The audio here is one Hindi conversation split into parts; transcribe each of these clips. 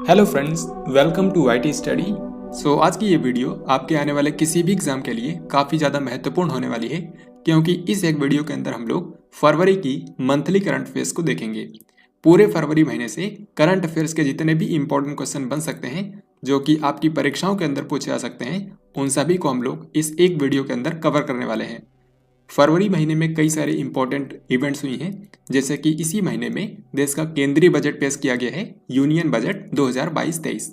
Hello friends, welcome to IT study. आज की ये वीडियो आपके आने वाले किसी भी एग्जाम के लिए काफ़ी ज़्यादा महत्वपूर्ण होने वाली है, क्योंकि इस एक वीडियो के अंदर हम लोग फरवरी की मंथली करंट अफेयर्स को देखेंगे। पूरे फरवरी महीने से करंट अफेयर्स के जितने भी इंपॉर्टेंट क्वेश्चन बन सकते हैं, जो कि आपकी परीक्षाओं के अंदर पूछे जा सकते हैं, उन सभी को हम लोग इस एक वीडियो के अंदर कवर करने वाले हैं। फरवरी महीने में कई सारे इंपॉर्टेंट इवेंट्स हुई हैं, जैसे कि इसी महीने में देश का केंद्रीय बजट पेश किया गया है, यूनियन बजट 2022-23।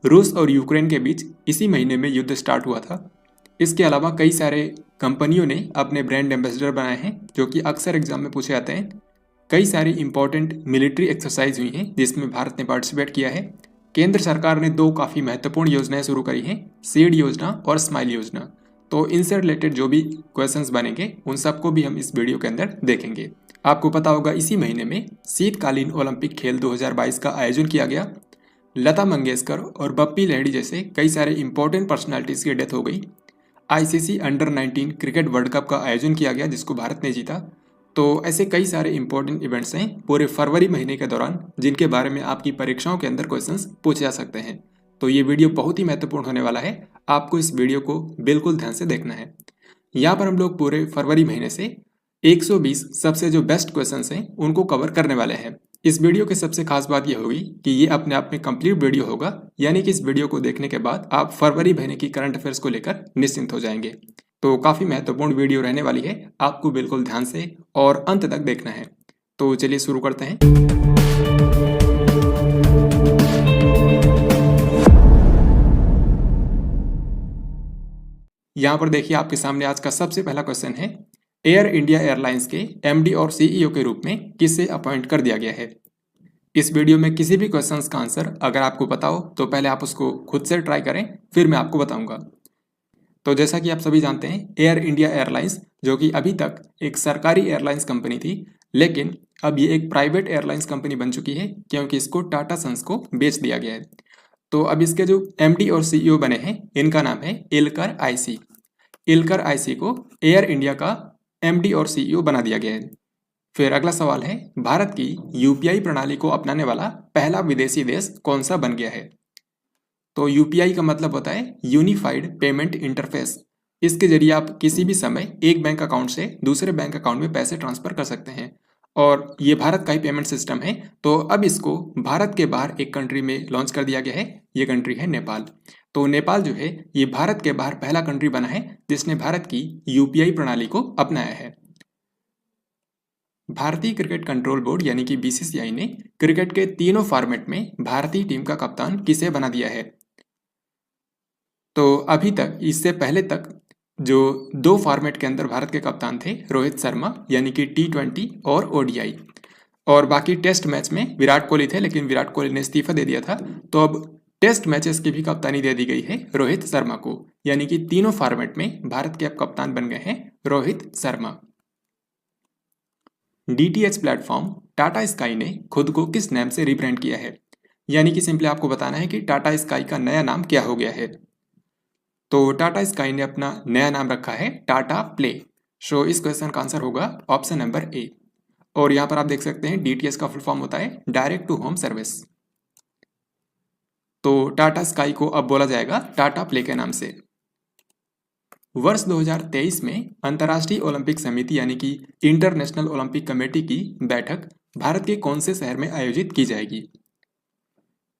रूस और यूक्रेन के बीच इसी महीने में युद्ध स्टार्ट हुआ था। इसके अलावा कई सारे कंपनियों ने अपने ब्रांड एम्बेसडर बनाए हैं, जो कि अक्सर एग्जाम में पूछे जाते हैं। कई सारी इंपॉर्टेंट मिलिट्री एक्सरसाइज हुई हैं जिसमें भारत ने पार्टिसिपेट किया है। केंद्र सरकार ने दो काफ़ी महत्वपूर्ण योजनाएं शुरू करी हैं, सीड योजना और स्माइल योजना। तो इनसे रिलेटेड जो भी क्वेश्चंस बनेंगे उन सबको भी हम इस वीडियो के अंदर देखेंगे। आपको पता होगा इसी महीने में शीतकालीन ओलंपिक खेल 2022 का आयोजन किया गया। लता मंगेशकर और बप्पी लहड़ी जैसे कई सारे इंपॉर्टेंट पर्सनालिटीज़ की डेथ हो गई। ICC under 19 cricket world cup का आयोजन किया गया जिसको भारत ने जीता। तो ऐसे कई सारे इंपॉर्टेंट इवेंट्स हैं पूरे फरवरी महीने के दौरान, जिनके बारे में आपकी परीक्षाओं के अंदर क्वेश्चंस पूछे जा सकते हैं। तो ये वीडियो बहुत ही महत्वपूर्ण होने वाला है, आपको इस वीडियो को बिल्कुल ध्यान से देखना है। यहाँ पर हम लोग पूरे फरवरी महीने से 120 सबसे जो बेस्ट क्वेश्चंस हैं उनको कवर करने वाले हैं। इस वीडियो की सबसे खास बात यह होगी कि ये अपने आप में कंप्लीट वीडियो होगा, यानी कि इस वीडियो को देखने के बाद आप फरवरी महीने की करंट अफेयर्स को लेकर निश्चिंत हो जाएंगे। तो काफ़ी महत्वपूर्ण वीडियो रहने वाली है, आपको बिल्कुल ध्यान से और अंत तक देखना है। तो चलिए शुरू करते हैं। यहाँ पर देखिए आपके सामने आज का सबसे पहला क्वेश्चन है, एयर इंडिया एयरलाइंस के एमडी और सीईओ के रूप में किसे अपॉइंट कर दिया गया है। इस वीडियो में किसी भी क्वेश्चन का आंसर अगर आपको पता हो तो पहले आप उसको खुद से ट्राई करें, फिर मैं आपको बताऊंगा। तो जैसा कि आप सभी जानते हैं, एयर इंडिया एयरलाइंस जो कि अभी तक एक सरकारी एयरलाइंस कंपनी थी, लेकिन अब ये एक प्राइवेट एयरलाइंस कंपनी बन चुकी है, क्योंकि इसको टाटा सन्स को बेच दिया गया है। तो अब इसके जो एमडी और सीईओ बने हैं, इनका नाम है इल्कर आईसी। इल्कर आईसी को एयर इंडिया का एमडी और सीईओ बना दिया गया है। फिर अगला सवाल है, भारत की यूपीआई प्रणाली को अपनाने वाला पहला विदेशी देश कौन सा बन गया है। तो यूपीआई का मतलब होता है यूनिफाइड पेमेंट इंटरफेस। इसके जरिए आप किसी भी समय एक बैंक अकाउंट से दूसरे बैंक अकाउंट में पैसे ट्रांसफर कर सकते हैं, और ये भारत का ही पेमेंट सिस्टम है। तो अब इसको भारत के बाहर एक कंट्री में लॉन्च कर दिया गया है, ये कंट्री है नेपाल। तो नेपाल जो है ये भारत के बाहर पहला कंट्री बना है जिसने भारत की यूपीआई प्रणाली को अपनाया है। भारतीय क्रिकेट कंट्रोल बोर्ड यानी कि बीसीसीआई ने क्रिकेट के तीनों फॉर्मेट में भारतीय टीम का कप्तान किसे बना दिया है। तो अभी तक, इससे पहले तक जो दो फॉर्मेट के अंदर भारत के कप्तान थे, रोहित शर्मा यानी कि T20 और ओडीआई, और बाकी टेस्ट मैच में विराट कोहली थे, लेकिन विराट कोहली ने इस्तीफा दे दिया था। तो अब टेस्ट मैचेस की भी कप्तानी दे दी गई है रोहित शर्मा को, यानी कि तीनों फॉर्मेट में भारत के अब कप्तान बन गए हैं Rohit Sharma. DTH platform Tata sky ने खुद को किस नाम से रिब्रांड किया है, यानी कि सिंपली आपको बताना है कि टाटा स्काई का नया नाम क्या हो गया है। तो टाटा स्काई ने अपना नया नाम रखा है टाटा प्ले। इस क्वेश्चन का आंसर होगा ऑप्शन नंबर ए। और यहाँ पर आप देख सकते हैं डीटीएस का फुल फॉर्म होता है डायरेक्ट टू होम सर्विस। तो टाटा स्काई को अब बोला जाएगा टाटा प्ले के नाम से। वर्ष 2023 में अंतर्राष्ट्रीय ओलंपिक समिति यानी कि इंटरनेशनल ओलंपिक कमेटी की बैठक भारत के कौन से शहर में आयोजित की जाएगी।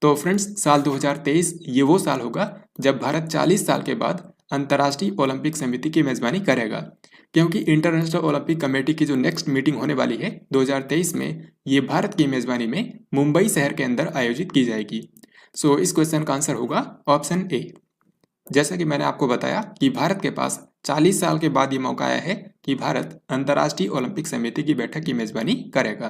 तो फ्रेंड्स, साल 2023 ये वो साल होगा जब भारत 40 साल के बाद अंतर्राष्ट्रीय ओलंपिक समिति की मेजबानी करेगा, क्योंकि इंटरनेशनल ओलंपिक कमेटी की जो नेक्स्ट मीटिंग होने वाली है 2023 में, ये भारत की मेजबानी में मुंबई शहर के अंदर आयोजित की जाएगी। इस क्वेश्चन का आंसर होगा ऑप्शन ए। जैसा कि मैंने आपको बताया कि भारत के पास 40 साल के बाद ये मौका आया है कि भारत अंतर्राष्ट्रीय ओलंपिक समिति की बैठक की मेजबानी करेगा।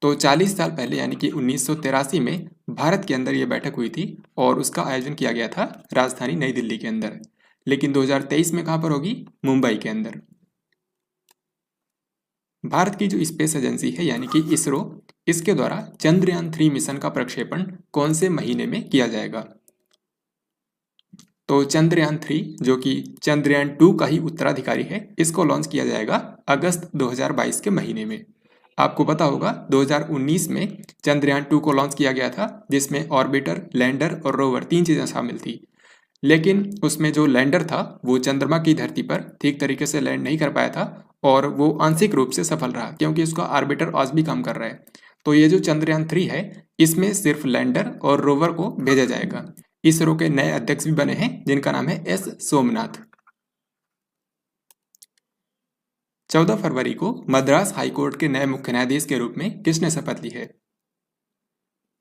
तो 40 साल पहले यानी कि 1983 में भारत के अंदर ये बैठक हुई थी, और उसका आयोजन किया गया था राजधानी नई दिल्ली के अंदर। लेकिन 2023 में कहाँ पर होगी? मुंबई के अंदर। भारत की जो स्पेस एजेंसी है यानी कि इसरो, इसके द्वारा चंद्रयान 3 मिशन का प्रक्षेपण कौन से महीने में किया जाएगा। तो चंद्रयान 3 जो कि चंद्रयान 2 का ही उत्तराधिकारी है, इसको लॉन्च किया जाएगा अगस्त 2022 के महीने में। आपको पता होगा 2019 में चंद्रयान 2 को लॉन्च किया गया था, जिसमें ऑर्बिटर, लैंडर और रोवर 3 चीज़ें शामिल थी। लेकिन उसमें जो लैंडर था वो चंद्रमा की धरती पर ठीक तरीके से लैंड नहीं कर पाया था और वो आंशिक रूप से सफल रहा क्योंकि उसका ऑर्बिटर आज भी काम कर रहा है। तो ये जो चंद्रयान 3 है इसमें सिर्फ लैंडर और रोवर को भेजा जाएगा। इसरो के नए अध्यक्ष भी बने हैं जिनका नाम है एस सोमनाथ। 14 फरवरी को मद्रास हाईकोर्ट के नए मुख्य न्यायाधीश के रूप में किसने शपथ ली है?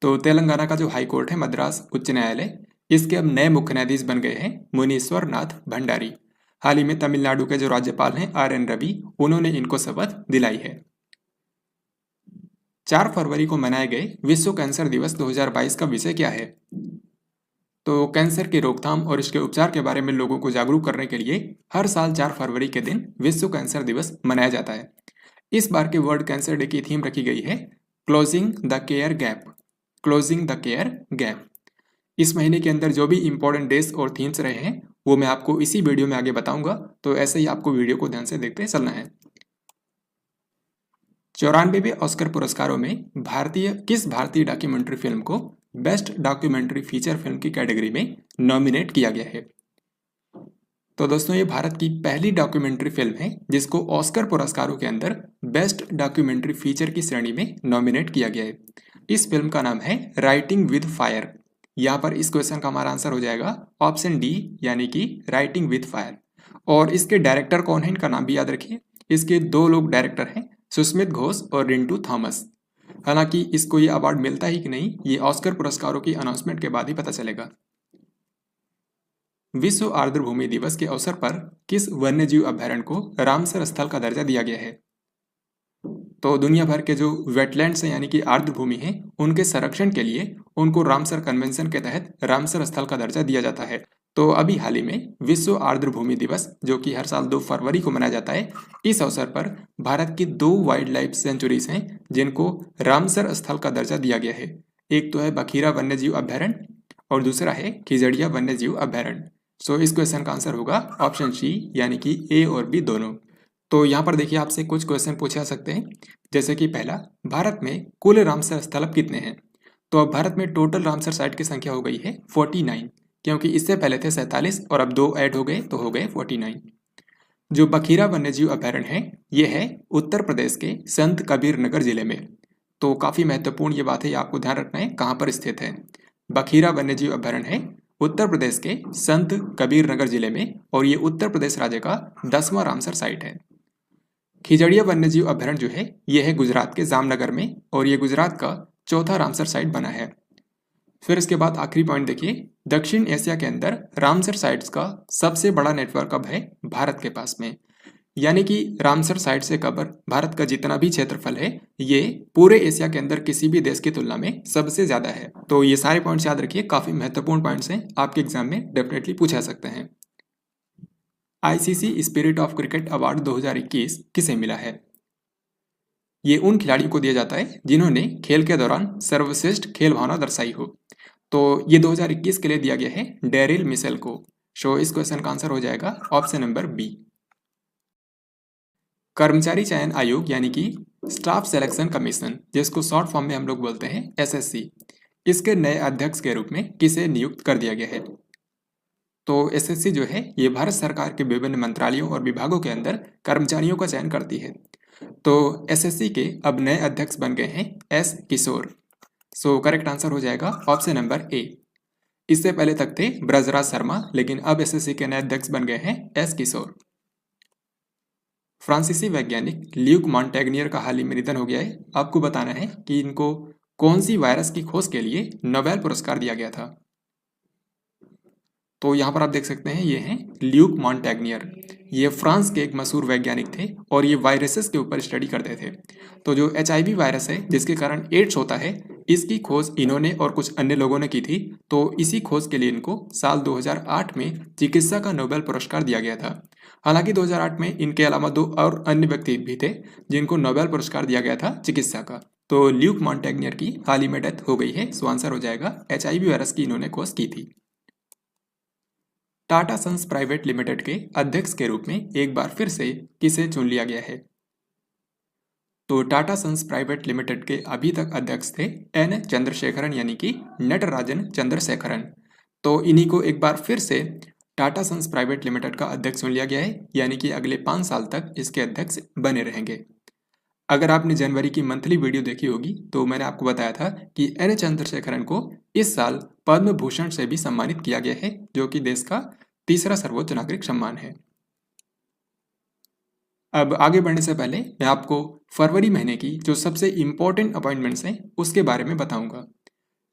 तो तेलंगाना का जो हाईकोर्ट है मद्रास उच्च न्यायालय, इसके अब नए मुख्य न्यायाधीश बन गए हैं मुनीश्वर नाथ भंडारी। हाल ही में तमिलनाडु के जो राज्यपाल हैं RN रवि, उन्होंने इनको शपथ दिलाई है। 4 फरवरी को मनाए गए विश्व कैंसर दिवस 2022 का विषय क्या है? तो कैंसर की रोकथाम और इसके उपचार के बारे में लोगों को जागरूक करने के लिए हर साल 4 फरवरी के दिन विश्व कैंसर दिवस मनाया जाता है। इस बार के वर्ल्ड कैंसर डे की थीम रखी गई है closing the care gap. Closing the care gap. इस महीने के अंदर जो भी इंपॉर्टेंट डेज और थीम्स रहे हैं वो मैं आपको इसी वीडियो में आगे बताऊंगा, तो ऐसे ही आपको वीडियो को ध्यान से देखते चलना है। 94वें ऑस्कर पुरस्कारों में किस भारतीय डॉक्यूमेंट्री फिल्म को बेस्ट डॉक्यूमेंट्री फीचर फिल्म की कैटेगरी में नॉमिनेट किया गया है? तो दोस्तों ये भारत की पहली डॉक्यूमेंट्री फिल्म है जिसको ऑस्कर पुरस्कारों के अंदर बेस्ट डॉक्यूमेंट्री फीचर की श्रेणी में नॉमिनेट किया गया है। इस फिल्म का नाम है राइटिंग विद फायर। यहाँ पर इस क्वेश्चन का हमारा आंसर हो जाएगा ऑप्शन डी, यानी कि राइटिंग विद फायर। और इसके डायरेक्टर कौन है, इनका नाम भी याद रखिए। इसके 2 लोग डायरेक्टर हैं, सुस्मित घोष और रिंटू थॉमस। हालांकि इसको ये अवार्ड मिलता ही कि नहीं, ये ऑस्कर पुरस्कारों की अनाउंसमेंट के बाद ही पता चलेगा। विश्व आर्द्रभूमि दिवस के अवसर पर किस वन्यजीव अभयारण्य को रामसर स्थल का दर्जा दिया गया है? तो दुनिया भर के जो वेटलैंड्स हैं यानी कि आर्द्रभूमि हैं, उनके संरक्षण के लिए उनको रामसर कन्वेंशन के तहत रामसर स्थल का दर्जा दिया जाता है। तो अभी हाल ही में विश्व आर्द्रभूमि दिवस, जो कि हर साल 2 फरवरी को मनाया जाता है, इस अवसर पर भारत की 2 वाइल्ड लाइफ सेंचुरीज हैं जिनको रामसर स्थल का दर्जा दिया गया है। एक तो है बखीरा वन्यजीव अभयारण्य और दूसरा है खिजड़िया वन्यजीव अभयारण्य। सो इस क्वेश्चन का आंसर होगा ऑप्शन सी, यानी कि ए और बी दोनों। तो यहाँ पर देखिए आपसे कुछ क्वेश्चन पूछे जा सकते हैं, जैसे कि पहला, भारत में कुल रामसर स्थल अब कितने हैं? तो अब भारत में टोटल रामसर साइट की संख्या हो गई है 49, क्योंकि इससे पहले थे 47 और अब 2 ऐड हो गए तो हो गए 49। जो बखीरा वन्यजीव अभयारण्य है ये है उत्तर प्रदेश के संत कबीर नगर जिले में। तो काफ़ी महत्वपूर्ण ये बात है, आपको ध्यान रखना है कहाँ पर स्थित है। बखीरा वन्यजीव अभयारण्य है उत्तर प्रदेश के संत कबीर नगर जिले में और ये उत्तर प्रदेश राज्य का 10वां रामसर साइट है। खिजड़िया वन्यजीव अभयारण्य जो है ये है गुजरात के जामनगर में और ये गुजरात का 4था रामसर साइट बना है। फिर इसके बाद आखिरी पॉइंट देखिए, दक्षिण एशिया के अंदर रामसर साइट्स का सबसे बड़ा नेटवर्क अब है भारत के पास में, यानी कि रामसर साइट से कवर भारत का जितना भी क्षेत्रफल है ये पूरे एशिया के अंदर किसी भी देश की तुलना में सबसे ज्यादा है। तो ये सारे पॉइंट्स याद रखिए, काफी महत्वपूर्ण पॉइंट्स हैं, आपके एग्जाम में डेफिनेटली पूछा सकते हैं। ICC spirit of cricket award 2021 किसे मिला है? ये उन खिलाड़ियों को दिया जाता है जिन्होंने खेल के दौरान सर्वश्रेष्ठ खेल भावना दर्शाई हो। तो ये 2021 के लिए दिया गया है डेरिल मिशेल को। सो इस क्वेश्चन का आंसर हो जाएगा ऑप्शन नंबर बी। कर्मचारी चयन आयोग यानी कि स्टाफ सिलेक्शन कमीशन, जिसको शॉर्ट फॉर्म में हम लोग बोलते हैं SSC, इसके नए अध्यक्ष के रूप में किसे नियुक्त कर दिया गया है? तो SSC जो है ये भारत सरकार के विभिन्न मंत्रालयों और विभागों के अंदर कर्मचारियों का चयन करती है। तो SSC के अब नए अध्यक्ष बन गए हैं S किशोर। सो करेक्ट आंसर हो जाएगा ऑप्शन नंबर ए। इससे पहले तक थे ब्रजराज शर्मा, लेकिन अब SSC के नए अध्यक्ष बन गए हैं S किशोर। फ्रांसीसी वैज्ञानिक ल्यूक मॉन्टेग्नियर का हाल ही में निधन हो गया है। आपको बताना है कि इनको कौन सी वायरस की खोज के लिए नोबेल पुरस्कार दिया गया था। तो यहाँ पर आप देख सकते हैं ये हैं ल्यूक मॉन्टेग्नियर। ये फ्रांस के एक मशहूर वैज्ञानिक थे और ये वायरसेस के ऊपर स्टडी करते थे। तो जो HIV वायरस है जिसके कारण एड्स होता है, इसकी खोज इन्होंने और कुछ अन्य लोगों ने की थी। तो इसी खोज के लिए इनको साल 2008 में चिकित्सा का नोबेल पुरस्कार दिया गया था। हालांकि 2008 में इनके अलावा 2 और अन्य व्यक्ति भी थे जिनको नोबेल पुरस्कार दिया गया था चिकित्सा का। तो ल्यूक मॉन्टेग्नियर की हाल ही में डेथ हो गई है। सो आंसर हो जाएगा HIV वायरस की इन्होंने खोज की थी। टाटा सन्स प्राइवेट लिमिटेड के अध्यक्ष के रूप में एक बार फिर से किसे चुन लिया गया है? तो टाटा सन्स प्राइवेट लिमिटेड के अभी तक अध्यक्ष थे एन चंद्रशेखरन यानी कि नटराजन चंद्रशेखरन। तो इन्हीं को एक बार फिर से टाटा सन्स प्राइवेट लिमिटेड का अध्यक्ष चुन लिया गया है, यानी कि अगले 5 साल तक इसके अध्यक्ष बने रहेंगे। अगर आपने जनवरी की मंथली वीडियो देखी होगी तो मैंने आपको बताया था कि एन चंद्रशेखरन को इस साल पद्म भूषण से भी सम्मानित किया गया है, जो कि देश का तीसरा सर्वोच्च नागरिक सम्मान है। अब आगे बढ़ने से पहले मैं आपको फरवरी महीने की जो सबसे इम्पोर्टेंट अपॉइंटमेंट्स हैं उसके बारे में बताऊंगा।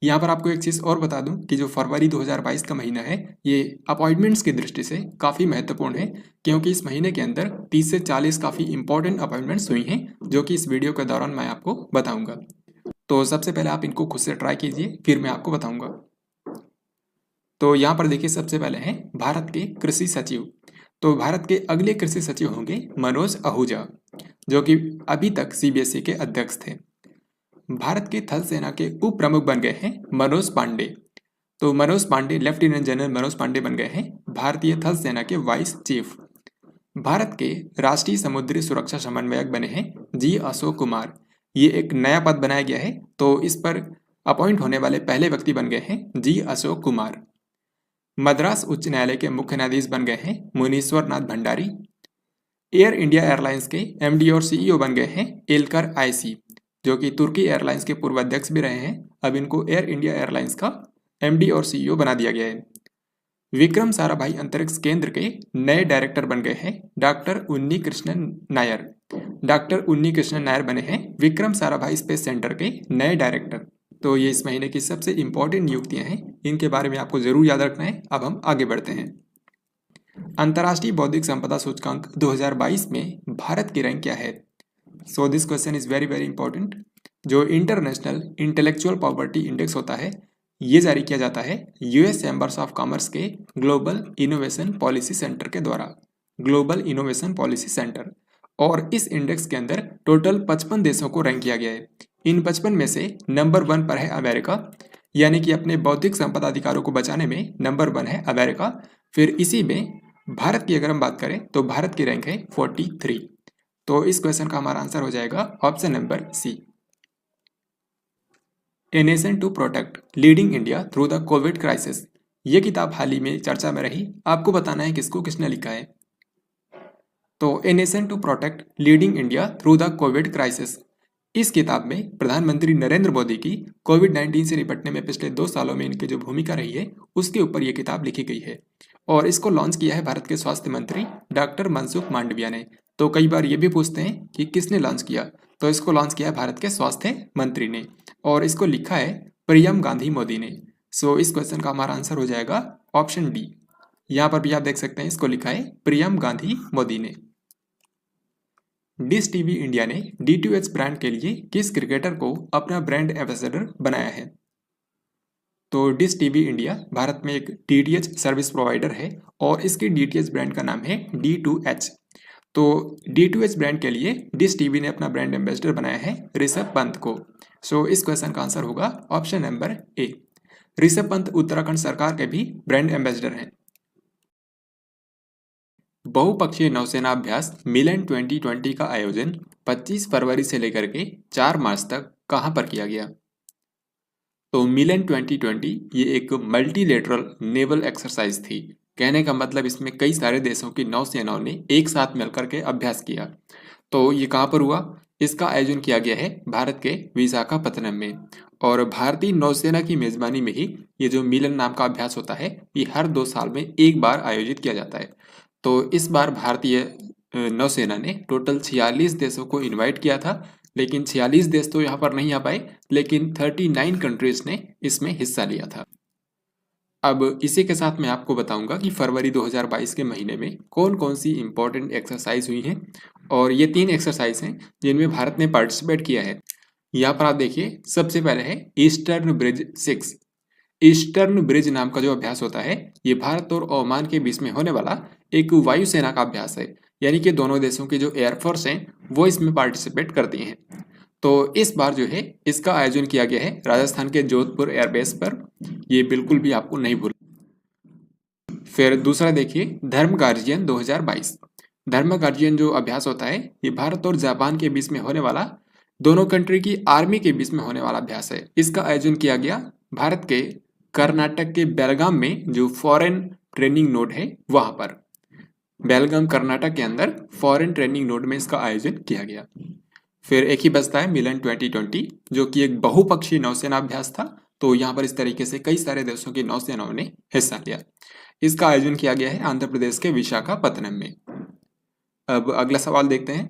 यहाँ पर आपको एक चीज़ और बता दूं कि जो फरवरी 2022 का महीना है ये अपॉइंटमेंट्स की दृष्टि से काफ़ी महत्वपूर्ण है, क्योंकि इस महीने के अंदर 30 से 40 काफ़ी इंपॉर्टेंट अपॉइंटमेंट्स हुई हैं, जो कि इस वीडियो के दौरान मैं आपको बताऊंगा। तो सबसे पहले आप इनको खुद से ट्राई कीजिए, फिर मैं आपको बताऊंगा। तो यहाँ पर देखिए, सबसे पहले हैं भारत के कृषि सचिव। तो भारत के अगले कृषि सचिव होंगे मनोज आहूजा, जो कि अभी तक सीबीएसई के अध्यक्ष थे। भारत के थल सेना के उप प्रमुख बन गए हैं मनोज पांडे। तो मनोज पांडे, लेफ्टिनेंट जनरल मनोज पांडे बन गए हैं भारतीय थल सेना के वाइस चीफ। भारत के राष्ट्रीय समुद्री सुरक्षा समन्वयक बने हैं जी अशोक कुमार। ये एक नया पद बनाया गया है, तो इस पर अपॉइंट होने वाले पहले व्यक्ति बन गए हैं जी अशोक कुमार। मद्रास उच्च न्यायालय के मुख्य न्यायाधीश बन गए हैं मुनीश्वर नाथ भंडारी। एयर इंडिया एयरलाइंस के एमडी और सीईओ बन गए हैं एलकर आईसी, जो कि तुर्की एयरलाइंस के पूर्व अध्यक्ष भी रहे हैं। अब इनको एयर इंडिया एयरलाइंस का एमडी और सीईओ बना दिया गया है। विक्रम साराभाई अंतरिक्ष केंद्र के नए डायरेक्टर बन गए हैं डॉक्टर उन्नी कृष्णन नायर। डॉक्टर उन्नी कृष्णन नायर बने हैं विक्रम साराभाई स्पेस सेंटर के नए डायरेक्टर। तो ये इस महीने की सबसे इंपॉर्टेंट नियुक्तियां हैं, इनके बारे में आपको जरूर याद रखना है। अब हम आगे बढ़ते हैं। अंतर्राष्ट्रीय बौद्धिक संपदा सूचकांक 2022 में भारत की रैंक क्या है? So this question is very very important. जो इंटरनेशनल इंटेलेक्चुअल प्रॉपर्टी इंडेक्स होता है, ये जारी किया जाता है यूएस चैम्बर्स ऑफ कॉमर्स के ग्लोबल इनोवेशन पॉलिसी सेंटर के द्वारा, ग्लोबल इनोवेशन पॉलिसी सेंटर। और इस इंडेक्स के अंदर टोटल 55 देशों को रैंक किया गया है। इन 55 में से नंबर 1 पर है अमेरिका, यानी कि अपने बौद्धिक संपदा अधिकारों को बचाने में नंबर 1 है अमेरिका। फिर इसी में भारत की अगर हम बात करें तो भारत की रैंक है 43। तो इस क्वेश्चन का हमारा आंसर हो जाएगा option number C. A nation to protect leading India through the Covid crisis, ये किताब हाल ही में चर्चा में रही। आपको बताना है किसको किसने लिखा है। तो a nation to protect leading India through the Covid crisis, इस किताब में प्रधानमंत्री नरेंद्र मोदी की कोविड-19 से निपटने में पिछले 2 सालों में इनकी जो भूमिका रही है उसके ऊपर यह किताब लिखी गई है। और इसको लॉन्च किया है भारत के स्वास्थ्य मंत्री डॉक्टर मनसुख मांडविया ने। तो कई बार ये भी पूछते हैं कि किसने लॉन्च किया, तो इसको लॉन्च किया है भारत के स्वास्थ्य मंत्री ने, और इसको लिखा है प्रियम गांधी मोदी ने। सो इस क्वेश्चन का हमारा आंसर हो जाएगा ऑप्शन डी। यहाँ पर भी आप देख सकते हैं, इसको लिखा है प्रियम गांधी मोदी ने। डिश टीवी इंडिया ने D2H ब्रांड के लिए किस क्रिकेटर को अपना ब्रांड एम्बेसडर बनाया है? तो डिश टीवी इंडिया भारत में एक DTH सर्विस प्रोवाइडर है और इसके DTH ब्रांड का नाम है D2H। तो D2H ब्रांड के लिए डिश टीवी ने अपना ब्रांड एम्बेसडर बनाया है ऋषभ पंत को। सो इस क्वेश्चन का आंसर होगा option number A. Rishabh Pant Uttarakhand सरकार के भी ब्रांड एम्बेसडर हैं। बहुपक्षीय नौसेना अभ्यास मिलन 2020 का आयोजन 25 फरवरी से लेकर के 4 मार्च तक कहां पर किया गया? तो मिलन 2020 ये एक मल्टीलेटरल नेवल एक्सरसाइज थी। कहने का मतलब इसमें कई सारे देशों की नौसेनाओं ने एक साथ मिलकर के अभ्यास किया। तो ये कहां पर हुआ? इसका आयोजन किया गया है भारत के विशाखापत्तनम में, और भारतीय नौसेना की मेजबानी में ही ये जो मिलन नाम का अभ्यास होता है ये हर 2 साल में एक बार आयोजित किया जाता है। तो इस बार भारतीय नौसेना ने टोटल 46 देशों को इनवाइट किया था, लेकिन 46 देश तो यहाँ पर नहीं आ पाए, लेकिन 39 कंट्रीज ने इसमें हिस्सा लिया था। अब इसी के साथ मैं आपको बताऊंगा कि फरवरी 2022 के महीने में कौन कौन सी इंपॉर्टेंट एक्सरसाइज हुई हैं, और ये 3 एक्सरसाइज हैं जिनमें भारत ने पार्टिसिपेट किया है। यहाँ पर आप देखिए, सबसे पहले है ईस्टर्न ब्रिज 6। ईस्टर्न ब्रिज नाम का जो अभ्यास होता है ये भारत और ओमान के बीच में होने वाला एक वायुसेना का अभ्यास है, यानी कि दोनों देशों की जो एयरफोर्स हैं वो इसमें पार्टिसिपेट करती हैं। तो इस बार जो है इसका आयोजन किया गया है राजस्थान के जोधपुर एयरबेस पर, ये बिल्कुल भी आपको नहीं भूलना। फिर दूसरा देखिए, धर्म गार्जियन 2022। धर्म गार्जियन जो अभ्यास होता है ये भारत और जापान के बीच में होने वाला दोनों कंट्री की आर्मी के बीच में होने वाला अभ्यास है। इसका आयोजन किया गया भारत के कर्नाटक के बेलगाम में, जो फॉरेन ट्रेनिंग नोड है वहां पर। बेलगाम कर्नाटक के अंदर फॉरेन ट्रेनिंग नोड में इसका आयोजन किया गया। फिर एक ही बचता है मिलन 2020, जो कि एक बहुपक्षीय नौसेना अभ्यास था। तो यहाँ पर इस तरीके से कई सारे देशों की नौसेनाओं ने हिस्सा लिया। इसका आयोजन किया गया है आंध्र प्रदेश के विशाखापत्तनम में। अब अगला सवाल देखते हैं।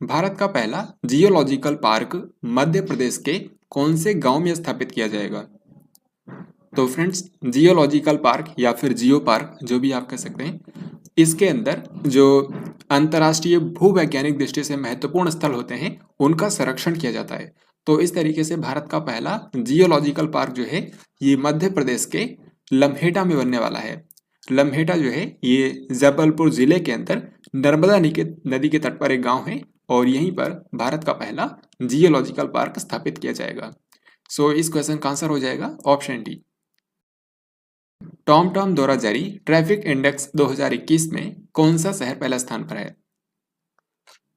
भारत का पहला जियोलॉजिकल पार्क मध्य प्रदेश के कौन से गांव में स्थापित किया जाएगा? तो फ्रेंड्स, जियोलॉजिकल पार्क या फिर जियो पार्क, जो भी आप कह सकते हैं, इसके अंदर जो अंतर्राष्ट्रीय भूवैज्ञानिक दृष्टि से महत्वपूर्ण स्थल होते हैं उनका संरक्षण किया जाता है। तो इस तरीके से भारत का पहला जियोलॉजिकल पार्क जो है ये मध्य प्रदेश के लम्हेटा में बनने वाला है। लम्हेटा जो है ये जबलपुर जिले के अंदर नर्मदा नदी के तट पर एक गांव है और यहीं पर भारत का पहला जियोलॉजिकल पार्क स्थापित किया जाएगा। सो इस क्वेश्चन का आंसर हो जाएगा ऑप्शन डी। टॉमटॉम द्वारा जारी ट्रैफिक इंडेक्स 2021 में कौन सा शहर पहला स्थान पर है?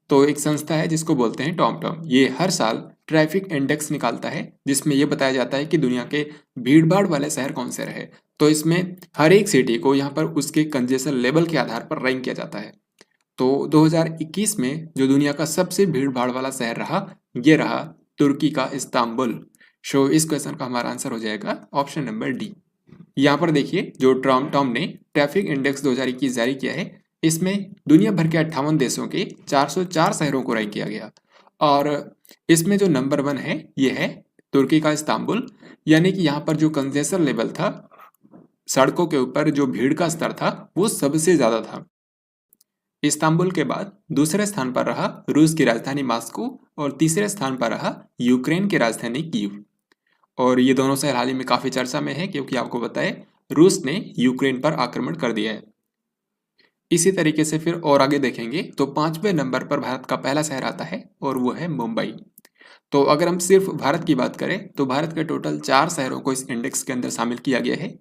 तो एक संस्था है जिसको बोलते हैं टॉमटॉम। ये हर साल ट्रैफिक इंडेक्स निकालता है जिसमें यह बताया जाता है कि दुनिया के भीड़भाड़ वाले शहर कौन से रहे। तो इसमें हर एक सिटी को यहाँ पर उसके कंजेशन लेवल के आधार पर रैंक किया जाता है। तो 2021 में जो दुनिया का सबसे भीड़भाड़ वाला शहर रहा, ये रहा तुर्की का इस्तांबुल। सो इस क्वेश्चन का हमारा आंसर हो जाएगा ऑप्शन नंबर डी। यहाँ पर देखिए, जो टॉमटॉम ने ट्रैफिक इंडेक्स 2021 जारी किया है, इसमें दुनिया भर के 58 देशों के 404 शहरों को रैंक किया गया और इसमें जो नंबर 1 है ये है तुर्की का इस्तांबुल। यानी कि यहाँ पर जो कंजेशन लेवल था, सड़कों के ऊपर जो भीड़ का स्तर था, वो सबसे ज्यादा था। इस्तांबुल के बाद दूसरे स्थान पर रहा रूस की राजधानी मॉस्को और तीसरे स्थान पर रहा यूक्रेन की राजधानी कीव। और ये दोनों शहर हाल ही में काफी चर्चा में है क्योंकि आपको पता है रूस ने यूक्रेन पर आक्रमण कर दिया है। इसी तरीके से फिर और आगे देखेंगे तो 5वें नंबर पर भारत का पहला शहर आता है और वो है मुंबई। तो अगर हम सिर्फ भारत की बात करें तो भारत के टोटल 4 शहरों को इस इंडेक्स के अंदर शामिल किया गया है।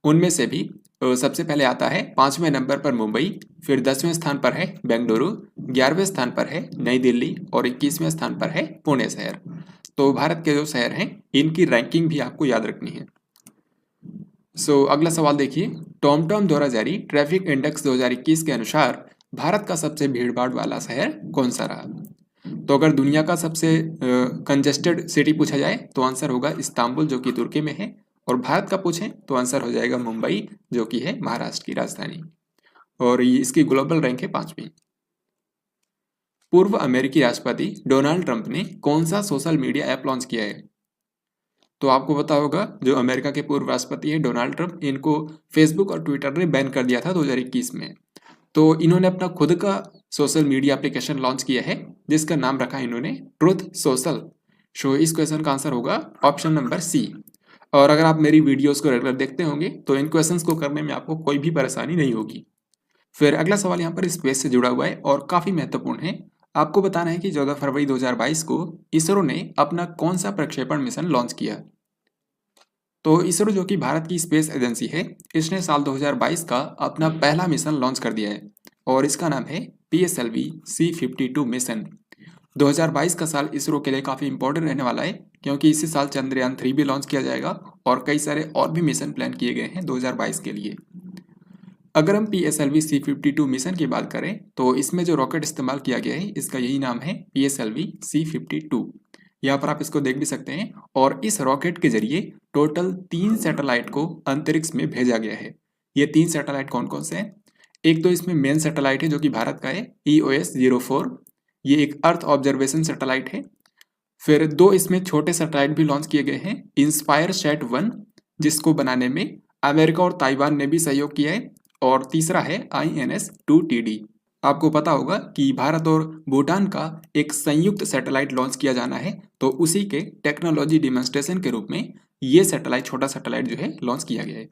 उनमें से भी सबसे पहले आता है 5वें नंबर पर मुंबई, फिर 10वें स्थान पर है बेंगलुरु, 11वें स्थान पर है नई दिल्ली और 21वें स्थान पर है पुणे शहर। तो भारत के जो शहर हैं इनकी रैंकिंग भी आपको याद रखनी है। सो अगला सवाल देखिए, टॉमटॉम द्वारा जारी ट्रैफिक इंडेक्स 2021 के अनुसार भारत का सबसे भीड़भाड़ वाला शहर कौन सा रहा? तो अगर दुनिया का सबसे कंजेस्टेड सिटी पूछा जाए तो आंसर होगा इस्तांबुल, जो कि तुर्की में है, और भारत का पूछें तो आंसर हो जाएगा मुंबई, जो कि है महाराष्ट्र की राजधानी, और ये इसकी ग्लोबल रैंक है 5वीं। पूर्व अमेरिकी राष्ट्रपति डोनाल्ड ट्रंप ने कौन सा सोशल मीडिया ऐप लॉन्च किया है? तो आपको पता होगा जो अमेरिका के पूर्व राष्ट्रपति हैं डोनाल्ड ट्रंप, इनको फेसबुक और ट्विटर ने बैन कर दिया था 2021 में। तो इन्होंने अपना खुद का सोशल मीडिया एप्लीकेशन लॉन्च किया है जिसका नाम रखा है इन्होंने ट्रुथ सोशल। सो इस क्वेश्चन का आंसर होगा ऑप्शन नंबर सी। और अगर आप मेरी वीडियोस को रेगुलर देखते होंगे तो इन क्वेश्चंस को करने में आपको कोई भी परेशानी नहीं होगी। फिर अगला सवाल यहाँ पर स्पेस से जुड़ा हुआ है और काफी महत्वपूर्ण है। आपको बताना है कि 14 फरवरी 2022 को इसरो ने अपना कौन सा प्रक्षेपण मिशन लॉन्च किया? तो इसरो, जो कि भारत की स्पेस एजेंसी है, इसने साल 2022 का अपना पहला मिशन लॉन्च कर दिया है और इसका नाम है PSLV C52 मिशन। 2022 का साल इसरो के लिए काफ़ी इंपॉर्टेंट रहने वाला है क्योंकि इसी साल चंद्रयान 3 भी लॉन्च किया जाएगा और कई सारे और भी मिशन प्लान किए गए हैं 2022 के लिए। अगर हम PSLV C52 मिशन की बात करें तो इसमें जो रॉकेट इस्तेमाल किया गया है इसका यही नाम है PSLV C52। यहाँ पर आप इसको देख भी सकते हैं। और इस रॉकेट के जरिए टोटल 3 सैटेलाइट को अंतरिक्ष में भेजा गया है। ये 3 सैटेलाइट कौन कौन से हैं? एक तो इसमें मेन सैटेलाइट है जो कि भारत का है EOS-04, ये एक अर्थ ऑब्जर्वेशन सैटेलाइट है। फिर 2 इसमें छोटे सैटेलाइट भी लॉन्च किए गए हैं, इंस्पायर सैट 1, जिसको बनाने में अमेरिका और ताइवान ने भी सहयोग किया है, और तीसरा है INS-2TD। आपको पता होगा कि भारत और भूटान का एक संयुक्त सैटेलाइट लॉन्च किया जाना है, तो उसी के टेक्नोलॉजी डिमॉन्स्ट्रेशन के रूप में ये सैटेलाइट, छोटा सैटेलाइट जो है लॉन्च किया गया है।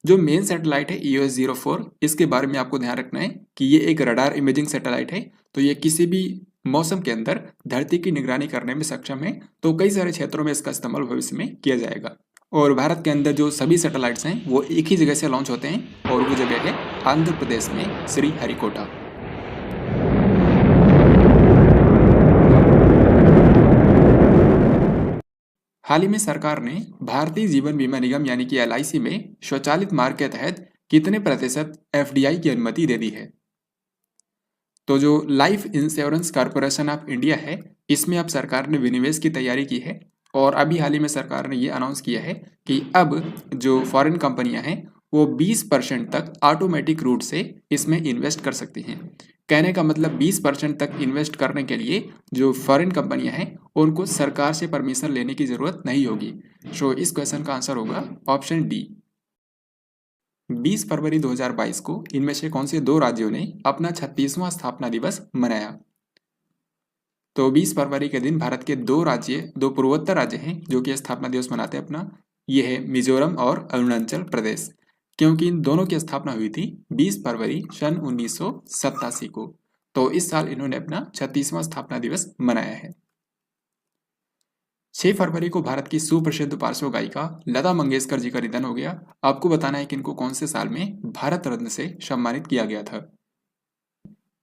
जो मेन सैटेलाइट है EOS-04, इसके बारे में आपको ध्यान रखना है कि ये एक रडार इमेजिंग सैटेलाइट है, तो ये किसी भी मौसम के अंदर धरती की निगरानी करने में सक्षम है। तो कई सारे क्षेत्रों में इसका इस्तेमाल भविष्य में किया जाएगा। और भारत के अंदर जो सभी सैटेलाइट्स हैं वो एक ही जगह से लॉन्च होते हैं और वो जगह है आंध्र प्रदेश में श्रीहरिकोटा। हाल ही में सरकार ने भारतीय जीवन बीमा निगम यानी कि LIC में स्वचालित मार्ग के तहत कितने प्रतिशत FDI की अनुमति दे दी है? तो जो life insurance corporation of India है, इसमें अब सरकार ने विनिवेश की तैयारी की है और अभी हाल ही में सरकार ने ये अनाउंस किया है कि अब जो फॉरेन कंपनियां हैं वो 20% तक ऑटोमेटिक रूट से इसमें इन्वेस्ट कर सकती हैं। कहने का मतलब 20% तक इन्वेस्ट करने के लिए जो फॉरेन कंपनियां हैं उनको सरकार से परमिशन लेने की जरूरत नहीं होगी। सो इस क्वेश्चन का आंसर होगा ऑप्शन डी। 20 फरवरी 2022 को इनमें से कौन से दो राज्यों ने अपना 36वां स्थापना दिवस मनाया? तो 20 फरवरी के दिन भारत के दो पूर्वोत्तर राज्य हैं जो कि स्थापना दिवस मनाते हैं अपना। ये है मिजोरम और अरुणाचल प्रदेश, क्योंकि इन दोनों की स्थापना हुई थी 20 फरवरी सन 1987 को। तो इस साल इन्होंने अपना 36वां स्थापना दिवस मनाया है। 6 फरवरी को भारत की सुप्रसिद्ध पार्श्व गायिका लता मंगेशकर जी का निधन हो गया। आपको बताना है कि इनको कौन से साल में भारत रत्न से सम्मानित किया गया था।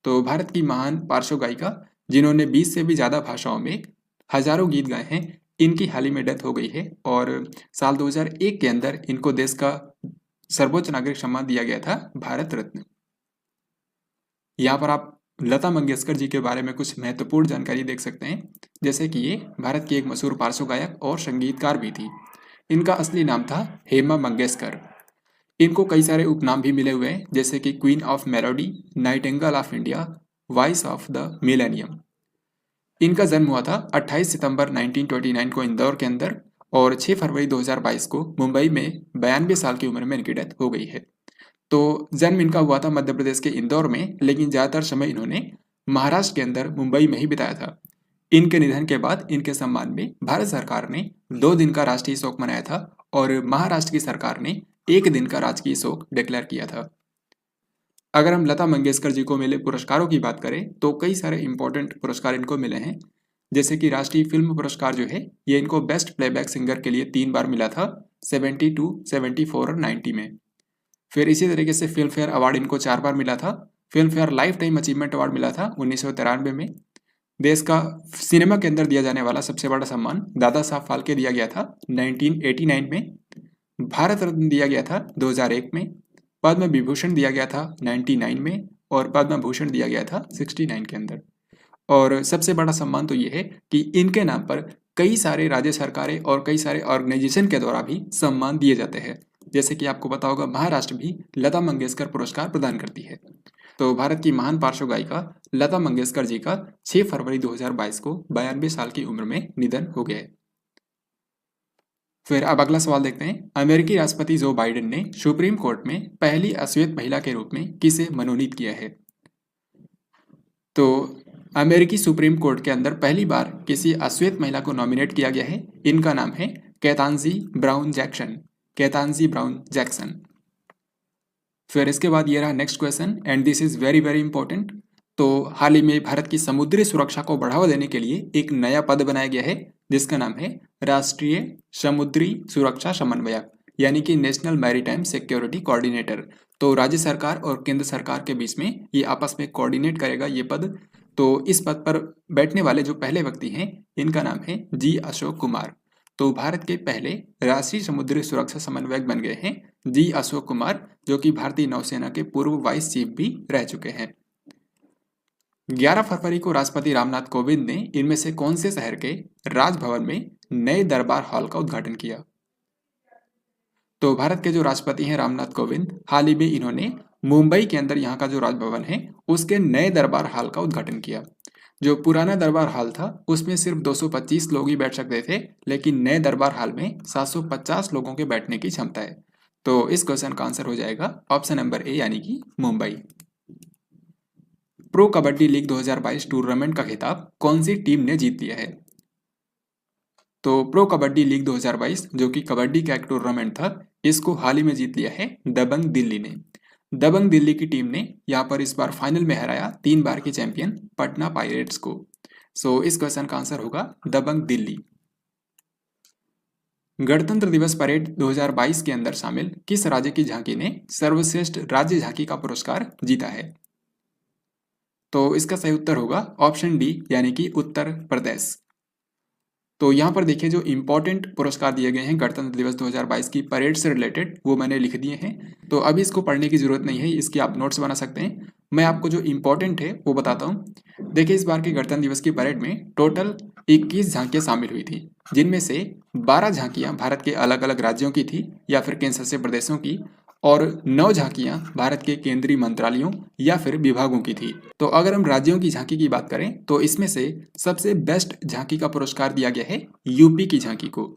तो भारत की महान पार्श्व गायिका जिन्होंने 20 से भी ज्यादा भाषाओं में हजारों गीत गाए हैं, इनकी हाल ही में डेथ हो गई है और साल 2001 के अंदर इनको देश का सर्वोच्च नागरिक सम्मान दिया गया था, भारत रत्न। यहाँ पर आप लता मंगेशकर जी के बारे में कुछ महत्वपूर्ण जानकारी देख सकते हैं, जैसे कि ये भारत की एक मशहूर पार्श्व गायक और संगीतकार भी थी। इनका असली नाम था हेमा मंगेशकर। इनको कई सारे उपनाम भी मिले हुए हैं, जैसे कि queen of melody, Nightingale of India, voice of the millennium. इनका जन्म हुआ था 28 सितंबर 1929 को इंदौर के अंदर और 6 फरवरी 2022 को मुंबई में 92 साल की उम्र में इनकी डेथ हो गई है। तो जन्म इनका हुआ था मध्य प्रदेश के इंदौर में, लेकिन ज़्यादातर समय इन्होंने महाराष्ट्र के अंदर मुंबई में ही बिताया था। इनके निधन के बाद इनके सम्मान में भारत सरकार ने 2 दिन का राष्ट्रीय शोक मनाया था और महाराष्ट्र की सरकार ने 1 दिन का राजकीय शोक डिक्लेयर किया था। अगर हम लता मंगेशकर जी को मिले पुरस्कारों की बात करें तो कई सारे इंपॉर्टेंट पुरस्कार इनको मिले हैं, जैसे कि राष्ट्रीय फिल्म पुरस्कार जो है ये इनको बेस्ट प्लेबैक सिंगर के लिए 3 बार मिला था, 72, 74 और 90 में। फिर इसी तरीके से फिल्म फेयर अवार्ड इनको 4 बार मिला था। Film fair life time achievement award मिला था 1993 में। देश का सिनेमा के अंदर दिया जाने वाला सबसे बड़ा सम्मान दादा साहब फाल्के दिया गया था 1989 में। भारत रत्न दिया गया था 2001 में। पद्म विभूषण दिया गया था 99 में और पद्म भूषण दिया गया था 69 के अंदर। और सबसे बड़ा सम्मान तो ये है कि इनके नाम पर कई सारे राज्य सरकारें और कई सारे ऑर्गेनाइजेशन के द्वारा भी सम्मान दिए जाते हैं, जैसे कि आपको पता होगा महाराष्ट्र भी लता मंगेशकर पुरस्कार प्रदान करती है। तो भारत की महान पार्श्व गायिका लता मंगेशकर जी का 6 फरवरी 2022 को 92 साल की उम्र में निधन हो गया। फिर अब अगला सवाल देखते हैं। अमेरिकी राष्ट्रपति जो बाइडेन ने सुप्रीम कोर्ट में पहली अश्वेत महिला के रूप में किसे मनोनीत किया है? तो अमेरिकी सुप्रीम कोर्ट के अंदर पहली बार किसी अश्वेत महिला को नॉमिनेट किया गया है। इनका नाम है Ketanji Brown Jackson. Ketanji Brown Jackson. फिर इसके बाद ये रहा next question and this is very very important. तो हाल ही में भारत की समुद्री सुरक्षा को बढ़ावा देने के लिए एक नया पद बनाया गया है जिसका नाम है राष्ट्रीय समुद्री सुरक्षा समन्वयक, यानी कि नेशनल मैरीटाइम सिक्योरिटी कोऑर्डिनेटर। तो राज्य सरकार और केंद्र सरकार के बीच में ये आपस में कोऑर्डिनेट करेगा ये पद। तो इस पद पर बैठने वाले जो पहले व्यक्ति हैं इनका नाम है जी अशोक कुमार। तो भारत के पहले राष्ट्रीय समुद्री सुरक्षा समन्वयक बन गए हैं जी अशोक कुमार, जो कि भारतीय नौसेना के पूर्व वाइस चीफ भी रह चुके हैं। 11 फरवरी को राष्ट्रपति रामनाथ कोविंद ने इनमें से कौन से शहर के राजभवन में नए दरबार हॉल का उद्घाटन किया? तो भारत के जो राष्ट्रपति हैं रामनाथ कोविंद, हाल ही में इन्होंने मुंबई के अंदर यहाँ का जो राजभवन है उसके नए दरबार हॉल का उद्घाटन किया। जो पुराना दरबार हॉल था उसमें सिर्फ 225 लोग ही बैठ सकते थे, लेकिन नए दरबार हॉल में 750 लोगों के बैठने की क्षमता है। तो इस क्वेश्चन का आंसर हो जाएगा ऑप्शन नंबर ए, यानी कि Mumbai. Pro kabaddi league 2022 tournament का खिताब कौन सी टीम ने जीत लिया है? तो प्रो कबड्डी लीग 2022 जो कि कबड्डी का एक टूर्नामेंट था, इसको हाल ही में जीत लिया है दबंग दिल्ली ने। दबंग दिल्ली की टीम ने यहाँ पर इस बार फाइनल में हराया 3 बार की चैंपियन पटना पायरेट्स को। सो इस क्वेश्चन का आंसर होगा दबंग दिल्ली। गणतंत्र दिवस परेड 2022 के अंदर शामिल किस राज्य की झांकी ने सर्वश्रेष्ठ राज्य झांकी का पुरस्कार जीता है? तो इसका सही उत्तर होगा ऑप्शन डी, यानी कि उत्तर प्रदेश। तो यहाँ पर देखिए जो इम्पोर्टेंट पुरस्कार दिए गए हैं गणतंत्र दिवस 2022 की परेड से रिलेटेड वो मैंने लिख दिए हैं। तो अभी इसको पढ़ने की ज़रूरत नहीं है, इसकी आप नोट्स बना सकते हैं। मैं आपको जो इम्पोर्टेंट है वो बताता हूँ। देखिए इस बार की गणतंत्र दिवस की परेड में टोटल 21 झांकियाँ शामिल हुई थी, जिनमें से 12 झांकियाँ भारत के अलग अलग राज्यों की थी या फिर केंद्र शासित प्रदेशों की, और 9 झांकियां भारत के केंद्रीय मंत्रालयों या फिर विभागों की थी। तो अगर हम राज्यों की झांकी की बात करें तो इसमें से सबसे बेस्ट झांकी का पुरस्कार दिया गया है यूपी की झांकी को।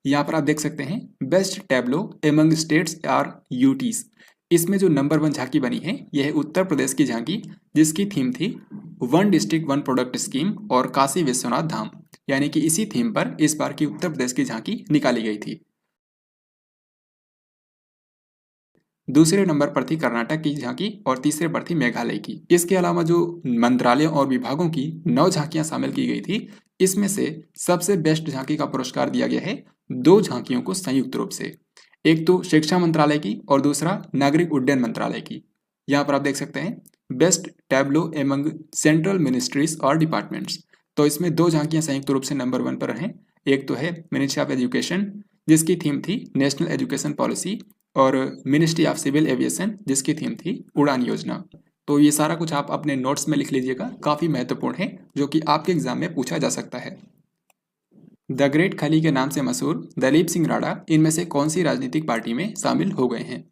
यहाँ पर आप देख सकते हैं best tableau among states or UTs. इसमें जो नंबर 1 झांकी बनी है यह है उत्तर प्रदेश की झांकी, जिसकी थीम थी one district one product scheme और काशी विश्वनाथ धाम, यानी कि इसी थीम पर इस बार की उत्तर प्रदेश की झांकी निकाली गई थी। दूसरे नंबर पर थी कर्नाटक की झांकी और तीसरे पर थी मेघालय की। इसके अलावा जो मंत्रालयों और विभागों की 9 झांकियां शामिल की गई थी, इसमें से सबसे बेस्ट झांकी का पुरस्कार दिया गया है 2 झांकियों को संयुक्त रूप से। एक तो शिक्षा मंत्रालय की और दूसरा नागरिक उड्डयन मंत्रालय की। यहाँ पर आप देख सकते हैं best tableau among central ministries और डिपार्टमेंट्स। तो इसमें 2 झांकियां संयुक्त रूप से नंबर 1 पर हैं। एक तो है मिनिस्ट्री ऑफ एजुकेशन, जिसकी थीम थी नेशनल एजुकेशन पॉलिसी, और मिनिस्ट्री ऑफ सिविल एविएशन, जिसकी थीम थी उड़ान योजना। तो ये सारा कुछ आप अपने नोट्स में लिख लीजिएगा, काफ़ी महत्वपूर्ण है, जो कि आपके एग्जाम में पूछा जा सकता है। द ग्रेट खली के नाम से मशहूर दलीप सिंह राणा इनमें से कौन सी राजनीतिक पार्टी में शामिल हो गए हैं?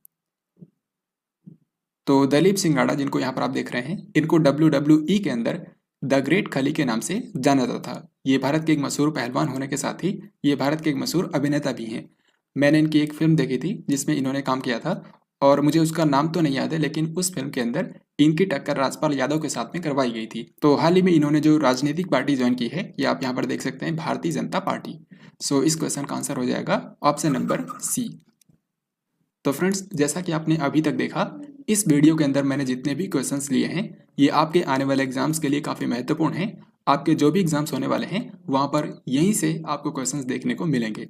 तो दलीप सिंह राणा, जिनको यहाँ पर आप देख रहे हैं, इनको WWE के अंदर द ग्रेट खली के नाम से जाना जाता था। ये भारत के एक मशहूर पहलवान होने के साथ ही ये भारत के एक मशहूर अभिनेता भी हैं। मैंने इनकी एक फिल्म देखी थी जिसमें इन्होंने काम किया था, और मुझे उसका नाम तो नहीं याद है, लेकिन उस फिल्म के अंदर इनकी टक्कर राजपाल यादव के साथ में करवाई गई थी। तो हाल ही में इन्होंने जो राजनीतिक पार्टी ज्वाइन की है, ये आप यहाँ पर देख सकते हैं, भारतीय जनता पार्टी। सो इस क्वेश्चन का आंसर हो जाएगा ऑप्शन नंबर सी। तो फ्रेंड्स, जैसा कि आपने अभी तक देखा, इस वीडियो के अंदर मैंने जितने भी क्वेश्चंस लिए हैं ये आपके आने वाले एग्जाम्स के लिए काफ़ी महत्वपूर्ण हैं। आपके जो भी एग्जाम्स होने वाले हैं वहाँ पर यहीं से आपको क्वेश्चंस देखने को मिलेंगे।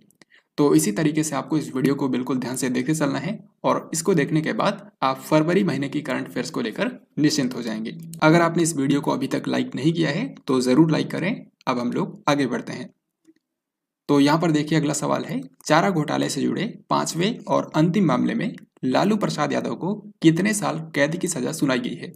तो इसी तरीके से आपको इस वीडियो को बिल्कुल ध्यान से देखते चलना है, और इसको देखने के बाद आप फरवरी महीने की करंट अफेयर्स को लेकर निश्चिंत हो जाएंगे। अगर आपने इस वीडियो को अभी तक लाइक नहीं किया है तो ज़रूर लाइक करें। अब हम लोग आगे बढ़ते हैं। तो यहाँ पर देखिए अगला सवाल है, चारा घोटाले से जुड़े 5वें और अंतिम मामले में लालू प्रसाद यादव को कितने साल कैद की सजा सुनाई गई है?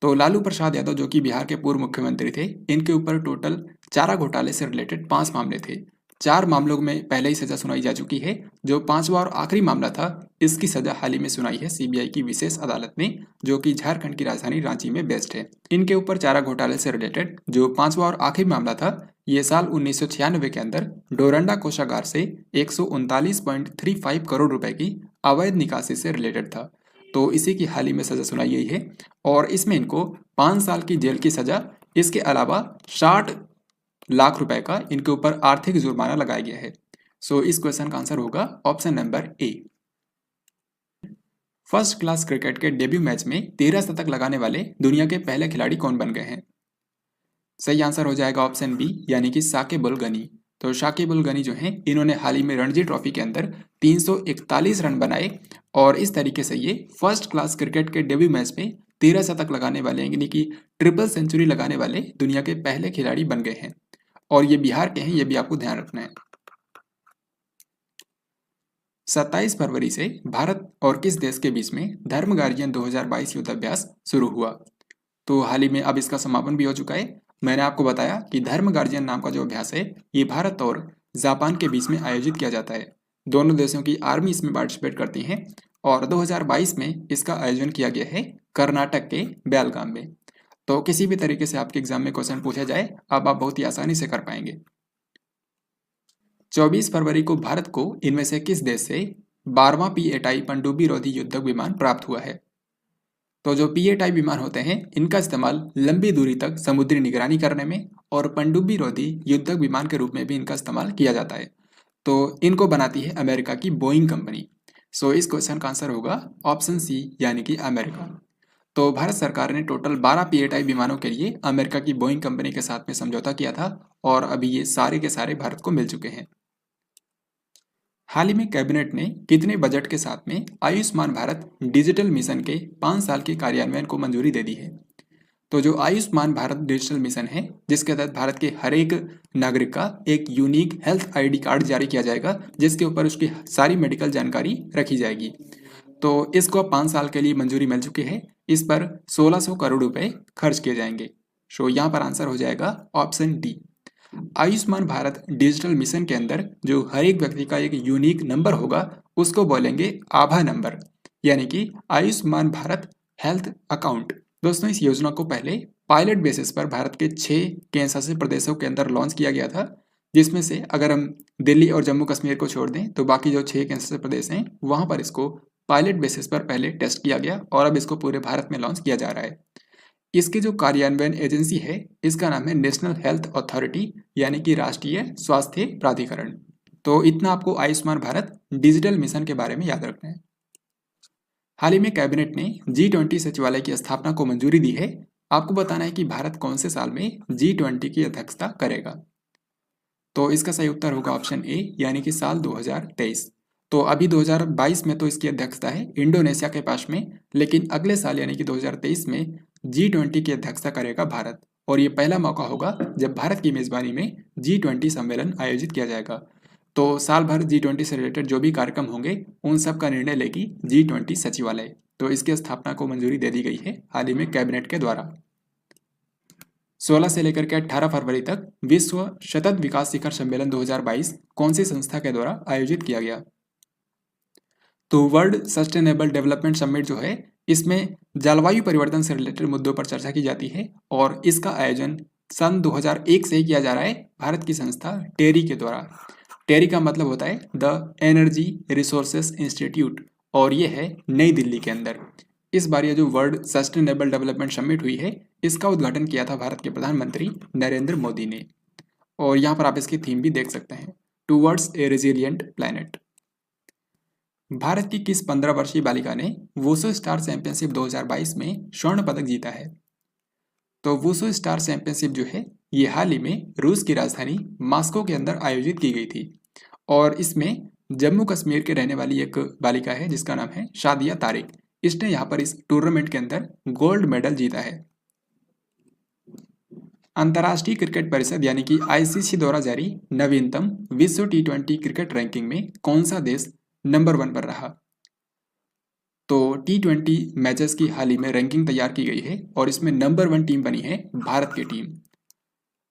तो लालू प्रसाद यादव, जो कि बिहार के पूर्व मुख्यमंत्री थे, इनके ऊपर टोटल चारा घोटाले से रिलेटेड 5 मामले थे। 4 मामलों में पहले ही सजा सुनाई जा चुकी है। जो 5वां और आखिरी मामला था, इसकी सजा हाल ही में सुनाई है सीबीआई की विशेष अदालत ने, जो कि झारखंड की राजधानी रांची में बेस्ड है। इनके ऊपर चारा घोटाले से रिलेटेड जो 5वां और आखिरी मामला था, ये साल 1996 के अंदर डोरंडा कोषागार से 139.35 करोड़ रुपए की अवैध निकासी से रिलेटेड था। तो इसी की हाल ही में सजा सुनाई गई है, और इसमें इनको 5 साल की जेल की सजा, इसके अलावा 60 लाख रुपए का इनके ऊपर आर्थिक जुर्माना लगाया गया है। सो इस क्वेश्चन का आंसर होगा option number A. First class cricket के डेब्यू मैच में 13 शतक लगाने वाले दुनिया के पहले खिलाड़ी कौन बन गए हैं? सही आंसर हो जाएगा ऑप्शन बी, यानी कि साकिब उल गनी। तो साकिब उल गनी जो हैं, इन्होंने हाल ही में रणजी ट्रॉफी के अंदर 341 रन बनाए, और इस तरीके से ये फर्स्ट क्लास क्रिकेट के डेब्यू मैच में 13 शतक लगाने वाले, यानी कि ट्रिपल सेंचुरी लगाने वाले दुनिया के पहले खिलाड़ी बन गए हैं। और ये बिहार के हैं, ये भी आपको ध्यान रखना है। 27 फरवरी से भारत और किस देश के बीच में धर्म गार्जियन 2022 युद्धाभ्यास शुरू हुआ? तो हाल ही में अब इसका समापन भी हो चुका है। मैंने आपको बताया कि धर्म गार्जियन नाम का जो अभ्यास है, ये भारत और जापान के बीच में आयोजित किया जाता है। दोनों देशों की आर्मी इसमें पार्टिसिपेट करती हैं, और 2022 में इसका आयोजन किया गया है कर्नाटक के बेलगाम में। तो किसी भी तरीके से आपके एग्जाम में क्वेश्चन पूछा जाए, अब आप बहुत ही आसानी से कर पाएंगे। 24 फरवरी को भारत को इनमें से किस देश से 12वां पीएटाई पनडुब्बी रोधी युद्धक विमान प्राप्त हुआ है? तो जो पीएटाई विमान होते हैं, इनका इस्तेमाल लंबी दूरी तक समुद्री निगरानी करने में और पनडुब्बी रोधी युद्धक विमान के रूप में भी इनका इस्तेमाल किया जाता है। तो इनको बनाती है अमेरिका की बोइंग कंपनी। सो इस क्वेश्चन का आंसर होगा ऑप्शन सी, यानी कि अमेरिका। तो भारत सरकार ने टोटल 12 पीएटाई विमानों के लिए अमेरिका की बोइंग कंपनी के साथ में समझौता किया था, और अभी ये सारे के सारे भारत को मिल चुके हैं। हाल ही में कैबिनेट ने कितने बजट के साथ में आयुष्मान भारत डिजिटल मिशन के 5 साल के कार्यान्वयन को मंजूरी दे दी है? तो जो आयुष्मान भारत डिजिटल मिशन है, जिसके तहत भारत के हर एक नागरिक का एक यूनिक हेल्थ आईडी कार्ड जारी किया जाएगा, जिसके ऊपर उसकी सारी मेडिकल जानकारी रखी जाएगी। तो इसको अब 5 साल के लिए मंजूरी मिल चुकी है। इस पर 1600 करोड़ रुपए खर्च किए जाएंगे। सो यहाँ पर आंसर हो जाएगा option D. Ayushman Bharat digital mission के अंदर जो हर एक व्यक्ति का एक यूनिक नंबर होगा, उसको बोलेंगे आभा नंबर, यानी कि आयुष्मान भारत हेल्थ अकाउंट। दोस्तों, इस योजना को पहले पायलट बेसिस पर भारत के 6 केंद्र शासित प्रदेशों के अंदर लॉन्च किया गया था, जिसमें से अगर हम दिल्ली और जम्मू कश्मीर को छोड़ दें तो बाकी जो 6 केंद्र शासित प्रदेश हैं वहां पर इसको पायलट बेसिस पर पहले टेस्ट किया गया और अब इसको पूरे भारत में लॉन्च किया जा रहा है। इसकी जो कार्यान्वयन एजेंसी है, इसका नाम है नेशनल हेल्थ अथॉरिटी, यानी कि राष्ट्रीय स्वास्थ्य प्राधिकरण। तो इतना आपको आयुष्मान भारत डिजिटल मिशन के बारे में याद रखना है। हाल ही में कैबिनेट ने G20 सचिवालय की स्थापना को मंजूरी दी है। आपको बताना है कि भारत कौन से साल में G20 की अध्यक्षता करेगा। तो इसका सही उत्तर होगा ऑप्शन ए, यानी कि साल 2023। तो अभी 2022 में तो इसकी अध्यक्षता है इंडोनेशिया के पास में, लेकिन अगले साल यानी कि 2023 में G20 की अध्यक्षता करेगा भारत। और ये पहला मौका होगा जब भारत की मेजबानी में G20 सम्मेलन आयोजित किया जाएगा। तो साल भर G20 से रिलेटेड जो भी कार्यक्रम होंगे उन सब का निर्णय लेगी G20 सचिवालय। तो इसकी स्थापना को मंजूरी दे दी गई है हाल ही में कैबिनेट के द्वारा। 16 से लेकर के 18 फरवरी तक विश्व सतत विकास शिखर सम्मेलन 2022 कौन सी संस्था के द्वारा आयोजित किया गया? तो वर्ल्ड सस्टेनेबल डेवलपमेंट समिट जो है, इसमें जलवायु परिवर्तन से रिलेटेड मुद्दों पर चर्चा की जाती है और इसका आयोजन सन 2001 से किया जा रहा है भारत की संस्था टेरी के द्वारा। टेरी का मतलब होता है द एनर्जी रिसोर्सेस इंस्टीट्यूट, और ये है नई दिल्ली के अंदर। इस बार ये जो वर्ल्ड सस्टेनेबल डेवलपमेंट समिट हुई है, इसका उद्घाटन किया था भारत के प्रधानमंत्री नरेंद्र मोदी ने। और यहाँ पर आप इसकी थीम भी देख सकते हैं, towards a resilient planet. Bharat की किस 15 वर्षीय बालिका ने वुशु स्टार चैंपियनशिप 2022 में स्वर्ण पदक जीता है? तो वुशु स्टार चैंपियनशिप जो है, ये हाल ही में रूस की राजधानी मॉस्को के अंदर आयोजित की गई थी और इसमें जम्मू कश्मीर के रहने वाली एक बालिका है जिसका नाम है शादिया तारिक। इसने यहाँ पर इस टूर्नामेंट के अंदर गोल्ड मेडल जीता है। अंतर्राष्ट्रीय क्रिकेट परिषद यानी कि आईसीसी द्वारा जारी नवीनतम विश्व T20 क्रिकेट रैंकिंग में कौन सा देश नंबर 1 पर रहा? तो T20 मैचेस की हाल ही में रैंकिंग तैयार की गई है और इसमें नंबर 1 टीम बनी है भारत की टीम।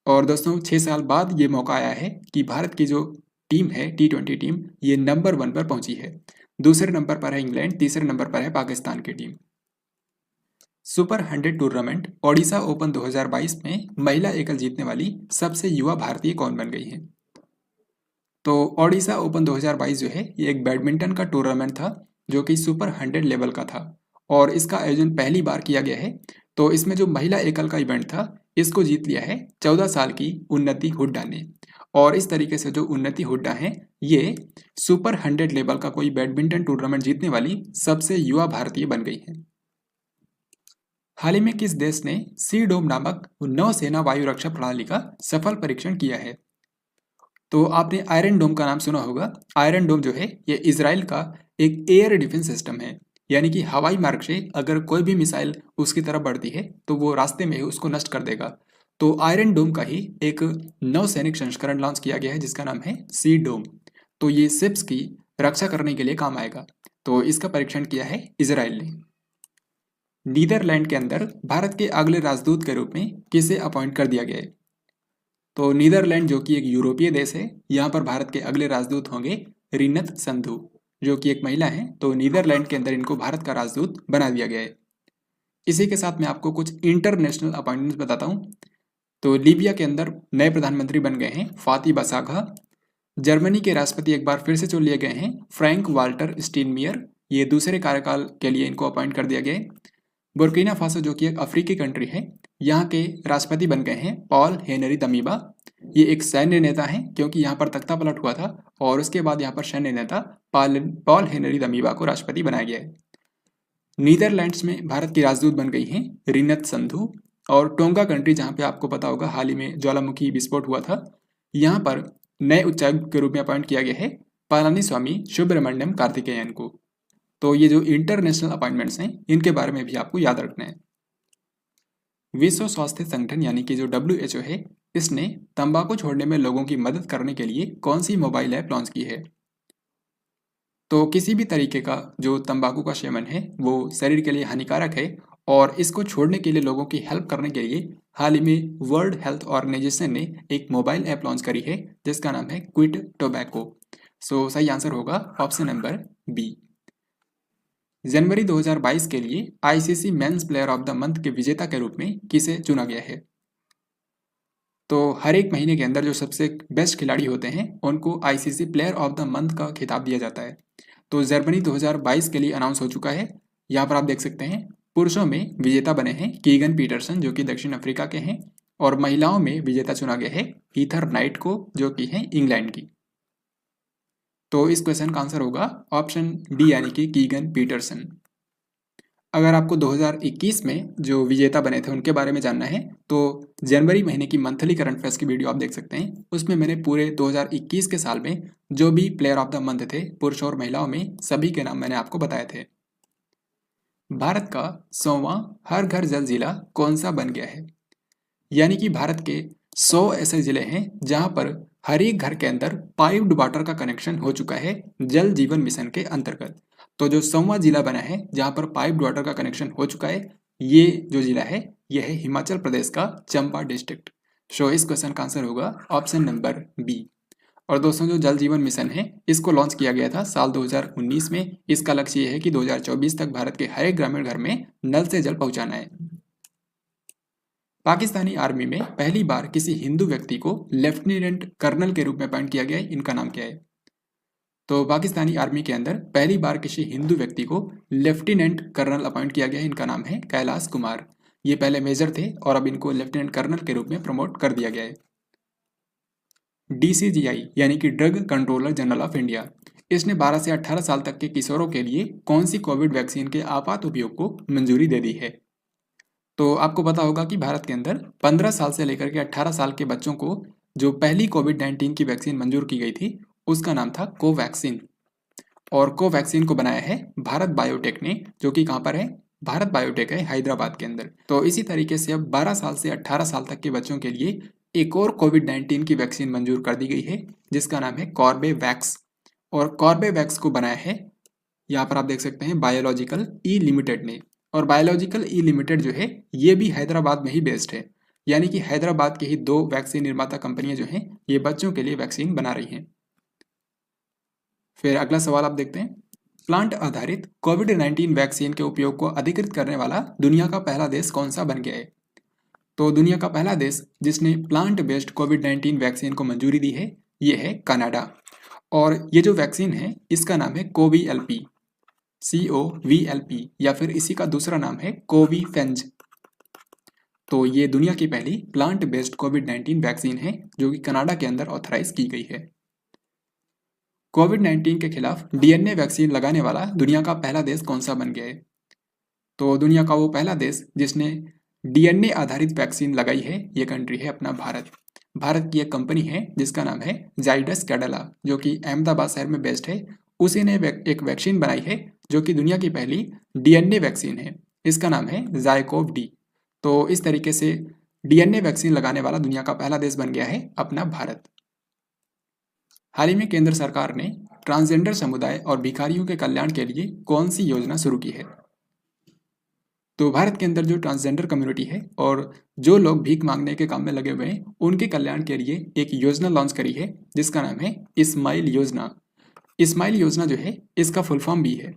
और दोस्तों, 6 साल बाद ये मौका आया है कि भारत की जो टीम है T20 टीम, ये नंबर 1 पर पहुंची है। दूसरे नंबर पर है इंग्लैंड, तीसरे नंबर पर है पाकिस्तान की team. Super 100 tournament Odisha open 2022 में महिला एकल जीतने वाली सबसे युवा भारतीय कौन बन गई है? तो ओडिशा ओपन 2022 जो है, ये एक बैडमिंटन का टूर्नामेंट था जो कि सुपर 100 लेवल का था और इसका आयोजन पहली बार किया गया है। तो इसमें जो महिला एकल का इवेंट था, इसको जीत लिया है 14 साल की उन्नति हुड्डा ने। और इस तरीके से जो उन्नति हुड्डा है, ये सुपर 100 लेवल का कोई बैडमिंटन टूर्नामेंट जीतने वाली सबसे युवा भारतीय बन गई है। हाल ही में किस देश ने सी डोम नामक नौसेना वायु रक्षा प्रणाली का सफल परीक्षण किया है? तो आपने आयरन डोम का नाम सुना होगा। आयरन डोम जो है, ये इजराइल का एक एयर डिफेंस सिस्टम है, यानी कि हवाई मार्ग से अगर कोई भी मिसाइल उसकी तरफ बढ़ती है तो वो रास्ते में ही उसको नष्ट कर देगा। तो आयरन डोम का ही एक नौसैनिक संस्करण लॉन्च किया गया है जिसका नाम है सी डोम। तो ये शिप्स की रक्षा करने के लिए काम आएगा। तो इसका परीक्षण किया है इजराइल ने। नीदरलैंड के अंदर भारत के अगले राजदूत के रूप में किसे अपॉइंट कर दिया गया है? तो नीदरलैंड जो कि एक यूरोपीय देश है, यहाँ पर भारत के अगले राजदूत होंगे रिनत संधू, जो कि एक महिला है। तो नीदरलैंड के अंदर इनको भारत का राजदूत बना दिया गया है। इसी के साथ मैं आपको कुछ इंटरनेशनल अपॉइंटमेंट्स बताता हूँ। तो लीबिया के अंदर नए प्रधानमंत्री बन गए हैं फाती बसाघा। जर्मनी के राष्ट्रपति एक बार फिर से चुन लिए गए हैं फ्रैंक वाल्टर स्टीनमियर, ये दूसरे कार्यकाल के लिए इनको अपॉइंट कर दिया गया है। बुर्किना फासो जो कि एक अफ्रीकी कंट्री है, यहाँ के राष्ट्रपति बन गए हैं पॉल हेनरी दमीबा। ये एक सैन्य नेता हैं क्योंकि यहाँ पर तख्ता पलट हुआ था और उसके बाद यहाँ पर सैन्य नेता पॉल हेनरी दमीबा को राष्ट्रपति बनाया गया है। नीदरलैंड्स में भारत की राजदूत बन गई हैं रिनत संधू। और टोंगा कंट्री, जहाँ पे आपको पता होगा हाल ही में ज्वालामुखी विस्फोट हुआ था, यहाँ पर नए उच्चायुक्त के रूप में अपॉइंट किया गया है पलानीस्वामी सुब्रमण्यम कार्तिकेयन को। तो ये जो इंटरनेशनल अपॉइंटमेंट्स हैं, इनके बारे में भी आपको याद रखना है। विश्व स्वास्थ्य संगठन यानी कि जो WHO है, इसने तंबाकू छोड़ने में लोगों की मदद करने के लिए कौन सी मोबाइल ऐप लॉन्च की है? तो किसी भी तरीके का जो तंबाकू का सेवन है वो शरीर के लिए हानिकारक है और इसको छोड़ने के लिए लोगों की हेल्प करने के लिए हाल ही में वर्ल्ड हेल्थ ऑर्गेनाइजेशन ने एक मोबाइल ऐप लॉन्च करी है जिसका नाम है क्विट टोबैको। सो सही आंसर होगा ऑप्शन नंबर बी। जनवरी 2022 के लिए ICC men's player of the month के विजेता के रूप में किसे चुना गया है? तो हर एक महीने के अंदर जो सबसे बेस्ट खिलाड़ी होते हैं उनको ICC player of the month का खिताब दिया जाता है। तो जनवरी 2022 के लिए अनाउंस हो चुका है। यहाँ पर आप देख सकते हैं पुरुषों में विजेता बने हैं कीगन पीटरसन जो कि दक्षिण अफ्रीका के हैं और महिलाओं में विजेता चुना गया है हीथर नाइट को जो कि है इंग्लैंड की। तो इस क्वेश्चन का आंसर होगा ऑप्शन डी यानी कि कीगन पीटरसन। अगर आपको 2021 में जो विजेता बने थे उनके बारे में जानना है तो जनवरी महीने की मंथली करंट अफेयर्स की वीडियो आप देख सकते हैं। उसमें मैंने पूरे 2021 के साल में जो भी प्लेयर ऑफ द मंथ थे पुरुष और महिलाओं में सभी के नाम मैंने आपको बताए थे। भारत का 100वां हर घर जल जिला कौन सा बन गया है? यानी कि भारत के 100 ऐसे जिले हैं जहां पर हर एक घर के अंदर पाइप्ड वाटर का कनेक्शन हो चुका है जल जीवन मिशन के अंतर्गत। तो जो 100वां जिला बना है जहां पर पाइप्ड वाटर का कनेक्शन हो चुका है ये जो जिला है यह है हिमाचल प्रदेश का चंबा डिस्ट्रिक्ट। सो इस क्वेश्चन का आंसर होगा ऑप्शन नंबर बी। और दोस्तों जो जल जीवन मिशन है इसको लॉन्च किया गया था साल 2019 में। इसका लक्ष्य यह है कि 2024 तक भारत के हर एक ग्रामीण घर में नल से जल पहुंचाना है। पाकिस्तानी आर्मी में पहली बार किसी हिंदू व्यक्ति को लेफ्टिनेंट कर्नल के रूप में अपॉइंट किया गया है, इनका नाम क्या है? तो पाकिस्तानी आर्मी के अंदर पहली बार किसी हिंदू व्यक्ति को लेफ्टिनेंट कर्नल अपॉइंट किया गया है, इनका नाम है कैलाश कुमार। ये पहले मेजर थे और अब इनको लेफ्टिनेंट कर्नल के रूप में प्रमोट कर दिया गया है। DCGI यानी कि drug controller general of India, इसने 12 से 18 साल तक के किशोरों के लिए कौन सी कोविड वैक्सीन के आपात उपयोग को मंजूरी दे दी है? तो आपको पता होगा कि भारत के अंदर 15 साल से लेकर के 18 साल के बच्चों को जो पहली कोविड-19 की वैक्सीन मंजूर की गई थी उसका नाम था कोवैक्सीन। और कोवैक्सीन को बनाया है भारत बायोटेक ने, जो कि कहाँ पर है? भारत बायोटेक है हैदराबाद के अंदर। तो इसी तरीके से अब 12 साल से 18 साल तक के बच्चों के लिए एक और कोविड-19 की वैक्सीन मंजूर कर दी गई है जिसका नाम है कॉर्बेवैक्स। और कॉर्बेवैक्स को बनाया है, यहाँ पर आप देख सकते हैं, बायोलॉजिकल ई लिमिटेड ने। और बायोलॉजिकल ई लिमिटेड जो है ये भी हैदराबाद में ही बेस्ड है, यानी कि हैदराबाद के ही 2 वैक्सीन निर्माता कंपनियां जो हैं ये बच्चों के लिए वैक्सीन बना रही हैं। फिर अगला सवाल आप देखते हैं, प्लांट आधारित कोविड-19 वैक्सीन के उपयोग को अधिकृत करने वाला दुनिया का पहला देश कौन सा बन गया है? तो दुनिया का पहला देश जिसने प्लांट बेस्ड कोविड-19 वैक्सीन को मंजूरी दी है ये है कनाडा। और ये जो वैक्सीन है इसका नाम है कोवीएलपी, COVLP, या फिर इसी का दूसरा नाम है कोवीफेंज। तो ये दुनिया की पहली प्लांट बेस्ड कोविड-19 वैक्सीन है जो कि कनाडा के अंदर ऑथराइज की गई है। कोविड-19 के खिलाफ DNA वैक्सीन लगाने वाला दुनिया का पहला देश कौन सा बन गया है? तो दुनिया का वो पहला देश जिसने DNA आधारित वैक्सीन लगाई है ये कंट्री है अपना भारत। भारत की एक कंपनी है जिसका नाम है जाइडस कैडिला जो कि अहमदाबाद शहर में बेस्ड है। उसी ने एक वैक्सीन बनाई है जो कि दुनिया की पहली DNA वैक्सीन है, इसका नाम है ज़ायकोव डी। तो इस तरीके से DNA वैक्सीन लगाने वाला दुनिया का पहला देश बन गया है अपना भारत। हाल ही में केंद्र सरकार ने ट्रांसजेंडर समुदाय और भिखारियों के कल्याण के लिए कौन सी योजना शुरू की है? तो भारत के अंदर जो ट्रांसजेंडर कम्युनिटी है और जो लोग भीख मांगने के काम में लगे हुए हैं उनके कल्याण के लिए एक योजना लॉन्च करी है जिसका नाम है स्माइल योजना। स्माइल योजना जो है इसका फुल फॉर्म भी है,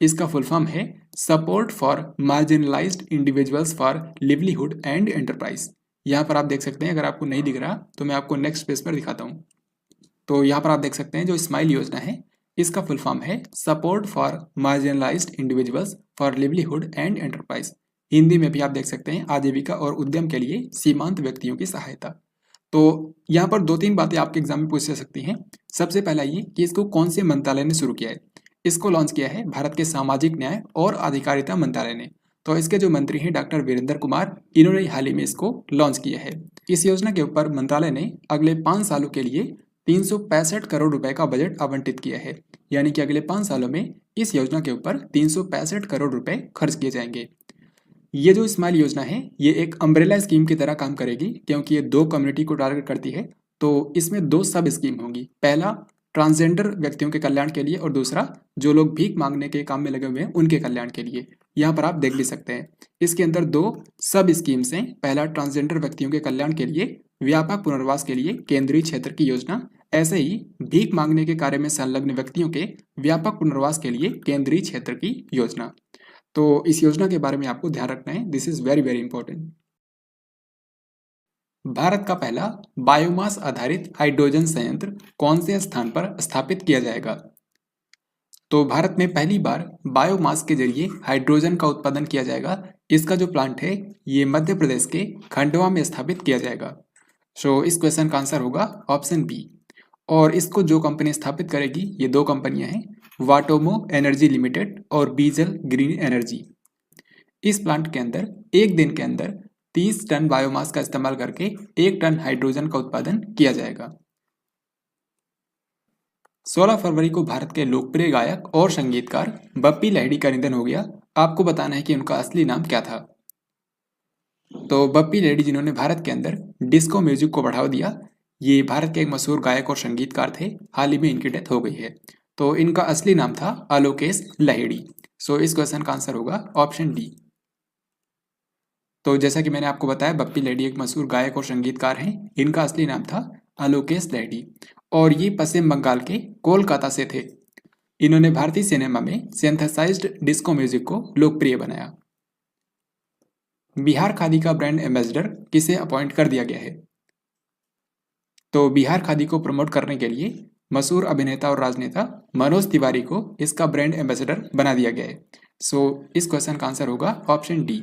इसका फुल फॉर्म है support for marginalised individuals for livelihood and enterprise. यहाँ पर आप देख सकते हैं, अगर आपको नहीं दिख रहा तो मैं आपको नेक्स्ट पेज पर दिखाता हूँ। तो यहाँ पर आप देख सकते हैं जो स्माइल योजना है इसका फुल फॉर्म है support for marginalised individuals for livelihood and enterprise. Hindi में भी आप देख सकते हैं आजीविका और उद्यम के लिए सीमांत व्यक्तियों की सहायता। तो यहाँ पर 2-3 बातें आपके एग्जाम में पूछ जा सकती हैं। सबसे पहला ये कि इसको कौन से मंत्रालय ने शुरू किया है? इसको लॉन्च किया है भारत के सामाजिक न्याय और अधिकारिता मंत्रालय ने। तो इसके जो मंत्री हैं डॉक्टर वीरेंद्र कुमार, इन्होंने हाल ही में इसको लॉन्च किया है। इस योजना के ऊपर मंत्रालय ने अगले 5 सालों के लिए 365 करोड़ रुपए का बजट आवंटित किया है, यानी कि अगले 5 सालों में इस योजना के ऊपर 365 करोड़ रुपए खर्च किए जाएंगे। ये जो स्माइल योजना है ये एक अम्ब्रेला स्कीम की तरह काम करेगी, क्योंकि ये दो कम्युनिटी को टारगेट करती है। तो इसमें दो सब स्कीम होंगी, पहला ट्रांसजेंडर व्यक्तियों के कल्याण के लिए और दूसरा जो लोग भीख मांगने के काम में लगे हुए हैं उनके कल्याण के लिए। यहाँ पर आप देख भी सकते हैं इसके अंदर दो सब स्कीम्स हैं। पहला ट्रांसजेंडर व्यक्तियों के कल्याण के लिए व्यापक पुनर्वास के लिए केंद्रीय क्षेत्र की योजना, ऐसे ही भीख मांगने के कार्य में संलग्न व्यक्तियों के व्यापक पुनर्वास के लिए केंद्रीय क्षेत्र की योजना। तो इस योजना के बारे में आपको ध्यान रखना है, this is very very important. Bharat का पहला बायोमास आधारित हाइड्रोजन संयंत्र कौन से स्थान पर स्थापित किया जाएगा? तो भारत में पहली बार बायोमास के जरिए हाइड्रोजन का उत्पादन किया जाएगा। इसका जो प्लांट है ये मध्य प्रदेश के खंडवा में स्थापित किया जाएगा। सो इस क्वेश्चन का आंसर होगा ऑप्शन बी। और इसको जो कंपनी स्थापित करेगी ये दो कंपनियां हैं, वाटोमो एनर्जी लिमिटेड और बीजल ग्रीन एनर्जी। इस प्लांट के अंदर एक दिन के अंदर 30 टन बायोमास का इस्तेमाल करके 1 टन हाइड्रोजन का उत्पादन किया जाएगा। 16 फरवरी को भारत के लोकप्रिय गायक और संगीतकार बप्पी लहिड़ी का निधन हो गया। आपको बताना है कि उनका असली नाम क्या था। तो बप्पी लहिड़ी जिन्होंने भारत के अंदर डिस्को म्यूजिक को बढ़ावा दिया, ये भारत के एक मशहूर गायक और संगीतकार थे। हाल ही में इनकी डेथ हो गई है। तो इनका असली नाम था आलोकेश लहिड़ी। सो इस क्वेश्चन का आंसर होगा ऑप्शन डी। तो जैसा कि मैंने आपको बताया बप्पी लहिड़ी एक मशहूर गायक और संगीतकार हैं। इनका असली नाम था आलोकेश लहिड़ी और ये पश्चिम बंगाल के कोलकाता से थे। इन्होंने भारतीय सिनेमा में सिंथेसाइज्ड डिस्को म्यूजिक को लोकप्रिय बनाया। बिहार खादी का ब्रांड एम्बेसडर किसे अपॉइंट कर दिया गया है? तो बिहार खादी को प्रमोट करने के लिए मशहूर अभिनेता और राजनेता मनोज तिवारी को इसका ब्रांड एम्बेसडर बना दिया गया है। सो इस क्वेश्चन का आंसर होगा option D.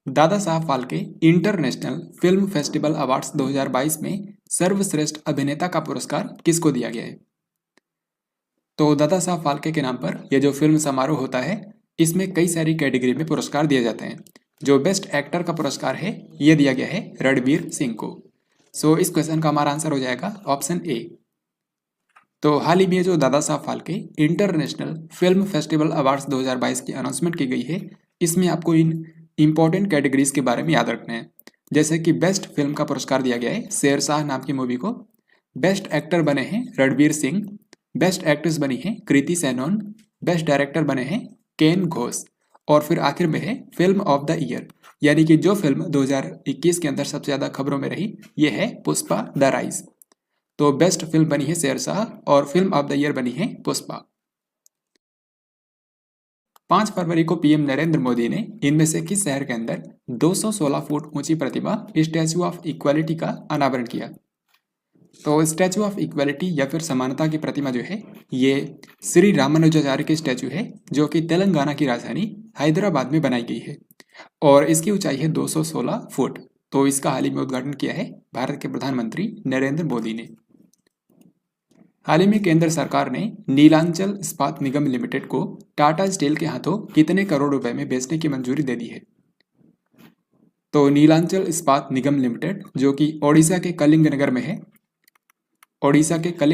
Dada Saheb Phalke international film festival awards 2022 में सर्वश्रेष्ठ अभिनेता का पुरस्कार किसको दिया गया है? तो दादा साहब फाल्के के नाम पर यह जो फिल्म समारोह होता है इसमें कई सारी कैटेगरी में पुरस्कार दिए जाते हैं। जो बेस्ट एक्टर का पुरस्कार है यह दिया गया है रणवीर सिंह को। सो इस क्वेश्चन का हमारा आंसर हो जाएगा ऑप्शन ए। तो हाल ही में जो Dada Saheb Phalke international film festival awards 2022 की अनाउंसमेंट की गई है, इसमें आपको इन इंपॉर्टेंट कैटेगरीज के बारे में याद रखना है। जैसे कि बेस्ट फिल्म का पुरस्कार दिया गया है शेरशाह नाम की मूवी को, बेस्ट एक्टर बने हैं रणवीर सिंह, बेस्ट एक्ट्रेस बनी है कृति सेनन, बेस्ट डायरेक्टर बने हैं केन घोष और फिर आखिर में है फिल्म ऑफ द ईयर, यानी कि जो फिल्म 2021 के अंदर सबसे ज्यादा खबरों में रही ये है पुष्पा द राइज। तो बेस्ट फिल्म बनी है शेरशाह और फिल्म ऑफ द ईयर बनी है पुष्पा। 5 फरवरी को पीएम नरेंद्र मोदी ने इनमें से किस शहर के अंदर 216 फुट ऊंची प्रतिमा स्टैचू ऑफ इक्वालिटी का अनावरण किया? तो स्टैचू ऑफ इक्वालिटी या फिर समानता की प्रतिमा जो है ये श्री रामानुजाचार्य की स्टैचू है, जो कि तेलंगाना की राजधानी हैदराबाद में बनाई गई है और इसकी ऊंचाई है 216 फुट। तो इसका हाल ही में उद्घाटन किया है भारत के प्रधानमंत्री नरेंद्र मोदी ने। हाल ही में केंद्र सरकार ने नीलांचल इस्पात निगम लिमिटेड को टाटा स्टील के हाथों कितने करोड़ रुपए में बेचने की मंजूरी दे दी है? तो नीलांचल इस्पात निगम लिमिटेड जो कि ओडिशा के कलिंग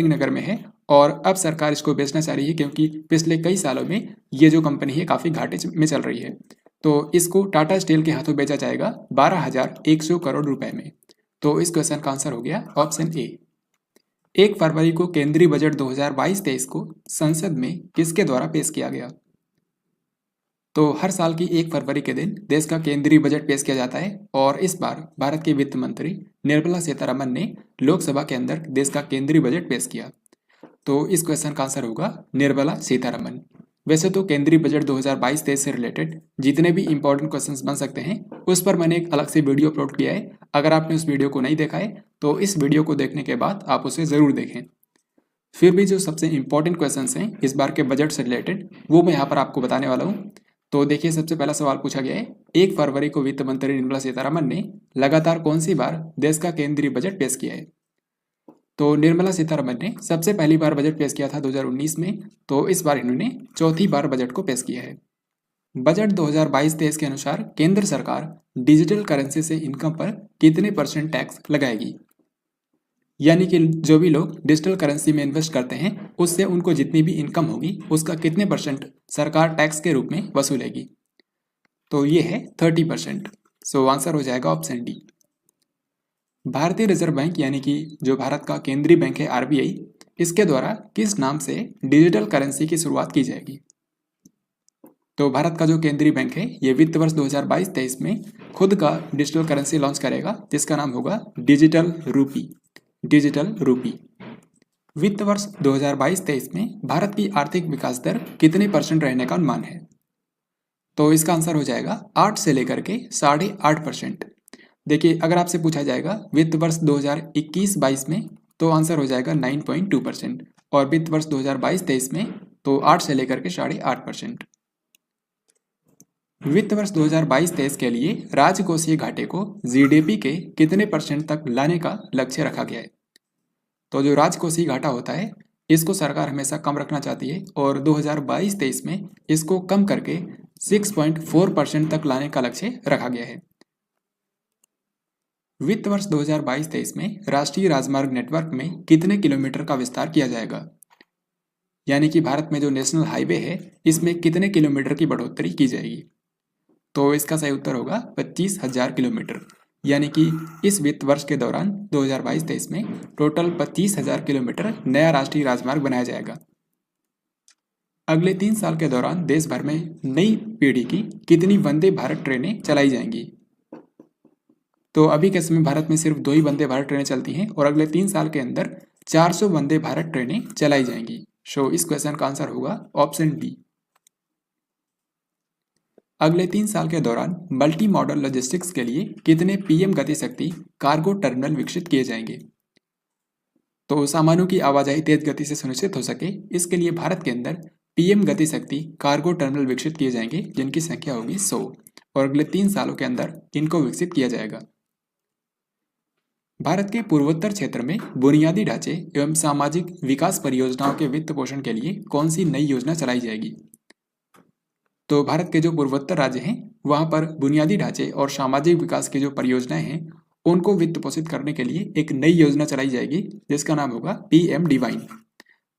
नगर में है और अब सरकार इसको बेचना चाह रही है, क्योंकि पिछले कई सालों में ये जो कंपनी है काफी घाटे में चल रही है। तो इसको टाटा स्टील के हाथों बेचा जाएगा 12,100 करोड़ रुपए में। तो इस क्वेश्चन का आंसर हो गया ऑप्शन ए। 1 फरवरी को केंद्रीय बजट 2022-23 को संसद में किसके द्वारा पेश किया गया? तो हर साल की 1 फरवरी के दिन देश का केंद्रीय बजट पेश किया जाता है और इस बार भारत के वित्त मंत्री निर्मला सीतारमन ने लोकसभा के अंदर देश का केंद्रीय बजट पेश किया। तो इस क्वेश्चन का आंसर होगा निर्मला सीतारमन। वैसे तो केंद्रीय बजट 2022-23 से रिलेटेड जितने भी इंपॉर्टेंट क्वेश्चंस बन सकते हैं उस पर मैंने एक अलग से वीडियो अपलोड किया है। अगर आपने उस वीडियो को नहीं देखा है तो इस वीडियो को देखने के बाद आप उसे ज़रूर देखें। फिर भी जो सबसे इंपॉर्टेंट क्वेश्चंस हैं इस बार के बजट से रिलेटेड वो मैं यहाँ पर आपको बताने वाला हूँ। तो देखिए, सबसे पहला सवाल पूछा गया है 1 फरवरी को वित्त मंत्री निर्मला सीतारमन ने लगातार कौन सी बार देश का केंद्रीय बजट पेश किया है? तो निर्मला सीतारमन ने सबसे पहली बार बजट पेश किया था 2019 में, तो इस बार इन्होंने चौथी बार बजट को पेश किया है। बजट 2022-23 के अनुसार केंद्र सरकार डिजिटल करेंसी से इनकम पर कितने % टैक्स लगाएगी? यानी कि जो भी लोग डिजिटल करेंसी में इन्वेस्ट करते हैं उससे उनको जितनी भी इनकम होगी उसका कितने % सरकार टैक्स के रूप में वसूलेगी? तो ये है 30%। सो आंसर हो जाएगा ऑप्शन डी। भारतीय रिजर्व बैंक यानी कि जो भारत का केंद्रीय बैंक है आरबीआई, इसके द्वारा किस नाम से डिजिटल करेंसी की शुरुआत की जाएगी? तो भारत का जो केंद्रीय बैंक है ये वित्त वर्ष 2022-23 में खुद का डिजिटल करेंसी लॉन्च करेगा जिसका नाम होगा डिजिटल रूपी। डिजिटल रूपी। वित्त वर्ष 2022-23 में भारत की आर्थिक विकास दर कितने % रहने का अनुमान है? तो इसका आंसर हो जाएगा 8 से लेकर के 8.5%। देखिए अगर आपसे पूछा जाएगा वित्त वर्ष 2021-22 में तो आंसर हो जाएगा 9.2% और वित्त वर्ष 2022-23 में तो 8 से लेकर के 8.5%। वित्त वर्ष 2022-23 के लिए राजकोषीय घाटे को जीडीपी के कितने % तक लाने का लक्ष्य रखा गया है? तो जो राजकोषीय घाटा होता है इसको सरकार हमेशा कम रखना चाहती है और 2022-23 में इसको कम करके 6.4% तक लाने का लक्ष्य रखा गया है। वित्त वर्ष 2022-23 में राष्ट्रीय राजमार्ग नेटवर्क में कितने किलोमीटर का विस्तार किया जाएगा? यानी कि भारत में जो नेशनल हाईवे है इसमें कितने किलोमीटर की बढ़ोतरी की जाएगी? तो इसका सही उत्तर होगा 25,000 किलोमीटर। यानी कि इस वित्त वर्ष के दौरान 2022-23 में टोटल 25,000 किलोमीटर नया राष्ट्रीय राजमार्ग बनाया जाएगा। अगले 3 साल के दौरान देश भर में नई पीढ़ी की कितनी वंदे भारत ट्रेनें चलाई जाएंगी? तो अभी के समय भारत में सिर्फ 2 ही वंदे भारत ट्रेनें चलती हैं और अगले 3 साल के अंदर 400 वंदे भारत ट्रेनें चलाई जाएंगी। सो इस क्वेश्चन का आंसर होगा ऑप्शन डी। अगले 3 साल के दौरान मल्टी मॉडल लॉजिस्टिक्स के लिए कितने पीएम गति शक्ति कार्गो टर्मिनल विकसित किए जाएंगे? तो सामानों की आवाजाही तेज गति से सुनिश्चित हो सके इसके लिए भारत के अंदर पीएम गति शक्ति कार्गो टर्मिनल विकसित किए जाएंगे जिनकी संख्या होगी 100 और अगले 3 सालों के अंदर इनको विकसित किया जाएगा। भारत के पूर्वोत्तर क्षेत्र में बुनियादी ढांचे एवं सामाजिक विकास परियोजनाओं के वित्त पोषण के लिए कौन सी नई योजना चलाई जाएगी? तो भारत के जो पूर्वोत्तर राज्य हैं वहां पर बुनियादी ढांचे और सामाजिक विकास की जो परियोजनाएं हैं उनको वित्त पोषित करने के लिए एक नई योजना चलाई जाएगी जिसका नाम होगा पीएम डिवाइन।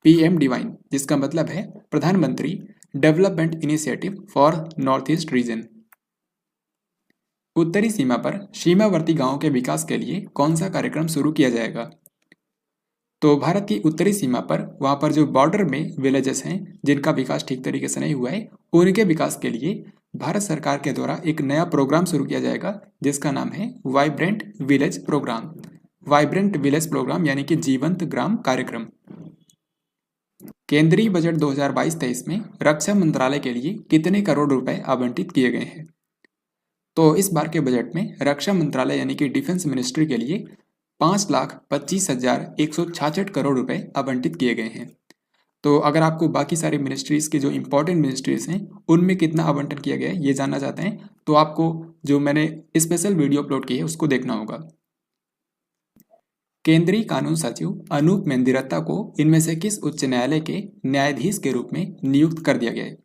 पीएम डिवाइन जिसका मतलब है प्रधानमंत्री development initiative for north east region. उत्तरी सीमा पर सीमावर्ती गांवों के विकास के लिए कौन सा कार्यक्रम शुरू किया जाएगा? तो भारत की उत्तरी सीमा पर वहां पर जो बॉर्डर में विलेजेस हैं जिनका विकास ठीक तरीके से नहीं हुआ है उनके विकास के लिए भारत सरकार के द्वारा एक नया प्रोग्राम शुरू किया जाएगा जिसका नाम है vibrant village programme. Vibrant village programme यानी कि जीवंत ग्राम कार्यक्रम। केंद्रीय बजट 2022-23 में रक्षा मंत्रालय के लिए कितने करोड़ रुपए आवंटित किए गए हैं? तो इस बार के बजट में रक्षा मंत्रालय यानी कि डिफेंस मिनिस्ट्री के लिए 5,25,166 करोड़ रुपए आवंटित किए गए हैं। तो अगर आपको बाकी सारी मिनिस्ट्रीज के जो इंपॉर्टेंट मिनिस्ट्रीज हैं उनमें कितना आवंटन किया गया है ये जानना चाहते हैं तो आपको जो मैंने स्पेशल वीडियो अपलोड की है उसको देखना होगा। केंद्रीय कानून सचिव अनूप मेंदिरत्ता को इनमें से किस उच्च न्यायालय के न्यायाधीश के रूप में नियुक्त कर दिया गया है?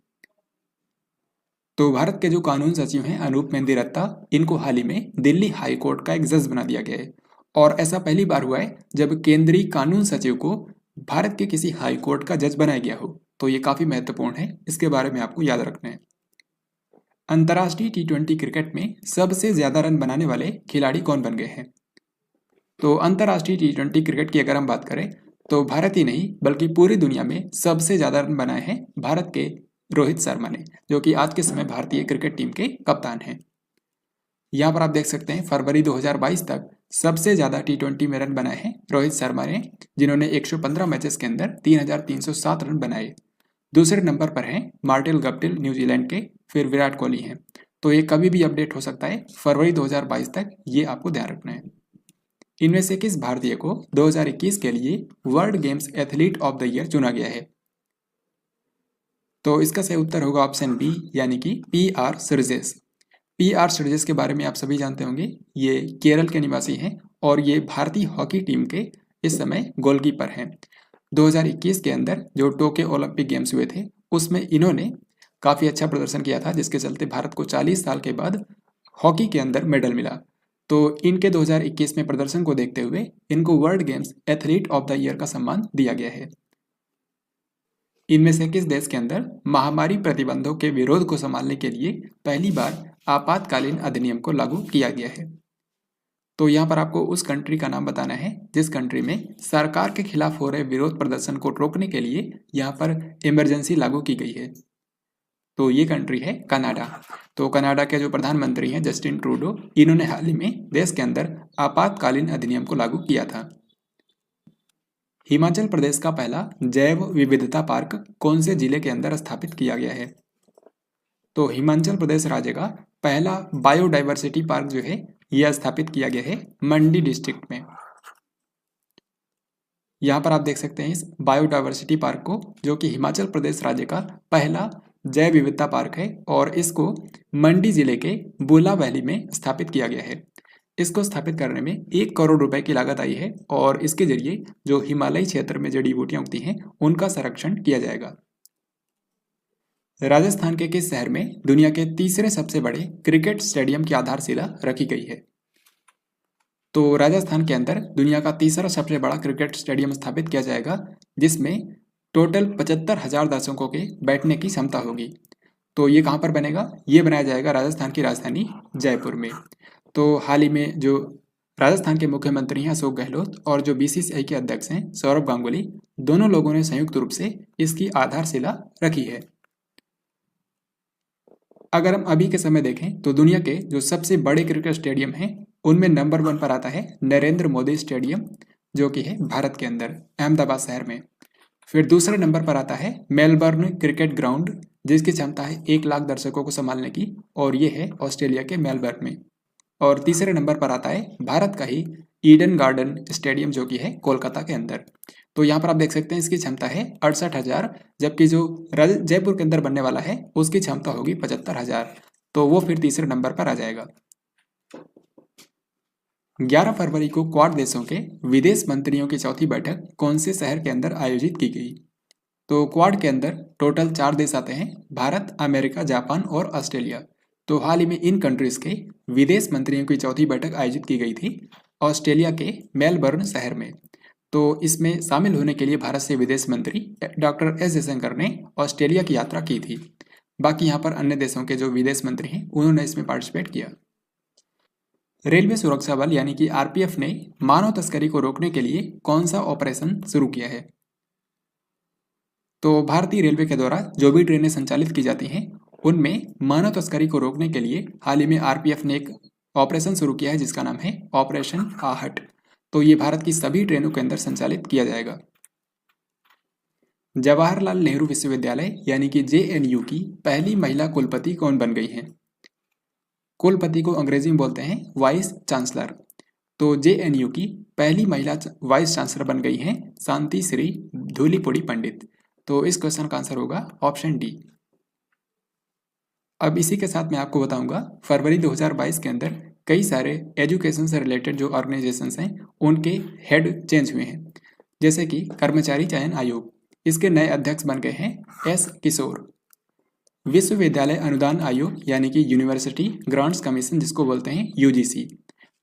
तो भारत के जो कानून सचिव हैं अनूप मेंदिरत्ता इनको हाल ही में दिल्ली हाई कोर्ट का एक जज बना दिया गया है और ऐसा पहली बार हुआ है जब केंद्रीय कानून सचिव को भारत के किसी हाई कोर्ट का जज बनाया गया हो। तो ये काफी महत्वपूर्ण है, इसके बारे में आपको याद रखना है। अंतर्राष्ट्रीय T20 क्रिकेट में सबसे ज्यादा रन बनाने वाले खिलाड़ी कौन बन गए हैं? तो अंतर्राष्ट्रीय T20 क्रिकेट की अगर हम बात करें तो भारत ही नहीं बल्कि पूरी दुनिया में सबसे ज्यादा रन बनाए हैं भारत के रोहित शर्मा ने, जो कि आज के समय भारतीय क्रिकेट टीम के कप्तान हैं। यहाँ पर आप देख सकते हैं फरवरी 2022 तक सबसे ज्यादा T20 में रन बनाए हैं रोहित शर्मा ने, जिन्होंने 115 मैचेस के अंदर 3,307 रन बनाए। दूसरे नंबर पर हैं मार्टिन गप्टिल न्यूजीलैंड के, फिर विराट कोहली हैं। तो ये कभी भी अपडेट हो सकता है फरवरी 2022 तक, ये आपको ध्यान रखना है। इनमें से किस भारतीय को 2021 के लिए world games athlete of the year चुना गया है? तो इसका सही उत्तर होगा ऑप्शन बी यानी कि PR श्रीजेश। PR श्रीजेश के बारे में आप सभी जानते होंगे, ये केरल के निवासी हैं और ये भारतीय हॉकी टीम के इस समय गोलकीपर हैं। 2021 के अंदर जो टोक्यो ओलंपिक गेम्स हुए थे उसमें इन्होंने काफ़ी अच्छा प्रदर्शन किया था, जिसके चलते भारत को 40 साल के बाद हॉकी के अंदर मेडल मिला। तो इनके 2021 में प्रदर्शन को देखते हुए इनको world games athlete of the year का सम्मान दिया गया है। इनमें से किस देश के अंदर महामारी प्रतिबंधों के विरोध को संभालने के लिए पहली बार आपातकालीन अधिनियम को लागू किया गया है। तो यहाँ पर आपको उस कंट्री का नाम बताना है जिस कंट्री में सरकार के खिलाफ हो रहे विरोध प्रदर्शन को रोकने के लिए यहाँ पर इमरजेंसी लागू की गई है। तो ये कंट्री है कनाडा। तो कनाडा के जो प्रधानमंत्री हैं जस्टिन ट्रूडो, इन्होंने हाल ही में देश के अंदर आपातकालीन अधिनियम को लागू किया था। हिमाचल प्रदेश का पहला जैव विविधता पार्क कौन से जिले के अंदर स्थापित किया गया है? तो हिमाचल प्रदेश राज्य का पहला बायोडाइवर्सिटी पार्क जो है यह स्थापित किया गया है मंडी डिस्ट्रिक्ट में। यहाँ पर आप देख सकते हैं इस बायोडाइवर्सिटी पार्क को, जो कि हिमाचल प्रदेश राज्य का पहला जैव विविधता पार्क है और इसको मंडी जिले के बुला वैली में स्थापित किया गया है। इसको स्थापित करने में 1 करोड़ रुपए की लागत आई है और इसके जरिए जो हिमालयी क्षेत्र में जड़ी बूटियां उगती हैं उनका संरक्षण किया जाएगा। राजस्थान के किस शहर में दुनिया के तीसरे सबसे बड़े क्रिकेट स्टेडियम की आधारशिला रखी गई है? तो राजस्थान के अंदर दुनिया का तीसरा सबसे बड़ा क्रिकेट स्टेडियम स्थापित किया जाएगा, जिसमें टोटल 75,000 दर्शकों के बैठने की क्षमता होगी। तो ये कहाँ पर बनेगा? ये बनाया जाएगा राजस्थान की राजधानी जयपुर में। तो हाल ही में जो राजस्थान के मुख्यमंत्री हैं अशोक गहलोत और जो बीसीसीआई के अध्यक्ष हैं सौरभ गांगुली, दोनों लोगों ने संयुक्त रूप से इसकी आधारशिला रखी है। अगर हम अभी के समय देखें तो दुनिया के जो सबसे बड़े क्रिकेट स्टेडियम हैं उनमें नंबर 1 पर आता है नरेंद्र मोदी स्टेडियम, जो कि है भारत के अंदर अहमदाबाद शहर में। फिर दूसरे नंबर पर आता है मेलबर्न क्रिकेट ग्राउंड, जिसकी क्षमता है 1 लाख दर्शकों को संभालने की, और ये है ऑस्ट्रेलिया के मेलबर्न में। और तीसरे नंबर पर आता है भारत का ही ईडन गार्डन स्टेडियम, जो कि है कोलकाता के अंदर। तो यहाँ पर आप देख सकते हैं इसकी क्षमता है 68,000, जबकि जो जयपुर के अंदर बनने वाला है उसकी क्षमता होगी 75,000। तो वो फिर तीसरे नंबर पर आ जाएगा। 11 फरवरी को क्वाड देशों के विदेश मंत्रियों की चौथी बैठक कौन से शहर के अंदर आयोजित की गई? तो क्वाड के अंदर टोटल 4 देश आते हैं, भारत, अमेरिका, जापान और ऑस्ट्रेलिया। तो हाल ही में इन कंट्रीज के विदेश मंत्रियों की चौथी बैठक आयोजित की गई थी ऑस्ट्रेलिया के मेलबर्न शहर में। तो इसमें शामिल होने के लिए भारत से विदेश मंत्री डॉक्टर एस जयशंकर ने ऑस्ट्रेलिया की यात्रा की थी। बाकी यहाँ पर अन्य देशों के जो विदेश मंत्री हैं उन्होंने इसमें पार्टिसिपेट किया। रेलवे सुरक्षा बल यानी कि आरपीएफ ने मानव तस्करी को रोकने के लिए कौन सा ऑपरेशन शुरू किया है? तो भारतीय रेलवे के द्वारा जो भी ट्रेनें संचालित की जाती हैं उनमें मानव तस्करी को रोकने के लिए हाल ही में आरपीएफ ने एक ऑपरेशन शुरू किया है जिसका नाम है ऑपरेशन आहट। तो ये भारत की सभी ट्रेनों के अंदर संचालित किया जाएगा। जवाहरलाल नेहरू विश्वविद्यालय यानी कि जेएनयू की पहली महिला कुलपति कौन बन गई हैं? कुलपति को अंग्रेजी में बोलते हैं वाइस चांसलर। तो जेएनयू की पहली महिला वाइस चांसलर बन गई हैं शांति श्री धूलीपुड़ी पंडित। तो इस क्वेश्चन का आंसर होगा ऑप्शन डी। अब इसी के साथ मैं आपको बताऊंगा फरवरी 2022 के अंदर कई सारे एजुकेशन से रिलेटेड जो ऑर्गेनाइजेशंस हैं उनके हेड चेंज हुए हैं, जैसे कि कर्मचारी चयन आयोग, इसके नए अध्यक्ष बन गए हैं एस किशोर। विश्वविद्यालय अनुदान आयोग यानी कि यूनिवर्सिटी ग्रांट्स कमीशन जिसको बोलते हैं यूजीसी,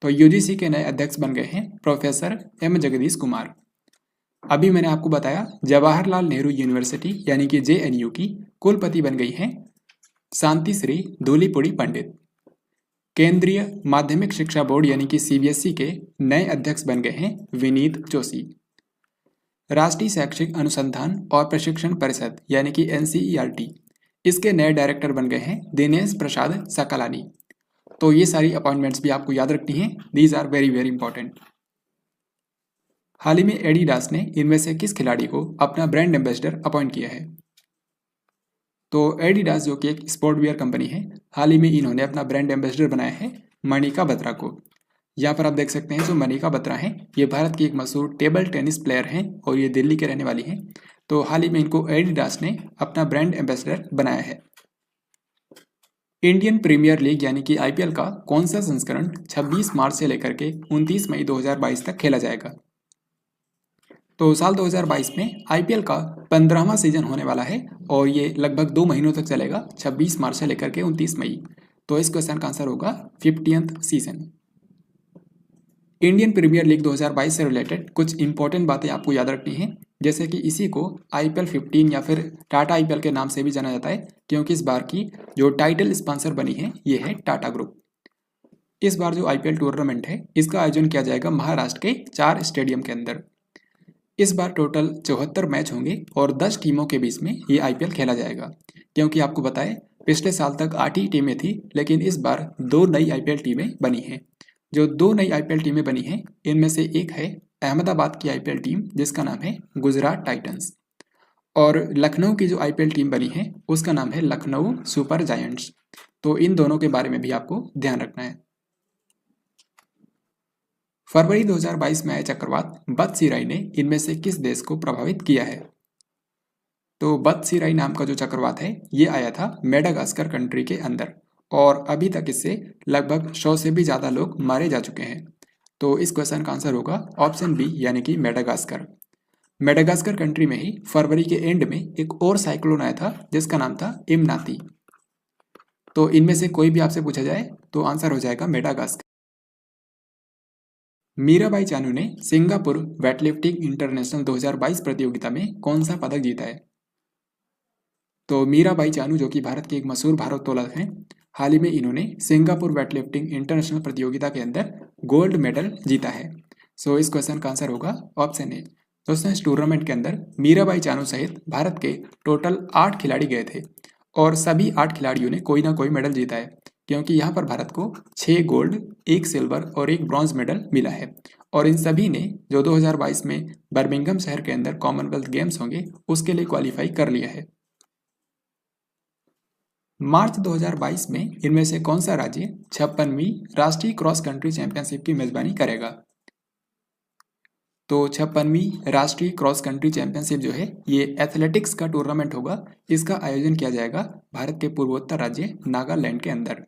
तो यूजीसी के नए अध्यक्ष बन गए हैं प्रोफेसर एम जगदीश कुमार। अभी मैंने आपको बताया जवाहरलाल नेहरू यूनिवर्सिटी यानी कि जेएनयू की कुलपति बन गई हैं शांति श्री धूलीपुड़ी पंडित। केंद्रीय माध्यमिक शिक्षा बोर्ड यानी कि सीबीएसई के नए अध्यक्ष बन गए हैं विनीत जोशी। राष्ट्रीय शैक्षिक अनुसंधान और प्रशिक्षण परिषद यानी कि एनसीईआरटी, इसके नए डायरेक्टर बन गए हैं दिनेश प्रसाद सकलानी। तो ये सारी अपॉइंटमेंट्स भी आपको याद रखनी है, these are very very important. हाल ही में एडिडास ने इनमें से किस खिलाड़ी को अपना ब्रांड एम्बेसडर अपॉइंट किया है? तो एडिडास जो कि एक स्पोर्ट वियर कंपनी है, हाल ही में इन्होंने अपना ब्रांड एम्बेसडर बनाया है मनिका बत्रा को। यहाँ पर आप देख सकते हैं जो मनिका बत्रा हैं ये भारत की एक मशहूर टेबल टेनिस प्लेयर हैं और ये दिल्ली के रहने वाली हैं। तो हाल ही में इनको एडिडास ने अपना ब्रांड एम्बेसडर बनाया है। इंडियन प्रीमियर लीग यानी कि आईपीएल का कौन सा संस्करण 26 मार्च से लेकर के 29 मई 2022 तक खेला जाएगा? तो साल 2022 में आईपीएल का 15वां सीजन होने वाला है और ये लगभग 2 महीनों तक चलेगा, 26 मार्च से लेकर के 29 मई। तो इस क्वेश्चन का आंसर होगा 50th season. Indian premiere league 2022 से रिलेटेड कुछ इंपॉर्टेंट बातें आपको याद रखनी है। जैसे कि इसी को IPL 15 या फिर टाटा IPL के नाम से भी जाना जाता है, क्योंकि इस बार की जो टाइटल स्पॉन्सर बनी है ये है टाटा ग्रुप। इस बार जो IPL टूर्नामेंट है इसका आयोजन किया जाएगा महाराष्ट्र के 4 स्टेडियम के अंदर। इस बार टोटल 74 मैच होंगे और 10 टीमों के बीच में ये IPL खेला जाएगा, क्योंकि आपको बताएं पिछले साल तक 8 ही टीमें थी, लेकिन इस बार 2 नई IPL टीमें बनी हैं। जो 2 नई IPL टीमें बनी हैं इनमें से एक है अहमदाबाद की IPL टीम जिसका नाम है गुजरात टाइटंस, और लखनऊ की जो IPL टीम बनी है उसका नाम है लखनऊ सुपर जायंट्स। तो इन दोनों के बारे में भी आपको ध्यान रखना है। फरवरी 2022 में आए चक्रवात बदसीराई ने इनमें से किस देश को प्रभावित किया है? तो बदसीराई नाम का जो चक्रवात है ये आया था मेडागास्कर कंट्री के अंदर, और अभी तक इससे लगभग 100 से भी ज़्यादा लोग मारे जा चुके हैं। तो इस क्वेश्चन का आंसर होगा ऑप्शन बी यानी कि मेडागास्कर। मेडागास्कर कंट्री में ही फरवरी के एंड में एक और साइक्लोन आया था जिसका नाम था इमनाती। तो इनमें से कोई भी आपसे पूछा जाए तो आंसर हो जाएगा मेडागास्कर। मीराबाई चानू ने सिंगापुर वेटलिफ्टिंग इंटरनेशनल 2022 प्रतियोगिता में कौन सा पदक जीता है? तो मीराबाई चानू जो कि भारत के एक मशहूर भारोत्तोलक हैं, हाल ही में इन्होंने सिंगापुर वेटलिफ्टिंग इंटरनेशनल प्रतियोगिता के अंदर गोल्ड मेडल जीता है। सो इस क्वेश्चन का आंसर होगा ऑप्शन ए। दोस्तों इस टूर्नामेंट के अंदर मीराबाई चानू सहित भारत के टोटल 8 खिलाड़ी गए थे, और सभी 8 खिलाड़ियों ने कोई ना कोई मेडल जीता है, क्योंकि यहाँ पर भारत को 6 गोल्ड, 1 सिल्वर और 1 ब्रॉन्ज मेडल मिला है। और इन सभी ने जो 2022 में बर्मिंघम शहर के अंदर कॉमनवेल्थ गेम्स होंगे उसके लिए क्वालिफाई कर लिया है। मार्च 2022 में इनमें से कौन सा राज्य 56वीं राष्ट्रीय क्रॉस कंट्री चैंपियनशिप की मेजबानी करेगा? तो 56वीं राष्ट्रीय क्रॉस कंट्री चैंपियनशिप जो है ये एथलेटिक्स का टूर्नामेंट होगा। इसका आयोजन किया जाएगा भारत के पूर्वोत्तर राज्य नागालैंड के अंदर।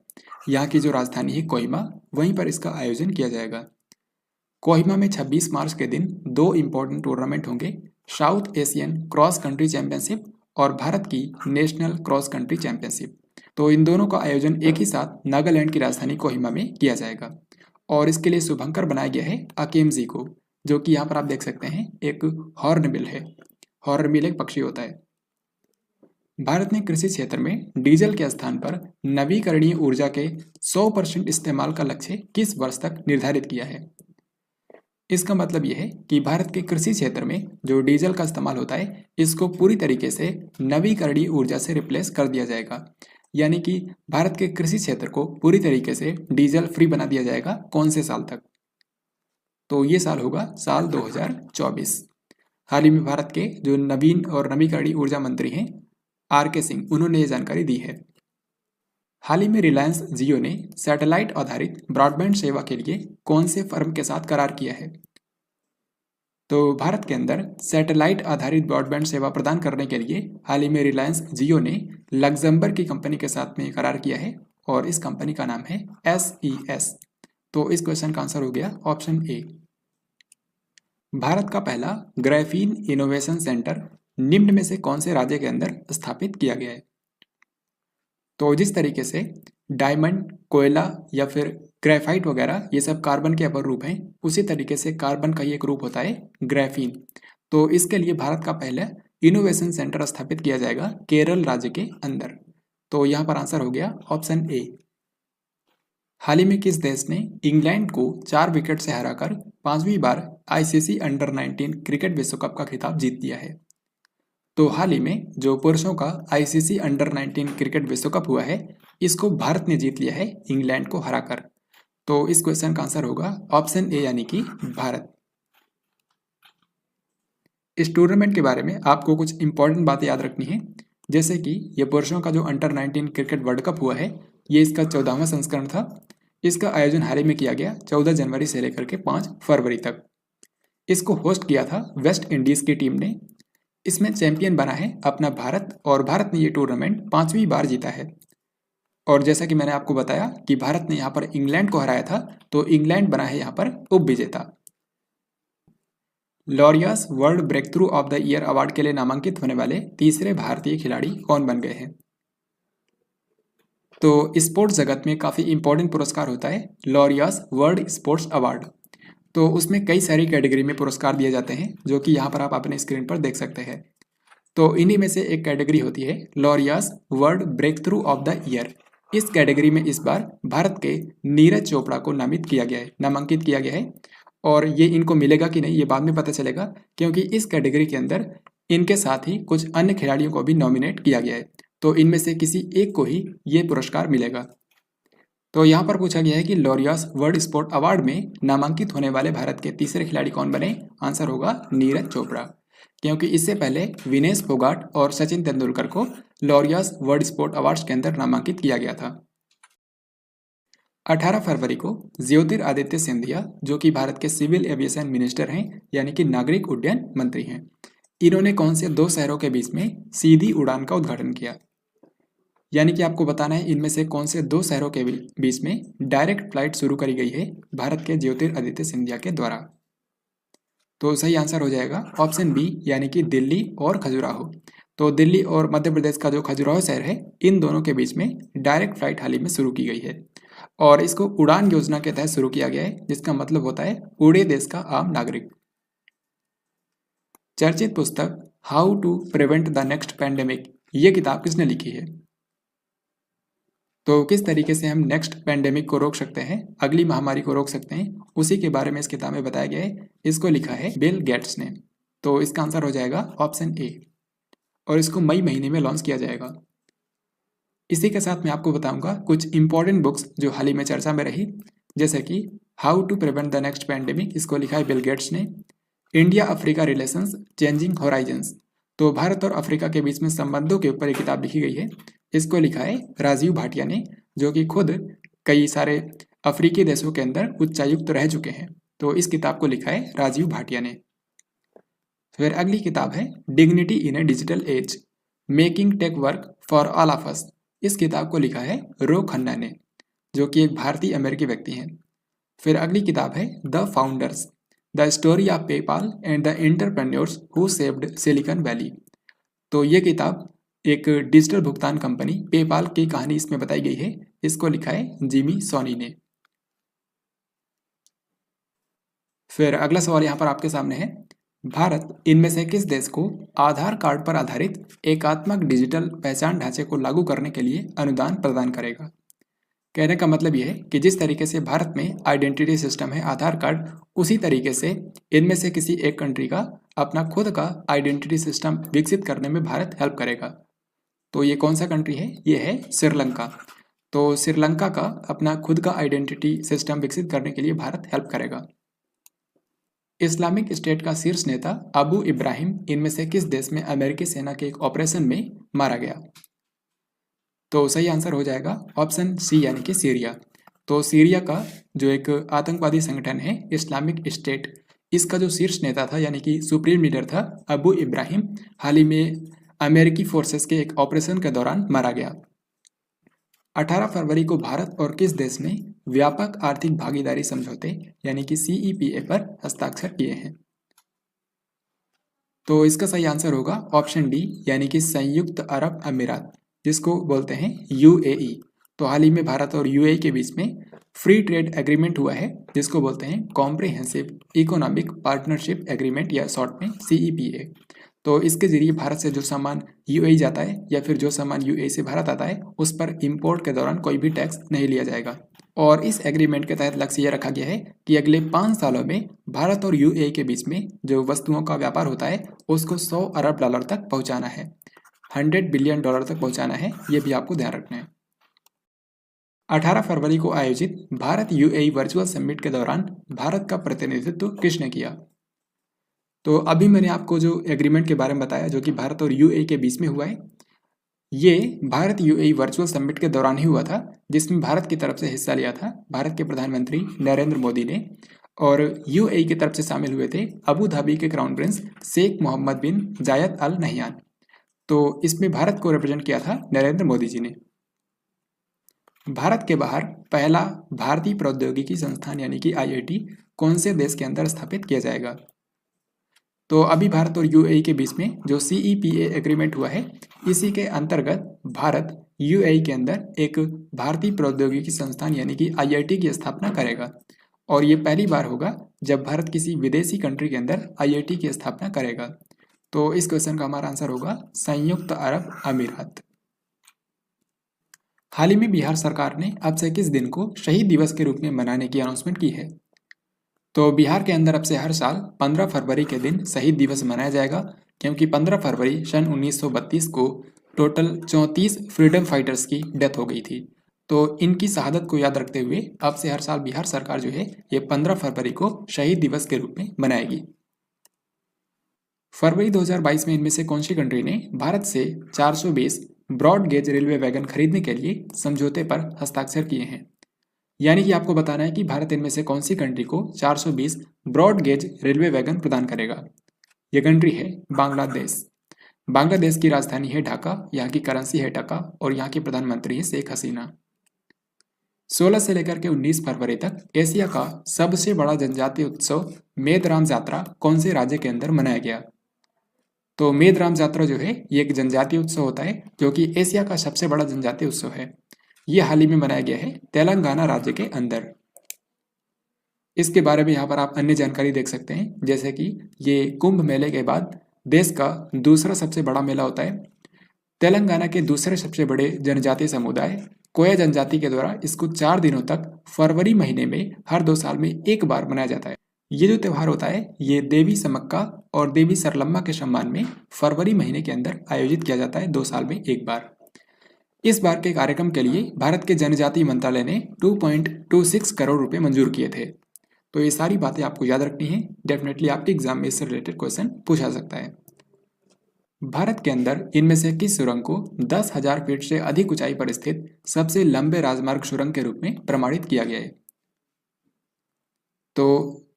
यहाँ की जो राजधानी है कोहिमा, वहीं पर इसका आयोजन किया जाएगा। कोहिमा में 26 मार्च के दिन 2 इम्पोर्टेंट टूर्नामेंट होंगे, south Asian cross country championship और भारत की नेशनल क्रॉस कंट्री चैंपियनशिप। तो इन दोनों का आयोजन एक ही साथ नागालैंड की राजधानी कोहिमा में किया जाएगा, और इसके लिए शुभंकर बनाया गया है अकेमजी को, जो कि यहाँ पर आप देख सकते हैं एक हॉर्नबिल है। हॉर्नबिल एक पक्षी होता है। भारत ने कृषि क्षेत्र में डीजल के स्थान पर नवीकरणीय ऊर्जा के 100% इस्तेमाल का लक्ष्य किस वर्ष तक निर्धारित किया है? इसका मतलब यह है कि भारत के कृषि क्षेत्र में जो डीजल का इस्तेमाल होता है इसको पूरी तरीके से नवीकरणीय ऊर्जा से रिप्लेस कर दिया जाएगा, यानी कि भारत के कृषि क्षेत्र को पूरी तरीके से डीजल फ्री बना दिया जाएगा। कौन से साल तक? तो ये साल होगा साल 2024। हाल ही में भारत के जो नवीन और नवीकरणीय ऊर्जा मंत्री हैं RK सिंह, उन्होंने ये जानकारी दी है। हाल ही में रिलायंस जियो ने सैटेलाइट आधारित ब्रॉडबैंड सेवा के लिए कौन से फर्म के साथ करार किया है? तो भारत के अंदर सैटेलाइट आधारित ब्रॉडबैंड सेवा प्रदान करने के लिए हाल ही में रिलायंस जियो ने लग्जमबर्ग की कंपनी के साथ में करार किया है, और इस कंपनी का नाम है SES। तो इस क्वेश्चन का आंसर हो गया ऑप्शन ए। भारत का पहला ग्राफीन इनोवेशन सेंटर निम्न में से कौन से राज्य के अंदर स्थापित किया गया है? तो जिस तरीके से डायमंड, कोयला या फिर ग्रेफाइट वगैरह ये सब कार्बन के अपर रूप हैं, उसी तरीके से कार्बन का ही एक रूप होता है ग्राफीन। तो इसके लिए भारत का पहला इनोवेशन सेंटर स्थापित किया जाएगा केरल राज्य के अंदर। तो यहाँ पर आंसर हो गया ऑप्शन ए। हाल ही में किस देश ने इंग्लैंड को 4 विकेट से हराकर 5वीं बार ICC अंडर 19 क्रिकेट विश्व कप का खिताब जीत लिया है? तो हाल ही में जो पुरुषों का ICC अंडर 19 क्रिकेट विश्व कप हुआ है इसको भारत ने जीत लिया है इंग्लैंड को हराकर। तो इस क्वेश्चन का आंसर होगा ऑप्शन ए यानी कि भारत। इस टूर्नामेंट के बारे में आपको कुछ इंपॉर्टेंट बातें याद रखनी है, जैसे कि ये पुरुषों का जो अंडर 19 क्रिकेट वर्ल्ड कप हुआ है ये इसका 14वां संस्करण था। इसका आयोजन हाल ही में किया गया 14 जनवरी से लेकर के 5 फरवरी तक। इसको होस्ट किया था वेस्ट इंडीज की टीम ने। इसमें चैंपियन बना है अपना भारत, और भारत ने ये टूर्नामेंट 5वीं बार जीता है। और जैसा कि मैंने आपको बताया कि भारत ने यहाँ पर इंग्लैंड को हराया था, तो इंग्लैंड बना है यहाँ पर उप विजेता। Laureus world break through of the year award के लिए नामांकित होने वाले तीसरे भारतीय खिलाड़ी कौन बन गए हैं? तो स्पोर्ट्स जगत में काफ़ी इंपॉर्टेंट पुरस्कार होता है लॉरियस वर्ल्ड स्पोर्ट्स अवार्ड। तो उसमें कई सारी कैटेगरी में पुरस्कार दिए जाते हैं, जो कि यहाँ पर आप अपने स्क्रीन पर देख सकते हैं। तो इन्हीं में से एक कैटेगरी होती है Laureus World break through of the Year. इस कैटेगरी में इस बार भारत के नीरज चोपड़ा को नामांकित किया गया है। और ये इनको मिलेगा कि नहीं ये बाद में पता चलेगा, क्योंकि इस कैटेगरी के अंदर इनके साथ ही कुछ अन्य खिलाड़ियों को भी नॉमिनेट किया गया है। तो इनमें से किसी एक को ही ये पुरस्कार मिलेगा। तो यहाँ पर पूछा गया है कि लॉरियास वर्ल्ड स्पोर्ट अवार्ड में नामांकित होने वाले भारत के तीसरे खिलाड़ी कौन बने। आंसर होगा नीरज चोपड़ा, क्योंकि इससे पहले विनेश फोगाट और सचिन तेंदुलकर को लॉरियास वर्ल्ड स्पोर्ट अवार्ड्स के अंदर नामांकित किया गया था। 18 फरवरी को ज्योतिरादित्य सिंधिया, जो कि भारत के सिविल एविएशन मिनिस्टर हैं, यानी कि नागरिक उड्डयन मंत्री हैं, इन्होंने कौन से दो शहरों के बीच में सीधी उड़ान का उद्घाटन किया। यानी कि आपको बताना है इनमें से कौन से दो शहरों के बीच में डायरेक्ट फ्लाइट शुरू करी गई है भारत के ज्योतिरादित्य सिंधिया के द्वारा। तो सही आंसर हो जाएगा ऑप्शन बी, यानी कि दिल्ली और खजुराहो। तो दिल्ली और मध्य प्रदेश का जो खजुराहो शहर है, इन दोनों के बीच में डायरेक्ट फ्लाइट हाल ही में शुरू की गई है और इसको उड़ान योजना के तहत शुरू किया गया है, जिसका मतलब होता है उड़े देश का आम नागरिक। चर्चित पुस्तक how to prevent the next pandemic, ये किताब किसने लिखी है। तो किस तरीके से हम नेक्स्ट पैंडेमिक को रोक सकते हैं, अगली महामारी को रोक सकते हैं, उसी के बारे में इस किताब में बताया गया है। इसको लिखा है बिल गेट्स ने। तो इसका आंसर हो जाएगा ऑप्शन ए, और इसको मई महीने में लॉन्च किया जाएगा। इसी के साथ मैं आपको बताऊंगा कुछ इंपॉर्टेंट बुक्स जो हाल ही में चर्चा में रही, जैसे कि how to prevent the next pandemic, इसको लिखा है बिल गेट्स ने। India Africa relations changing horizons, तो भारत और अफ्रीका के बीच में संबंधों के ऊपर एक किताब लिखी गई है, इसको लिखा है राजीव भाटिया ने, जो कि खुद कई सारे अफ्रीकी देशों के अंदर उच्चायुक्त रह चुके हैं। तो इस किताब को लिखा है राजीव भाटिया ने। फिर अगली किताब है dignity in a digital age, making tech work for all of us. इस किताब को लिखा है रो खन्ना ने, जो कि एक भारतीय अमेरिकी व्यक्ति हैं। फिर अगली किताब है the founders, the story of PayPal and the entrepreneurs who saved silicon valley. तो ये किताब एक डिजिटल भुगतान कंपनी पेपाल की कहानी इसमें बताई गई है, इसको लिखा है जिमी सोनी ने। फिर अगला सवाल यहाँ पर आपके सामने है, भारत इनमें से किस देश को आधार कार्ड पर आधारित एकात्मक डिजिटल पहचान ढांचे को लागू करने के लिए अनुदान प्रदान करेगा। कहने का मतलब यह है कि जिस तरीके से भारत में आइडेंटिटी सिस्टम है आधार कार्ड, उसी तरीके से इनमें से किसी एक कंट्री का अपना खुद का आइडेंटिटी सिस्टम विकसित करने में भारत हेल्प करेगा। तो ये कौन सा कंट्री है, ये है श्रीलंका। तो श्रीलंका का अपना खुद का आइडेंटिटी सिस्टम विकसित करने के लिए भारत हेल्प करेगा। इस्लामिक स्टेट का शीर्ष नेता अबू इब्राहिम इनमें से किस देश में अमेरिकी सेना के एक ऑपरेशन में मारा गया। तो सही आंसर हो जाएगा ऑप्शन सी, यानी कि सीरिया। तो सीरिया का जो एक आतंकवादी संगठन है इस्लामिक स्टेट, इसका जो शीर्ष नेता था यानी कि सुप्रीम लीडर था अबू इब्राहिम, हाल ही में अमेरिकी फोर्सेस के एक ऑपरेशन के दौरान मारा गया। 18 फरवरी को भारत और किस देश ने व्यापक आर्थिक भागीदारी समझौते यानी कि CEPA पर हस्ताक्षर किए हैं। तो इसका सही आंसर होगा ऑप्शन डी, यानी कि संयुक्त अरब अमीरात, जिसको बोलते हैं UAE। तो हाल ही में भारत और UAE के बीच में फ्री ट्रेड एग्रीमेंट हुआ है, जिसको बोलते हैं कॉम्प्रिहेंसिव इकोनॉमिक पार्टनरशिप एग्रीमेंट या शॉर्ट में CEPA। तो इसके जरिए भारत से जो सामान UAE जाता है या फिर जो सामान UAE से भारत आता है, उस पर इंपोर्ट के दौरान कोई भी टैक्स नहीं लिया जाएगा। और इस एग्रीमेंट के तहत लक्ष्य यह रखा गया है कि अगले 5 सालों में भारत और UAE के बीच में जो वस्तुओं का व्यापार होता है उसको $100 अरब तक पहुंचाना है, $100 बिलियन तक पहुंचाना है, ये भी आपको ध्यान रखना है। 18 फरवरी को आयोजित भारत UAE वर्चुअल समिट के दौरान भारत का प्रतिनिधित्व किसने किया। तो अभी मैंने आपको जो एग्रीमेंट के बारे में बताया जो कि भारत और UAE के बीच में हुआ है, ये भारत UAE वर्चुअल समिट के दौरान ही हुआ था, जिसमें भारत की तरफ से हिस्सा लिया था भारत के प्रधानमंत्री नरेंद्र मोदी ने, और UAE की तरफ से शामिल हुए थे अबू धाबी के क्राउन प्रिंस शेख मोहम्मद बिन जायद अल नहयान। तो इसमें भारत को रिप्रेजेंट किया था नरेंद्र मोदी जी ने। भारत के बाहर पहला भारतीय प्रौद्योगिकी संस्थान यानी कि IIT कौन से देश के अंदर स्थापित किया जाएगा। तो अभी भारत और UAE के बीच में जो CEPA एग्रीमेंट हुआ है, इसी के अंतर्गत भारत UAE के अंदर एक भारतीय प्रौद्योगिकी संस्थान यानी कि IIT की स्थापना करेगा, और ये पहली बार होगा जब भारत किसी विदेशी कंट्री के अंदर IIT की स्थापना करेगा। तो इस क्वेश्चन का हमारा आंसर होगा संयुक्त अरब अमीरात। हाल ही में बिहार सरकार ने अब से किस दिन को शहीद दिवस के रूप में मनाने की अनाउंसमेंट की है? तो बिहार के अंदर अब से हर साल 15 फरवरी के दिन शहीद दिवस मनाया जाएगा, क्योंकि 15 फरवरी सन 1932 को टोटल 34 फ्रीडम फाइटर्स की डेथ हो गई थी। तो इनकी शहादत को याद रखते हुए अब से हर साल बिहार सरकार जो है ये 15 फरवरी को शहीद दिवस के रूप में मनाएगी। फरवरी 2022 में इनमें से कौन सी कंट्री ने भारत से 420 ब्रॉड गेज रेलवे वैगन खरीदने के लिए समझौते पर हस्ताक्षर किए हैं? यानी कि आपको बताना है कि भारत इनमें से कौन सी कंट्री को 420 ब्रॉड गेज रेलवे वैगन प्रदान करेगा। यह कंट्री है बांग्लादेश। बांग्लादेश की राजधानी है ढाका, यहाँ की करेंसी है टका और यहाँ के प्रधानमंत्री है शेख हसीना। 16 से लेकर के 19 फरवरी तक एशिया का सबसे बड़ा जनजातीय उत्सव मेदराम यात्रा कौन से राज्य के अंदर मनाया गया? तो मेदराम यात्रा जो है ये एक जनजातीय उत्सव होता है जो कि एशिया का सबसे बड़ा जनजातीय उत्सव है। ये हाल ही में मनाया गया है तेलंगाना राज्य के अंदर। इसके बारे में यहाँ पर आप अन्य जानकारी देख सकते हैं, जैसे कि ये कुंभ मेले के बाद देश का दूसरा सबसे बड़ा मेला होता है। तेलंगाना के दूसरे सबसे बड़े जनजातीय समुदाय कोया जनजाति के द्वारा इसको 4 दिनों तक फरवरी महीने में हर 2 साल में एक बार मनाया जाता है। ये जो त्यौहार होता है ये देवी समक्का और देवी सरलम्मा के सम्मान में फरवरी महीने के अंदर आयोजित किया जाता है 2 साल में एक बार। इस बार के कार्यक्रम के लिए भारत के जनजातीय मंत्रालय ने 2.26 करोड़ रुपए मंजूर किए थे। तो ये सारी बातें आपको याद रखनी है, डेफिनेटली आपके एग्जाम में इससे रिलेटेड क्वेश्चन पूछा सकता है। भारत के अंदर इनमें से किस सुरंग को 10,000 फीट से अधिक ऊंचाई पर स्थित सबसे लंबे राजमार्ग सुरंग के रूप में प्रमाणित किया गया है? तो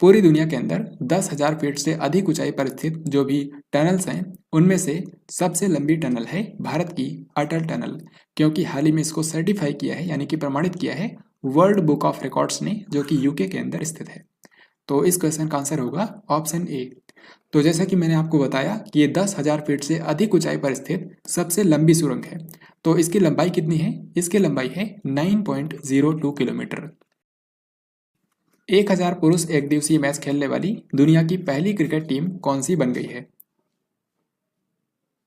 पूरी दुनिया के अंदर 10,000 फीट से अधिक ऊंचाई पर स्थित जो भी टनल्स हैं उनमें से सबसे लंबी टनल है भारत की अटल टनल, क्योंकि हाल ही में इसको सर्टिफाई किया है यानी कि प्रमाणित किया है वर्ल्ड बुक ऑफ रिकॉर्ड्स ने, जो कि यूके के अंदर स्थित है। तो इस क्वेश्चन का आंसर होगा ऑप्शन ए। तो जैसा कि मैंने आपको बताया कि ये 10,000 फीट से अधिक ऊंचाई पर स्थित सबसे लंबी सुरंग है। तो इसकी लंबाई कितनी है? इसकी लंबाई है 9.02 किलोमीटर। 1000 पुरुष एक दिवसीय मैच खेलने वाली दुनिया की पहली क्रिकेट टीम कौन सी बन गई है?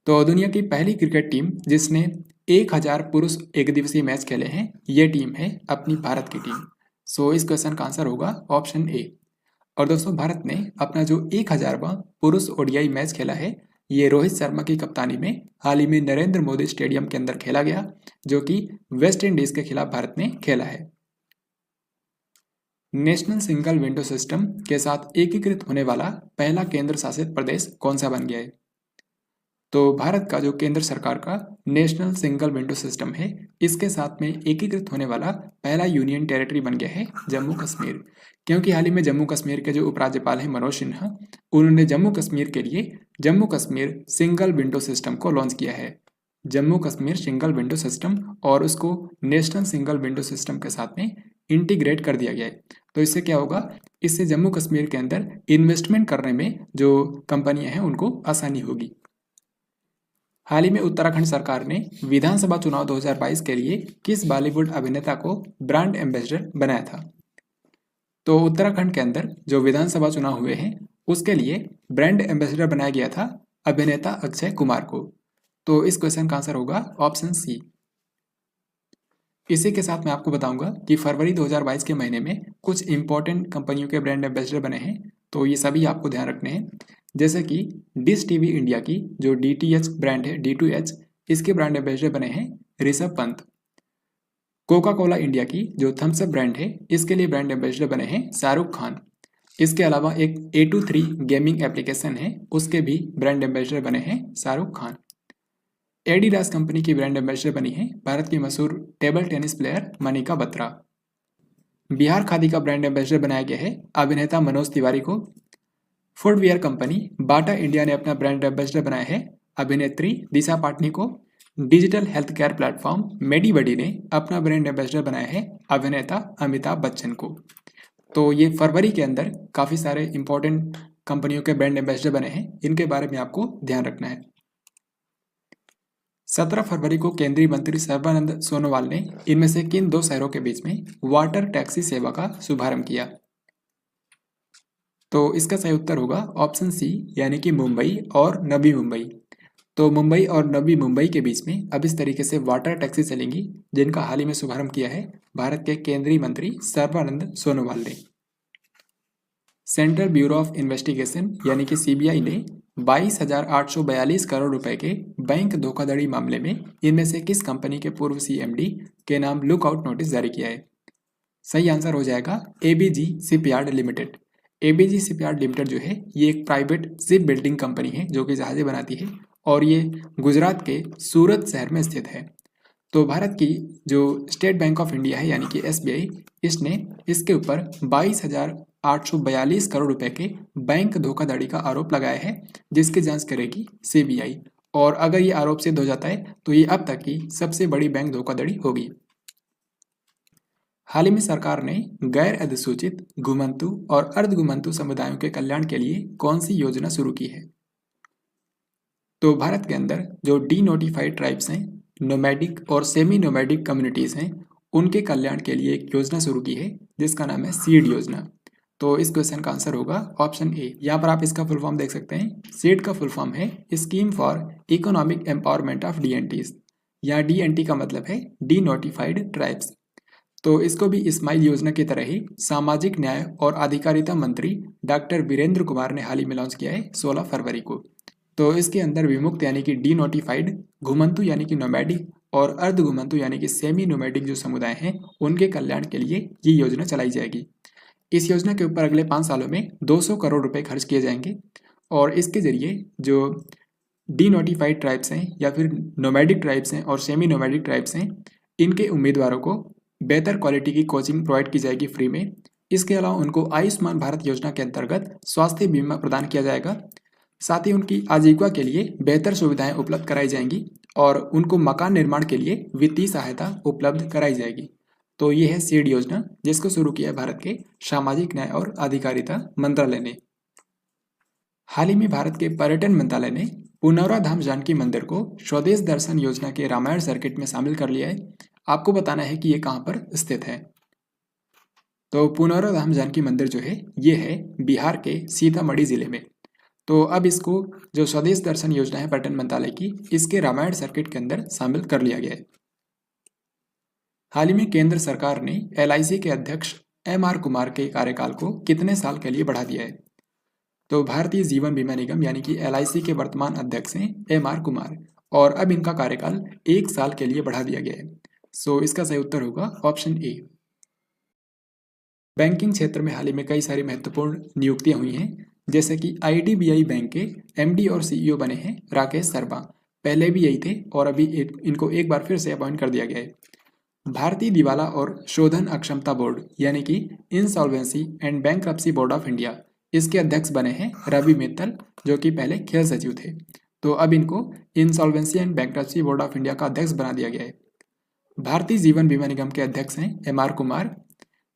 तो दुनिया की पहली क्रिकेट टीम जिसने 1000 पुरुष एक दिवसीय मैच खेले हैं ये टीम है अपनी भारत की टीम। सो इस क्वेश्चन का आंसर होगा ऑप्शन ए। और दोस्तों भारत ने अपना जो 1000वां पुरुष ODI मैच खेला है ये रोहित शर्मा की कप्तानी में हाल ही में नरेंद्र मोदी स्टेडियम के अंदर खेला गया, जो कि वेस्ट इंडीज के खिलाफ भारत ने खेला है। नेशनल सिंगल विंडो सिस्टम के साथ एकीकृत होने वाला पहला केंद्र शासित प्रदेश कौन सा बन गया है? तो भारत का जो केंद्र सरकार का नेशनल सिंगल विंडो सिस्टम है इसके साथ में एकीकृत होने वाला पहला यूनियन टेरिटरी बन गया है जम्मू कश्मीर, क्योंकि हाल ही में जम्मू कश्मीर के जो उपराज्यपाल हैं मनोज सिन्हा, उन्होंने जम्मू कश्मीर के लिए Jammu Kashmir single window system को लॉन्च किया है, Jammu Kashmir single window system, और उसको नेशनल सिंगल विंडो सिस्टम के साथ में इंटीग्रेट कर दिया गया है। तो इससे क्या होगा? इससे जम्मू कश्मीर के अंदर इन्वेस्टमेंट करने में जो कंपनियां हैं उनको आसानी होगी। हाल ही में उत्तराखंड सरकार ने विधानसभा चुनाव 2022 के लिए किस बॉलीवुड अभिनेता को ब्रांड एम्बेसडर बनाया था? तो उत्तराखंड के अंदर जो विधानसभा चुनाव हुए हैं उसके लिए ब्रांड एम्बेसडर बनाया गया था अभिनेता अक्षय कुमार को। तो इस क्वेश्चन का आंसर होगा ऑप्शन सी। इसी के साथ मैं आपको बताऊंगा कि फरवरी 2022 के महीने में कुछ इंपॉर्टेंट कंपनियों के ब्रांड एम्बेसडर बने हैं, तो ये सभी आपको ध्यान रखने हैं। जैसे कि डिश टीवी इंडिया की जो DTH ब्रांड है D2H, इसके ब्रांड एम्बेसडर बने हैं Rishabh Pant. Coca Cola India की जो थम्स अप ब्रांड है इसके लिए ब्रांड एम्बेसडर बने हैं शाहरुख खान। इसके अलावा एक A23 गेमिंग एप्लीकेशन है उसके भी ब्रांड एम्बेसडर बने हैं शाहरुख खान। एडिडास कंपनी की ब्रांड एम्बेसडर बनी है भारत की मशहूर table tennis player Manika Batra. Bihar khadi का ब्रांड एम्बेसडर बनाया गया है अभिनेता मनोज तिवारी को। फुटवियर कंपनी बाटा इंडिया ने अपना ब्रांड एम्बेसडर बनाया है अभिनेत्री दिशा पाटनी को। Digital health care platform Medibuddy ने अपना ब्रांड एम्बेसडर बनाया है अभिनेता अमिताभ बच्चन को। तो ये फरवरी के अंदर काफ़ी सारे इंपॉर्टेंट कंपनियों के ब्रांड एम्बेसडर बने हैं, इनके बारे में आपको ध्यान रखना है। 17 फरवरी को केंद्रीय मंत्री सर्बानंद सोनोवाल ने इनमें से किन 2 शहरों के बीच में वाटर टैक्सी सेवा का शुभारंभ किया? तो इसका सही उत्तर होगा ऑप्शन सी यानी कि मुंबई और नवी मुंबई। तो मुंबई और नवी मुंबई के बीच में अब इस तरीके से वाटर टैक्सी चलेंगी, जिनका हाल ही में शुभारंभ किया है भारत के केंद्रीय मंत्री सर्बानंद सोनोवाल ने। सेंट्रल ब्यूरो ऑफ इन्वेस्टिगेशन यानी कि सीबीआई ने 22,842 करोड़ रुपए के बैंक धोखाधड़ी मामले में इनमें से किस कंपनी के पूर्व सीएमडी के नाम लुकआउट नोटिस जारी किया है? सही आंसर हो जाएगा ABG shipyard limited. ABG shipyard limited जो है ये एक प्राइवेट शिप बिल्डिंग कंपनी है जो कि जहाजें बनाती है और ये गुजरात के सूरत शहर में स्थित है। तो भारत की जो स्टेट बैंक ऑफ इंडिया है यानी कि एसबीआई, इसने इसके ऊपर 22,842 करोड़ रुपए के बैंक धोखाधड़ी का आरोप लगाया है, जिसकी जांच करेगी सीबीआई। और अगर ये आरोप सिद्ध हो जाता है तो ये अब तक की सबसे बड़ी बैंक धोखाधड़ी होगी। हाल ही में सरकार ने गैर अधिसूचित घुमंतु और अर्ध घुमंतु समुदायों के कल्याण के लिए कौन सी योजना शुरू की है? तो भारत के अंदर जो डी नोटिफाइड ट्राइब्स हैं, नोमैडिक और सेमी नोमैडिक कम्युनिटीज़ हैं, उनके कल्याण के लिए एक योजना शुरू की है जिसका नाम है सीड योजना। तो इस क्वेश्चन का आंसर होगा ऑप्शन ए। यहाँ पर आप इसका फुल फॉर्म देख सकते हैं। सीड का फुल फॉर्म है scheme for economic empowerment of DNTs. यहाँ डीएनटी का मतलब है डी नोटिफाइड ट्राइब्स। तो इसको भी स्माइल योजना की तरह ही सामाजिक न्याय और अधिकारिता मंत्री डॉक्टर वीरेंद्र कुमार ने हाल ही में लॉन्च किया है 16 फरवरी को। तो इसके अंदर विमुक्त यानी कि डी नोटिफाइड, घुमंतु यानी कि नोमैडिक और अर्ध घुमंतु यानी कि सेमी नोमैडिक जो समुदाय हैं उनके कल्याण के लिए ये योजना चलाई जाएगी। इस योजना के ऊपर अगले 5 सालों में 200 करोड़ रुपए खर्च किए जाएंगे और इसके जरिए जो डी नोटिफाइड ट्राइब्स हैं या फिर नोमैडिक ट्राइब्स हैं और सेमी नोमैडिक ट्राइब्स हैं, इनके उम्मीदवारों को बेहतर क्वालिटी की कोचिंग प्रोवाइड की जाएगी फ्री में। इसके अलावा उनको आयुष्मान भारत योजना के अंतर्गत स्वास्थ्य बीमा प्रदान किया जाएगा। साथ ही उनकी आजीविका के लिए बेहतर सुविधाएं उपलब्ध कराई जाएंगी और उनको मकान निर्माण के लिए वित्तीय सहायता उपलब्ध कराई जाएगी। तो ये है सीड योजना, जिसको शुरू किया है भारत के सामाजिक न्याय और अधिकारिता मंत्रालय ने। हाल ही में भारत के पर्यटन मंत्रालय ने पुनौरा धाम जानकी मंदिर को स्वदेश दर्शन योजना के रामायण सर्किट में शामिल कर लिया है। आपको बताना है कि ये कहाँ पर स्थित है। तो पुनौरा धाम जानकी मंदिर जो है ये है बिहार के सीतामढ़ी जिले में। तो अब इसको जो स्वदेश दर्शन योजना है पर्यटन मंत्रालय की, इसके रामायण सर्किट के अंदर शामिल कर लिया गया है। हाल ही में केंद्र सरकार ने एलआईसी के अध्यक्ष एमआर कुमार के कार्यकाल को कितने साल के लिए बढ़ा दिया है? तो भारतीय जीवन बीमा निगम यानी कि एलआईसी के वर्तमान अध्यक्ष हैं एमआर कुमार और अब इनका कार्यकाल 1 साल के लिए बढ़ा दिया गया है। सो इसका सही उत्तर होगा ऑप्शन ए। बैंकिंग क्षेत्र में हाल ही में कई सारी महत्वपूर्ण नियुक्तियां हुई हैं, जैसे कि आईडीबीआई बैंक के एमडी और सीईओ बने हैं राकेश शर्मा। पहले भी यही थे और अभी इनको एक बार फिर से अपॉइंट कर दिया गया है। भारतीय दिवाला और शोधन अक्षमता बोर्ड यानी कि insolvency and bankruptcy board of India, इसके अध्यक्ष बने हैं रवि मित्तल, जो कि पहले खेल सचिव थे। तो अब इनको insolvency and bankruptcy board of India का अध्यक्ष बना दिया गया है। भारतीय जीवन बीमा निगम के अध्यक्ष हैं एमआर कुमार।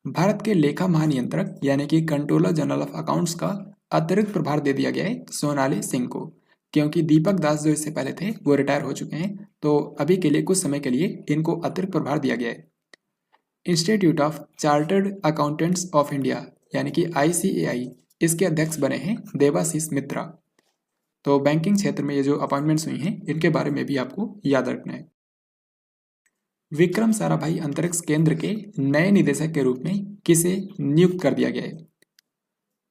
भारत के लेखा महानियंत्रक यानी कि कंट्रोलर जनरल ऑफ अकाउंट्स का अतिरिक्त प्रभार दे दिया गया है सोनाली सिंह को, क्योंकि दीपक दास जो इससे पहले थे वो रिटायर हो चुके हैं। तो अभी के लिए कुछ समय के लिए इनको अतिरिक्त प्रभार दिया गया है। Institute of chartered accountants of India यानी कि ICAI, इसके अध्यक्ष बने हैं देवाशीष मित्रा। तो बैंकिंग क्षेत्र में ये जो अपॉइंटमेंट्स हुई हैं इनके बारे में भी आपको याद रखना है। विक्रम साराभाई अंतरिक्ष केंद्र के नए निदेशक के रूप में किसे नियुक्त कर दिया गया है?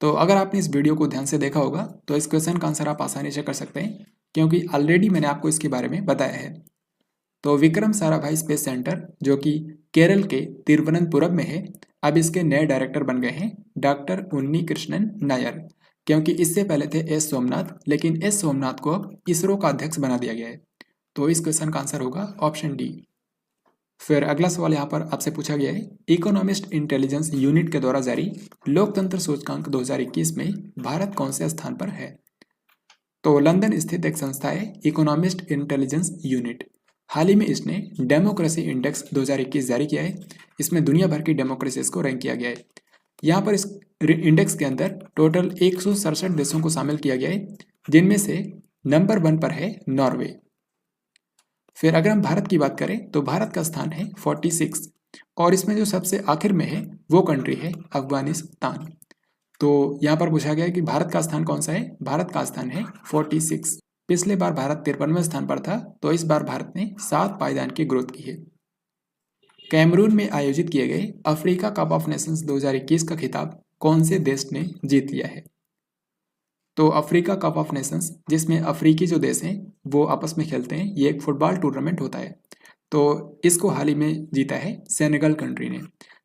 तो अगर आपने इस वीडियो को ध्यान से देखा होगा तो इस क्वेश्चन का आंसर आप आसानी से कर सकते हैं, क्योंकि ऑलरेडी मैंने आपको इसके बारे में बताया है। तो विक्रम साराभाई स्पेस सेंटर जो कि केरल के तिरुवनंतपुरम में है, अब इसके नए डायरेक्टर बन गए हैं डॉक्टर उन्नी कृष्णन नायर, क्योंकि इससे पहले थे एस सोमनाथ, लेकिन एस सोमनाथ को अब इसरो का अध्यक्ष बना दिया गया है। तो इस क्वेश्चन का आंसर होगा ऑप्शन डी। फिर अगला सवाल यहाँ पर आपसे पूछा गया है, इकोनॉमिस्ट इंटेलिजेंस यूनिट के द्वारा जारी लोकतंत्र सूचकांक 2021 में भारत कौन से स्थान पर है? तो लंदन स्थित एक संस्था है इकोनॉमिस्ट इंटेलिजेंस यूनिट। हाल ही में इसने डेमोक्रेसी इंडेक्स 2021 जारी किया है। इसमें दुनिया भर की डेमोक्रेसीज को रैंक किया गया है। यहाँ पर इस इंडेक्स के अंदर टोटल 167 देशों को शामिल किया गया है, जिनमें से नंबर 1 पर है नॉर्वे। फिर अगर हम भारत की बात करें तो भारत का स्थान है 46 और इसमें जो सबसे आखिर में है वो कंट्री है अफगानिस्तान। तो यहाँ पर पूछा गया है कि भारत का स्थान कौन सा है। भारत का स्थान है 46। पिछले बार भारत 53वें स्थान पर था, तो इस बार भारत ने 7 पायदान की ग्रोथ की है। कैमरून में आयोजित किए गए अफ्रीका कप ऑफ नेशंस 2021 का खिताब कौन से देश ने जीत लिया है। तो अफ्रीका कप ऑफ नेशंस, जिसमें अफ्रीकी जो देश हैं वो आपस में खेलते हैं, ये एक फुटबॉल टूर्नामेंट होता है। तो इसको हाल ही में जीता है सेनेगल कंट्री ने।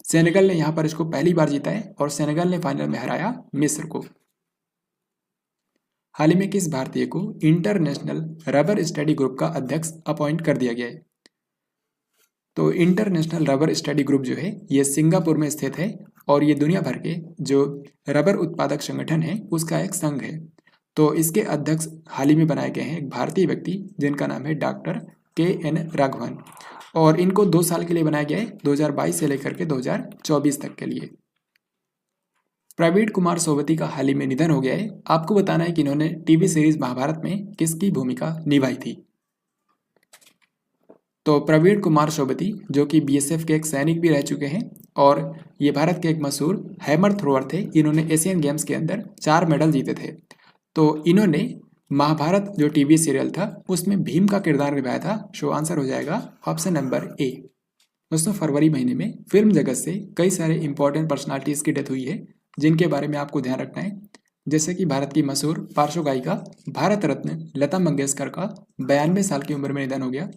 सेनेगल ने यहाँ पर इसको पहली बार जीता है और सेनेगल ने फाइनल में हराया मिस्र को। हाल ही में किस भारतीय को इंटरनेशनल रबर स्टडी ग्रुप का अध्यक्ष अपॉइंट कर दिया गया है। तो इंटरनेशनल रबर स्टडी ग्रुप जो है ये सिंगापुर में स्थित है और ये दुनिया भर के जो रबर उत्पादक संगठन है उसका एक संघ है। तो इसके अध्यक्ष हाल ही में बनाए गए हैं एक भारतीय व्यक्ति जिनका नाम है डॉक्टर KN राघवन, और इनको 2 साल के लिए बनाया गया है, 2022 से लेकर के 2024 तक के लिए। प्रवीण कुमार सोबती का हाल ही में निधन हो गया है। आपको बताना है कि इन्होंने टीवी सीरीज महाभारत में किसकी भूमिका निभाई थी। तो प्रवीण कुमार सोबती जो कि BSF के एक सैनिक भी रह चुके हैं और ये भारत के एक मशहूर हैमर थ्रोअर थे। इन्होंने एशियन गेम्स के अंदर 4 मेडल जीते थे। तो इन्होंने महाभारत जो टीवी सीरियल था उसमें भीम का किरदार निभाया था। सो आंसर हो जाएगा ऑप्शन नंबर A। दोस्तों, फरवरी महीने में फिल्म जगत से कई सारे इंपॉर्टेंट पर्सनालिटीज़ की डेथ हुई है जिनके बारे में आपको ध्यान रखना है। जैसे कि भारत की मशहूर पार्श्व गायिका भारत रत्न लता मंगेशकर का 92 साल की उम्र में निधन हो गया।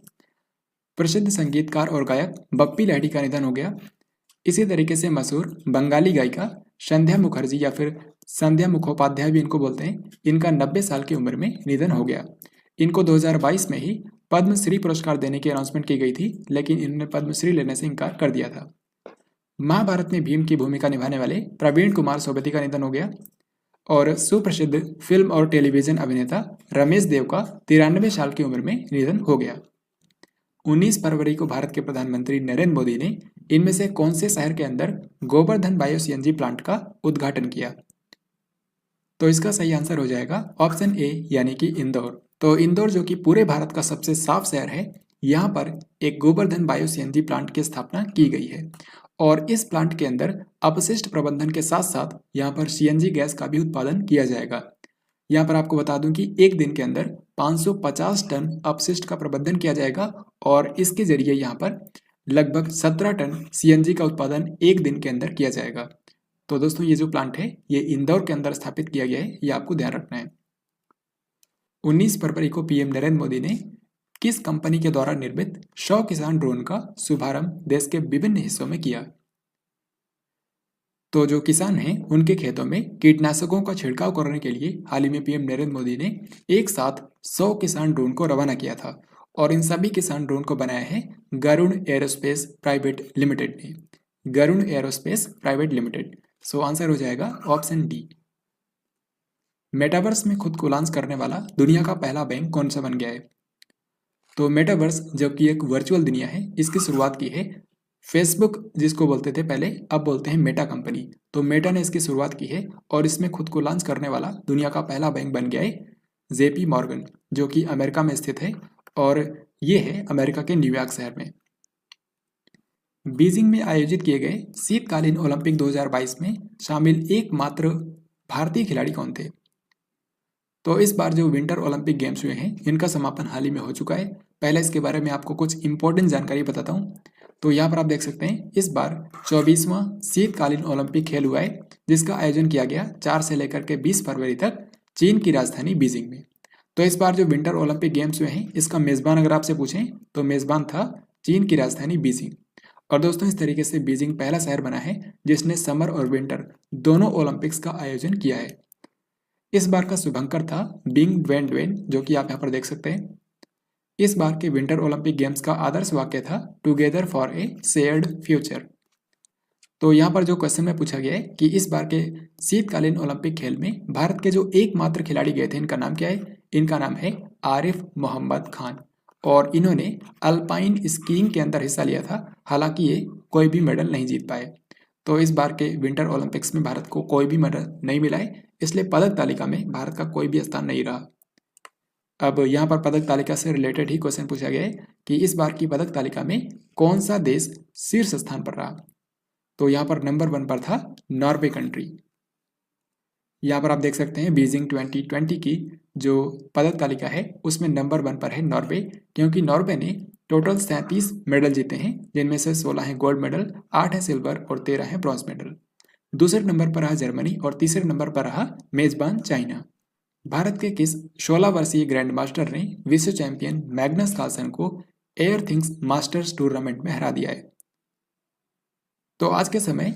प्रसिद्ध संगीतकार और गायक बप्पी लाहिड़ी का निधन हो गया। इसी तरीके से मशहूर बंगाली गायिका संध्या मुखर्जी या फिर संध्या मुखोपाध्याय भी इनको बोलते हैं, इनका 90 साल की उम्र में निधन हो गया। इनको 2022 में ही पद्मश्री पुरस्कार देने की अनाउंसमेंट की गई थी, लेकिन इन्होंने पद्मश्री लेने से इनकार कर दिया था। महाभारत में भीम की भूमिका निभाने वाले प्रवीण कुमार सोबती का निधन हो गया। और सुप्रसिद्ध फिल्म और टेलीविजन अभिनेता रमेश देव का 93 साल की उम्र में निधन हो गया। 19 फरवरी को भारत के प्रधानमंत्री नरेंद्र मोदी ने इनमें से कौन से शहर के अंदर गोवर्धन बायो CNG प्लांट का उद्घाटन किया। तो इसका सही आंसर हो जाएगा ऑप्शन A यानी कि इंदौर। तो इंदौर जो कि पूरे भारत का सबसे साफ शहर है, यहाँ पर एक गोवर्धन बायो CNG प्लांट की स्थापना की गई है और इस प्लांट के अंदर अपशिष्ट प्रबंधन के साथ साथ यहाँ पर CNG गैस का भी उत्पादन किया जाएगा। यहाँ पर आपको बता दूं कि एक दिन के अंदर 550 टन अपशिष्ट का प्रबंधन किया जाएगा और इसके जरिए यहाँ पर लगभग 17 टन CNG का उत्पादन एक दिन के अंदर किया जाएगा। तो दोस्तों, ये जो प्लांट है ये इंदौर के अंदर स्थापित किया गया है, ये आपको ध्यान रखना है। 19 फरवरी को PM नरेंद्र मोदी ने किस कंपनी के द्वारा निर्मित 100 किसान ड्रोन का शुभारंभ देश के विभिन्न हिस्सों में किया। तो जो किसान हैं उनके खेतों में कीटनाशकों का छिड़काव करने के लिए हाल ही में PM नरेंद्र मोदी ने एक साथ 100 किसान ड्रोन को रवाना किया था और इन सभी किसान ड्रोन को बनाया है गरुड़ एरोस्पेस प्राइवेट लिमिटेड ने। Garuda aerospace private limited. So answer हो जाएगा ऑप्शन D। मेटावर्स में खुद को लॉन्च करने वाला दुनिया का पहला बैंक कौन सा बन गया है। तो मेटावर्स जो कि एक वर्चुअल दुनिया है, इसकी शुरुआत की है फेसबुक, जिसको बोलते थे पहले, अब बोलते हैं मेटा कंपनी। तो मेटा ने इसकी शुरुआत की है और इसमें खुद को लॉन्च करने वाला दुनिया का पहला बैंक बन गया है JP मॉर्गन, जो कि अमेरिका में स्थित है और ये है अमेरिका के न्यूयॉर्क शहर में। बीजिंग में आयोजित किए गए शीतकालीन ओलंपिक 2022 में शामिल एकमात्र भारतीय खिलाड़ी कौन थे। तो इस बार जो विंटर ओलंपिक गेम्स हुए हैं इनका समापन हाल ही में हो चुका है। पहले इसके बारे में आपको कुछ इंपॉर्टेंट जानकारी बताता हूँ। तो यहाँ पर आप देख सकते हैं इस बार 24वां शीतकालीन ओलंपिक खेल हुआ है जिसका आयोजन किया गया 4 से लेकर के 20 फरवरी तक चीन की राजधानी बीजिंग में। तो इस बार जो विंटर ओलंपिक गेम्स हुए हैं इसका मेज़बान अगर आपसे पूछें तो मेज़बान था चीन की राजधानी बीजिंग। और दोस्तों, इस तरीके से बीजिंग पहला शहर बना है जिसने समर और विंटर दोनों ओलंपिक्स का आयोजन किया है। इस बार का शुभंकर था बिंग वैन ड्वेन, जो कि आप यहाँ पर देख सकते हैं। इस बार के विंटर ओलंपिक गेम्स का आदर्श वाक्य था together for a shared future. तो यहाँ पर जो क्वेश्चन में पूछा गया है कि इस बार के शीतकालीन ओलंपिक खेल में भारत के जो एकमात्र खिलाड़ी गए थे इनका नाम क्या है। इनका नाम है आरिफ मोहम्मद खान और इन्होंने अल्पाइन स्कीइंग के अंदर हिस्सा लिया था। हालांकि ये कोई भी मेडल नहीं जीत पाए। तो इस बार के विंटर ओलंपिक्स में भारत को कोई भी मेडल नहीं मिला है, इसलिए पदक तालिका में भारत का कोई भी स्थान नहीं रहा। अब यहाँ पर पदक तालिका से रिलेटेड ही क्वेश्चन पूछा गया है कि इस बार की पदक तालिका में कौन सा देश शीर्ष स्थान पर रहा। तो यहाँ पर नंबर 1 पर था नॉर्वे कंट्री। यहाँ पर आप देख सकते हैं बीजिंग 2020 की जो पदक तालिका है उसमें नंबर 1 पर है नॉर्वे, क्योंकि नॉर्वे ने टोटल 37 मेडल जीते हैं, जिनमें से 16 हैं गोल्ड मेडल, 8 है सिल्वर और 13 है ब्रॉन्ज मेडल। दूसरे नंबर पर रहा जर्मनी और तीसरे नंबर पर रहा मेजबान चाइना। भारत के किस 16 वर्षीय ग्रैंड मास्टर ने विश्व चैंपियन मैग्नस कार्लसन को एयर थिंग्स मास्टर्स टूर्नामेंट में हरा दिया है? तो आज के समय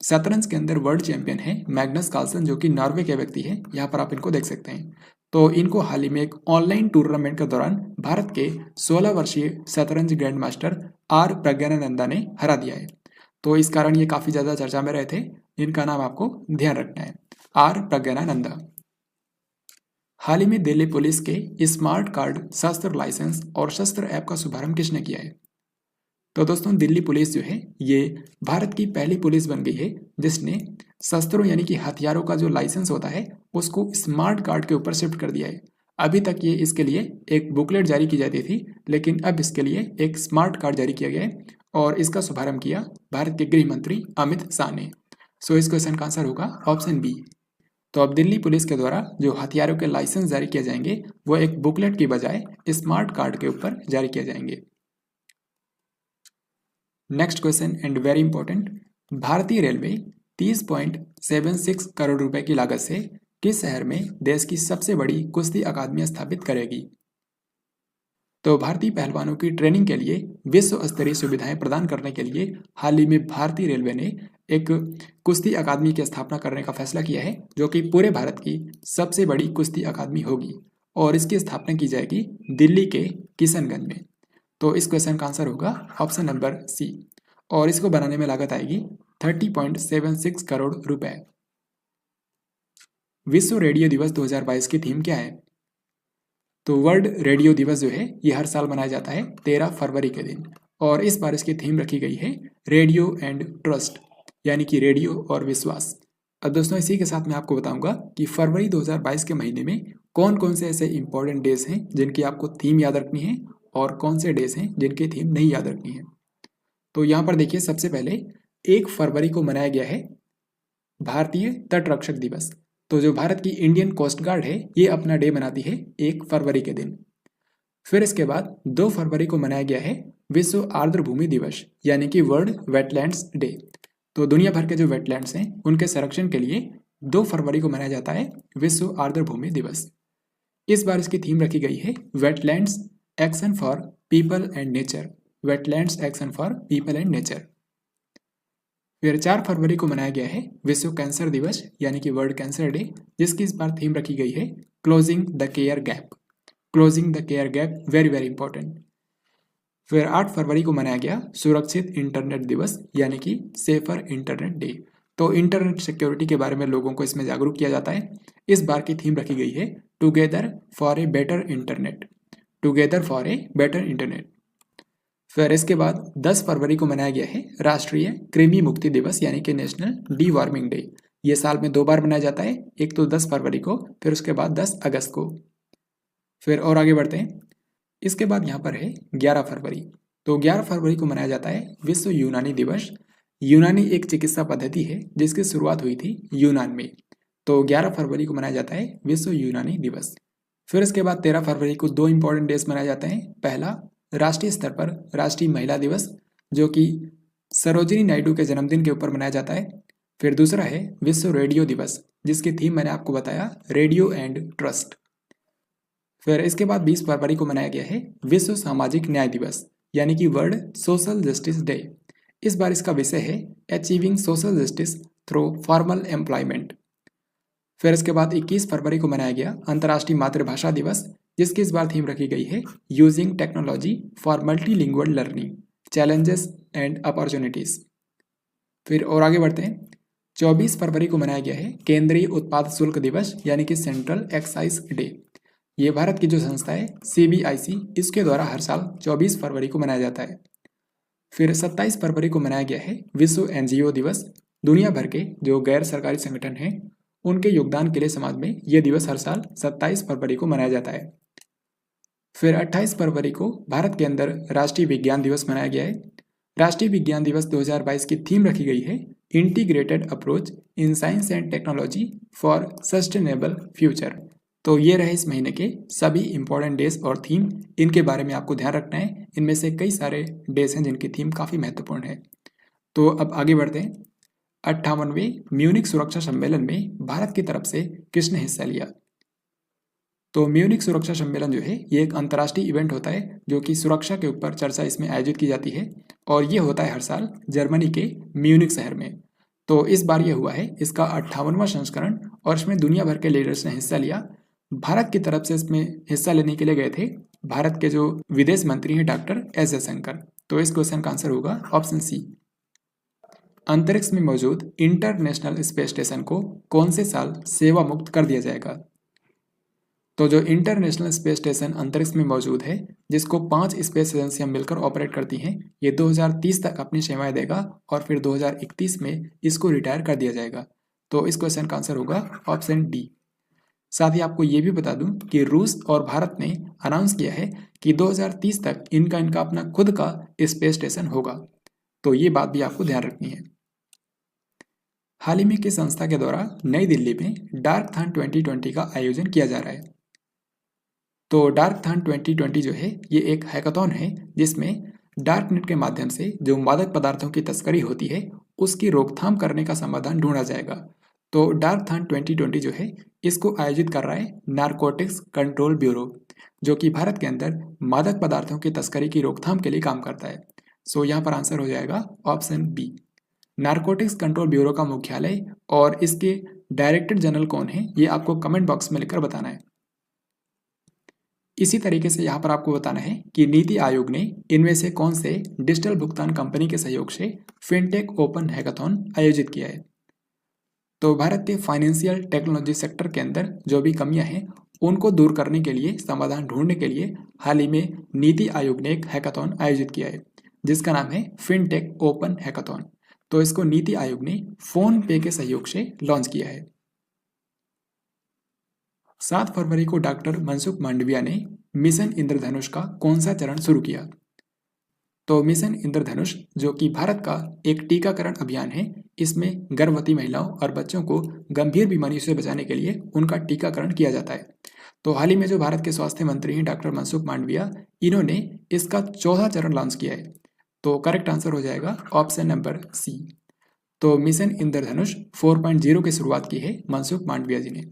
शतरंज के अंदर वर्ल्ड चैंपियन है मैग्नस कार्लसन, जो कि नॉर्वे के व्यक्ति है। यहाँ पर आप इनको देख सकते हैं। तो इनको हाल ही में एक ऑनलाइन टूर्नामेंट के दौरान भारत के 16 वर्षीय शतरंज ग्रैंड मास्टर आर प्रज्ञानानंदा ने हरा दिया है। तो इस कारण ये काफ़ी ज़्यादा चर्चा में रहे थे। इनका नाम आपको ध्यान रखना है, आर प्रज्ञानानंदा। हाल ही में दिल्ली पुलिस के स्मार्ट कार्ड शस्त्र लाइसेंस और शस्त्र ऐप का शुभारंभ किसने किया है? तो दोस्तों दिल्ली पुलिस जो है ये भारत की पहली पुलिस बन गई है जिसने शस्त्रों यानी कि हथियारों का जो लाइसेंस होता है उसको स्मार्ट कार्ड के ऊपर शिफ्ट कर दिया है। अभी तक ये इसके लिए एक बुकलेट जारी की जाती थी, लेकिन अब इसके लिए एक स्मार्ट कार्ड जारी किया गया है और इसका शुभारंभ किया भारत के गृह मंत्री अमित शाह ने। सो इस क्वेश्चन का आंसर होगा ऑप्शन बी। तो अब दिल्ली पुलिस के द्वारा जो हथियारों के लाइसेंस जारी किए जाएंगे वो एक बुकलेट की बजाय स्मार्ट कार्ड के ऊपर जारी किए जाएंगे। Next question and very important, भारतीय रेलवे 30.76 करोड़ रुपए की लागत से किस शहर में देश की सबसे बड़ी कुश्ती अकादमी स्थापित करेगी? तो भारतीय पहलवानों की ट्रेनिंग के लिए विश्व स्तरीय सुविधाएं प्रदान करने के लिए हाल ही में भारतीय रेलवे ने एक कुश्ती अकादमी की स्थापना करने का फैसला किया है, जो कि पूरे भारत की सबसे बड़ी कुश्ती अकादमी होगी और इसकी स्थापना की जाएगी दिल्ली के किशनगंज में। तो इस क्वेश्चन का आंसर होगा ऑप्शन नंबर सी और इसको बनाने में लागत आएगी 30.76 करोड़ रुपए। विश्व रेडियो दिवस 2022 की थीम क्या है? तो वर्ल्ड रेडियो दिवस जो है ये हर साल मनाया जाता है 13 फरवरी के दिन और इस बार इसकी थीम रखी गई है रेडियो एंड ट्रस्ट, यानी कि रेडियो और विश्वास। अब दोस्तों इसी के साथ मैं आपको बताऊंगा कि फरवरी 2022 के महीने में कौन कौन से ऐसे इंपॉर्टेंट डेज हैं जिनकी आपको थीम याद रखनी है और कौन से डेज हैं जिनकी थीम नहीं याद रखनी है। तो यहाँ पर देखिए, सबसे पहले 1 फरवरी को मनाया गया है भारतीय तटरक्षक दिवस। तो जो भारत की इंडियन कोस्ट गार्ड है ये अपना डे मनाती है 1 फरवरी के दिन। फिर इसके बाद 2 फरवरी को मनाया गया है विश्व आर्द्र भूमि दिवस, यानी कि वर्ल्ड वेटलैंड्स डे। तो दुनिया भर के जो वेटलैंड्स हैं उनके संरक्षण के लिए 2 फरवरी को मनाया जाता है विश्व आर्द्र भूमि दिवस। इस बार इसकी थीम रखी गई है wetlands action for people and nature, wetlands action for people and nature. फिर 4 फरवरी को मनाया गया है विश्व कैंसर दिवस, यानी कि वर्ल्ड कैंसर डे, जिसकी इस बार थीम रखी गई है closing the care gap, closing the care gap, very very important. फिर 8 फरवरी को मनाया गया सुरक्षित इंटरनेट दिवस, यानी कि सेफर इंटरनेट डे। तो इंटरनेट सिक्योरिटी के बारे में लोगों को इसमें जागरूक किया जाता है। इस बार की थीम रखी गई है together for a better internet, together for a better internet. फिर इसके बाद 10 फरवरी को मनाया गया है राष्ट्रीय कृमि मुक्ति दिवस, यानी कि नेशनल डी वार्मिंग डे। ये साल में 2 बार मनाया जाता है, एक तो 10 फरवरी को, फिर उसके बाद 10 अगस्त को। फिर और आगे बढ़ते हैं, इसके बाद यहाँ पर है 11 फरवरी। तो 11 फरवरी को मनाया जाता है विश्व यूनानी दिवस। यूनानी एक चिकित्सा पद्धति है जिसकी शुरुआत हुई थी यूनान में। तो 11 फरवरी को मनाया जाता है विश्व यूनानी दिवस। फिर इसके बाद 13 फरवरी को 2 इंपॉर्टेंट डेज मनाए जाते हैं। पहला राष्ट्रीय स्तर पर राष्ट्रीय महिला दिवस, जो कि सरोजिनी नायडू के जन्मदिन के ऊपर मनाया जाता है। फिर दूसरा है विश्व रेडियो दिवस, जिसकी थीम मैंने आपको बताया रेडियो एंड ट्रस्ट। फिर इसके बाद 20 फरवरी को मनाया गया है विश्व सामाजिक न्याय दिवस, यानी कि वर्ल्ड सोशल जस्टिस डे। इस बार इसका विषय है achieving social justice through formal employment. फिर इसके बाद 21 फरवरी को मनाया गया अंतर्राष्ट्रीय मातृभाषा दिवस, जिसकी इस बार थीम रखी गई है using technology for multilingual learning, challenges and opportunities. फिर और आगे बढ़ते हैं, 24 फरवरी को मनाया गया है केंद्रीय उत्पाद शुल्क दिवस, यानी कि सेंट्रल एक्साइज डे। ये भारत की जो संस्था है CBIC, इसके द्वारा हर साल 24 फरवरी को मनाया जाता है। फिर 27 फरवरी को मनाया गया है विश्व NGO दिवस। दुनिया भर के जो गैर सरकारी संगठन हैं उनके योगदान के लिए समाज में ये दिवस हर साल 27 फरवरी को मनाया जाता है। फिर 28 फरवरी को भारत के अंदर राष्ट्रीय विज्ञान दिवस मनाया गया है। राष्ट्रीय विज्ञान दिवस 2022 की थीम रखी गई है integrated approach in science and technology for sustainable future. तो ये रहे इस महीने के सभी इंपॉर्टेंट डेज और थीम। इनके बारे में आपको ध्यान रखना है। इनमें से कई सारे डेज हैं जिनकी थीम काफ़ी महत्वपूर्ण है। तो अब आगे बढ़ते हैं। 58वें म्यूनिक सुरक्षा सम्मेलन में भारत की तरफ से किसने हिस्सा लिया? तो म्यूनिक सुरक्षा सम्मेलन जो है ये एक अंतर्राष्ट्रीय इवेंट होता है जो कि सुरक्षा के ऊपर चर्चा इसमें आयोजित की जाती है और ये होता है हर साल जर्मनी के म्यूनिक शहर में। तो इस बार ये हुआ है इसका 58वां संस्करण और इसमें दुनिया भर के लीडर्स ने हिस्सा लिया। भारत की तरफ से इसमें हिस्सा लेने के लिए गए थे भारत के जो विदेश मंत्री हैं डॉक्टर एस जयशंकर। तो इस क्वेश्चन का आंसर होगा ऑप्शन सी। अंतरिक्ष में मौजूद इंटरनेशनल स्पेस स्टेशन को कौन से साल सेवा मुक्त कर दिया जाएगा? तो जो इंटरनेशनल स्पेस स्टेशन अंतरिक्ष में मौजूद है जिसको 5 स्पेस एजेंसियां मिलकर ऑपरेट करती हैं, ये 2030 तक अपनी सेवाएं देगा और फिर 2031 में इसको रिटायर कर दिया जाएगा। तो इस क्वेश्चन का आंसर होगा ऑप्शन डी। साथ ही आपको ये भी बता दूं कि रूस और भारत ने अनाउंस किया है कि 2030 तक इनका अपना खुद का स्पेस स्टेशन होगा। तो ये बात भी आपको ध्यान रखनी है। हाल ही में किस संस्था के द्वारा नई दिल्ली में डार्कथॉन 2020 का आयोजन किया जा रहा है? तो डार्कथॉन 2020 जो है ये एक हैकाथॉन है जिसमें डार्कनेट के माध्यम से जो मादक पदार्थों की तस्करी होती है उसकी रोकथाम करने का समाधान ढूंढा जाएगा। तो डार्कथॉन 2020 जो है इसको आयोजित कर रहा है नारकोटिक्स कंट्रोल ब्यूरो जो कि भारत के अंदर मादक पदार्थों की तस्करी की रोकथाम के लिए काम करता है। सो यहाँ पर आंसर हो जाएगा option B. Narcotics Control Bureau का मुख्यालय और इसके डायरेक्टर जनरल कौन है ये आपको कमेंट बॉक्स में लिखकर बताना है। इसी तरीके से यहाँ पर आपको बताना है कि नीति आयोग ने इनमें से कौन से डिजिटल भुगतान कंपनी के सहयोग से फिनटेक ओपन हैकाथॉन आयोजित किया है? तो भारत के फाइनेंशियल टेक्नोलॉजी सेक्टर के अंदर जो भी कमियां हैं उनको दूर करने के लिए, समाधान ढूंढने के लिए हाल ही में नीति आयोग ने एक हैकाथॉन आयोजित किया है जिसका नाम है फिनटेक ओपन हैकाथॉन। तो इसको नीति आयोग ने फोन पे के सहयोग से लॉन्च किया है। 7 फरवरी को डॉक्टर मनसुख मांडविया ने मिशन इंद्रधनुष का कौन सा चरण शुरू किया? तो मिशन इंद्रधनुष जो कि भारत का एक टीकाकरण अभियान है, इसमें गर्भवती महिलाओं और बच्चों को गंभीर बीमारियों से बचाने के लिए उनका टीकाकरण किया जाता है। तो हाल ही में जो भारत के स्वास्थ्य मंत्री हैं डॉक्टर मनसुख मांडविया, इन्होंने इसका 14वां चरण लॉन्च किया है। तो करेक्ट आंसर हो जाएगा ऑप्शन नंबर सी। तो मिशन इंद्रधनुष 4.0 की शुरुआत की है मनसुख मांडविया जी ने।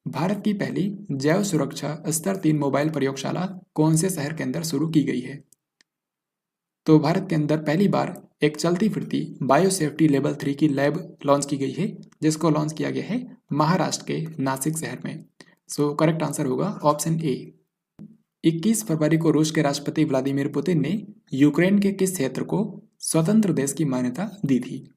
भारत की पहली जैव सुरक्षा स्तर 3 मोबाइल प्रयोगशाला कौन से शहर के अंदर शुरू की गई है? तो भारत के अंदर पहली बार एक चलती फिरती बायो सेफ्टी लेवल 3 की लैब लॉन्च की गई है जिसको लॉन्च किया गया है महाराष्ट्र के नासिक शहर में। सो करेक्ट आंसर होगा ऑप्शन ए। 21 फरवरी को रूस के राष्ट्रपति व्लादिमीर पुतिन ने यूक्रेन के किस क्षेत्र को स्वतंत्र देश की मान्यता दी थी?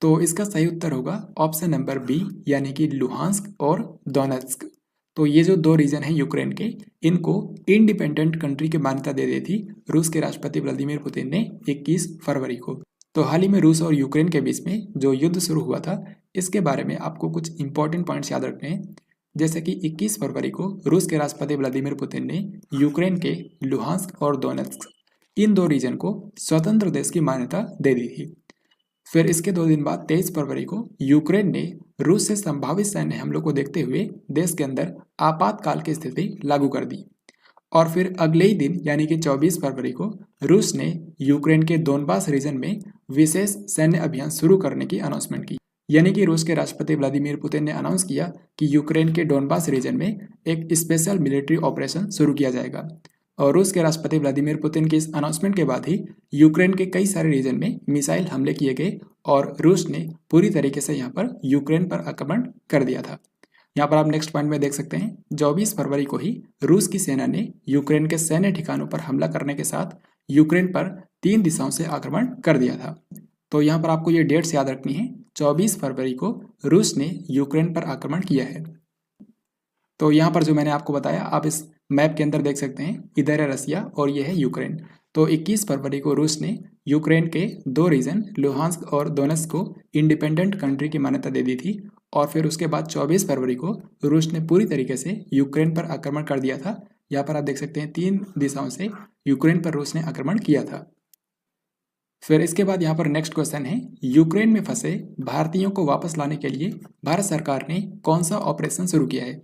तो इसका सही उत्तर होगा ऑप्शन नंबर बी यानी कि लुहांस्क और दोनेत्स्क। तो ये जो 2 रीजन हैं यूक्रेन के, इनको इंडिपेंडेंट कंट्री की मान्यता दे दी थी रूस के राष्ट्रपति व्लादिमीर पुतिन ने 21 फरवरी को। तो हाल ही में रूस और यूक्रेन के बीच में जो युद्ध शुरू हुआ था इसके बारे में आपको कुछ इंपॉर्टेंट पॉइंट्स याद रखने हैं। जैसे कि 21 फरवरी को रूस के राष्ट्रपति व्लादिमीर पुतिन ने यूक्रेन के लुहांस्क और दोनेत्स्क इन 2 रीजन को स्वतंत्र देश की मान्यता दे दी थी। फिर इसके 2 दिन बाद 23 फरवरी को यूक्रेन ने रूस से संभावित सैन्य हमलों को देखते हुए देश के अंदर आपातकाल की स्थिति लागू कर दी। और फिर अगले ही दिन यानी कि 24 फरवरी को रूस ने यूक्रेन के दोनबास रीजन में विशेष सैन्य अभियान शुरू करने की अनाउंसमेंट की। यानी कि रूस के राष्ट्रपति व्लादिमीर पुतिन ने अनाउंस किया कि यूक्रेन के डोनबास रीजन में एक स्पेशल मिलिट्री ऑपरेशन शुरू किया जाएगा। और रूस के राष्ट्रपति व्लादिमीर पुतिन की इस अनाउंसमेंट के बाद ही यूक्रेन के कई सारे रीजन में मिसाइल हमले किए गए और रूस ने पूरी तरीके से यहाँ पर यूक्रेन पर आक्रमण कर दिया था। यहाँ पर आप नेक्स्ट पॉइंट में देख सकते हैं 24 फरवरी को ही रूस की सेना ने यूक्रेन के सैन्य ठिकानों पर हमला करने के साथ यूक्रेन पर 3 दिशाओं से आक्रमण कर दिया था। तो यहाँ पर आपको ये डेट्स याद रखनी है। 24 फरवरी को रूस ने यूक्रेन पर आक्रमण किया है। तो यहाँ पर जो मैंने आपको बताया आप इस मैप के अंदर देख सकते हैं, इधर है रसिया और ये है यूक्रेन। तो 21 फरवरी को रूस ने यूक्रेन के 2 रीजन लुहांस्क और दोनेत्स्क को इंडिपेंडेंट कंट्री की मान्यता दे दी थी। और फिर उसके बाद 24 फरवरी को रूस ने पूरी तरीके से यूक्रेन पर आक्रमण कर दिया था। यहाँ पर आप देख सकते हैं 3 दिशाओं से यूक्रेन पर रूस ने आक्रमण किया था। फिर इसके बाद यहाँ पर नेक्स्ट क्वेश्चन है, यूक्रेन में फंसे भारतीयों को वापस लाने के लिए भारत सरकार ने कौन सा ऑपरेशन शुरू किया है?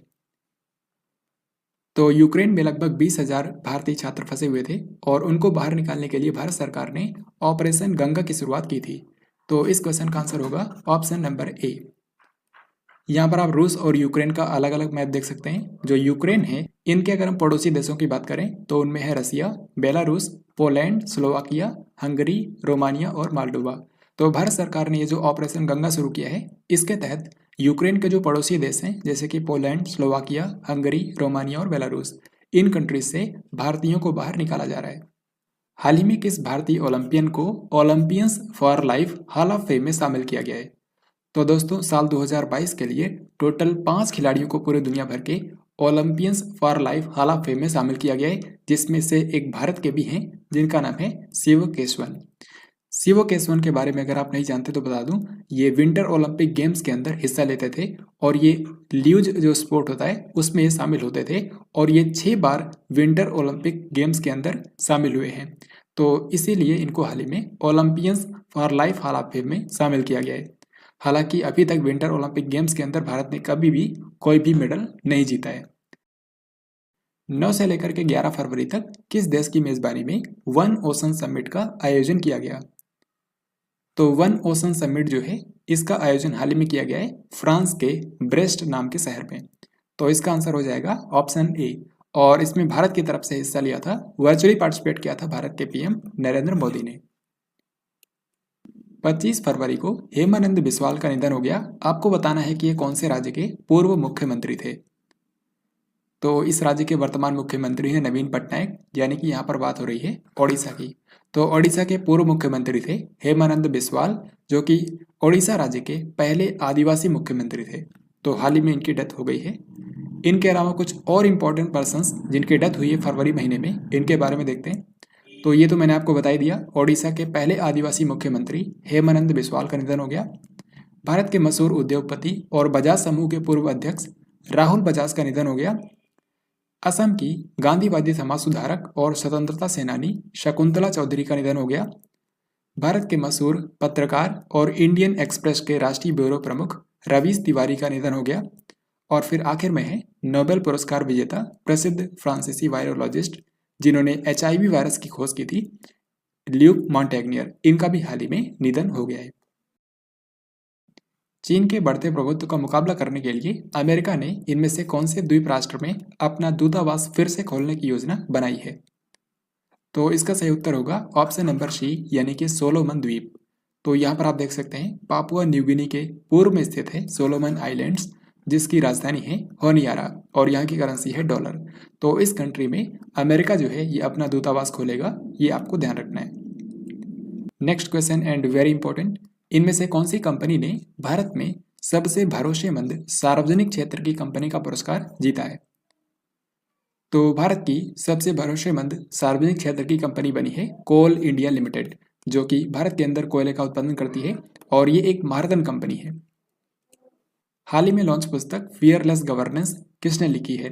तो यूक्रेन में लगभग 20,000 भारतीय छात्र फंसे हुए थे और उनको बाहर निकालने के लिए भारत सरकार ने ऑपरेशन गंगा की शुरुआत की थी। तो इस क्वेश्चन का आंसर होगा ऑप्शन नंबर ए। यहाँ पर आप रूस और यूक्रेन का अलग अलग मैप देख सकते हैं। जो यूक्रेन है, इनके अगर हम पड़ोसी देशों की बात करें तो उनमें है Russia, Belarus, Poland, Slovakia, Hungary, Romania और माल्डोवा। तो भारत सरकार ने ये जो ऑपरेशन गंगा शुरू किया है, इसके तहत यूक्रेन के जो पड़ोसी देश हैं जैसे कि पोलैंड, स्लोवाकिया, हंगरी, रोमानिया और बेलारूस, इन कंट्रीज से भारतीयों को बाहर निकाला जा रहा है। हाल ही में किस भारतीय ओलंपियन को Olympians for life hall of fame में शामिल किया गया है? तो दोस्तों साल 2022 के लिए टोटल 5 खिलाड़ियों को पूरे दुनिया भर के Olympians for life hall of fame में शामिल किया गया है, जिसमें से एक भारत के भी हैं जिनका नाम है शिव केशवन। शिव केशवन के बारे में अगर आप नहीं जानते तो बता दूं, ये विंटर ओलंपिक गेम्स के अंदर हिस्सा लेते थे और ये ल्यूज जो स्पोर्ट होता है उसमें ये शामिल होते थे और ये 6 बार विंटर ओलंपिक गेम्स के अंदर शामिल हुए हैं। तो इसीलिए इनको हाल ही में Olympians for life hall of fame में शामिल किया गया है। हालांकि अभी तक विंटर ओलंपिक गेम्स के अंदर भारत ने कभी भी कोई भी मेडल नहीं जीता है। 9 से लेकर के 11 फरवरी तक किस देश की मेजबानी में वन ओशन समिट का आयोजन किया गया? तो वन ओशन समिट जो है, इसका आयोजन हाल ही में किया गया है फ्रांस के ब्रेस्ट नाम के शहर में। तो इसका आंसर हो जाएगा ऑप्शन ए। और इसमें भारत की तरफ से हिस्सा लिया था, वर्चुअली पार्टिसिपेट किया था भारत के पीएम नरेंद्र मोदी ने। 25 फरवरी को हेमानंद बिस्वाल का निधन हो गया। आपको बताना है कि ये कौन से राज्य के पूर्व मुख्यमंत्री थे। तो इस राज्य के वर्तमान मुख्यमंत्री हैं नवीन पटनायक, यानी कि यहाँ पर बात हो रही है ओडिशा की। तो ओडिशा के पूर्व मुख्यमंत्री थे हेमानंद बिस्वाल, जो कि ओडिशा राज्य के पहले आदिवासी मुख्यमंत्री थे। तो हाल ही में इनकी डेथ हो गई है। इनके अलावा कुछ और इम्पोर्टेंट पर्सन्स जिनकी डेथ हुई है फरवरी महीने में, इनके बारे में देखते हैं। तो ये तो मैंने आपको बता ही दिया, ओडिशा के पहले आदिवासी मुख्यमंत्री हेमानंद बिस्वाल का निधन हो गया। भारत के मशहूर उद्योगपति और बजाज समूह के पूर्व अध्यक्ष राहुल बजाज का निधन हो गया। असम की गांधीवादी समाज सुधारक और स्वतंत्रता सेनानी शकुंतला चौधरी का निधन हो गया। भारत के मशहूर पत्रकार और इंडियन एक्सप्रेस के राष्ट्रीय ब्यूरो प्रमुख रवीश तिवारी का निधन हो गया। और फिर आखिर में है नोबेल पुरस्कार विजेता प्रसिद्ध फ्रांसीसी वायरोलॉजिस्ट जिन्होंने HIV वायरस की खोज की थी, ल्यूक मॉन्टेग्नियर, इनका भी हाल ही में निधन हो गया है। चीन के बढ़ते प्रभुत्व का मुकाबला करने के लिए अमेरिका ने इनमें से कौन से द्वीप राष्ट्र में अपना दूतावास फिर से खोलने की योजना बनाई है? तो इसका सही उत्तर होगा ऑप्शन नंबर सी, यानी कि सोलोमन द्वीप। तो यहाँ पर आप देख सकते हैं पापुआ न्यू गिनी के पूर्व में स्थित है सोलोमन आइलैंड्स, जिसकी राजधानी है होनियारा और यहाँ की करेंसी है डॉलर। तो इस कंट्री में अमेरिका जो है ये अपना दूतावास खोलेगा, ये आपको ध्यान रखना है। Next question and very important, इनमें से कौन सी कंपनी ने भारत में सबसे भरोसेमंद सार्वजनिक क्षेत्र की कंपनी का पुरस्कार जीता है? तो भारत की सबसे भरोसेमंद सार्वजनिक क्षेत्र की कंपनी बनी है कोल इंडिया लिमिटेड, जो कि भारत के अंदर कोयले का उत्पादन करती है और ये एक मार्दन कंपनी है। हाल ही में लॉन्च पुस्तक फियरलेस गवर्नेंस किसने लिखी है?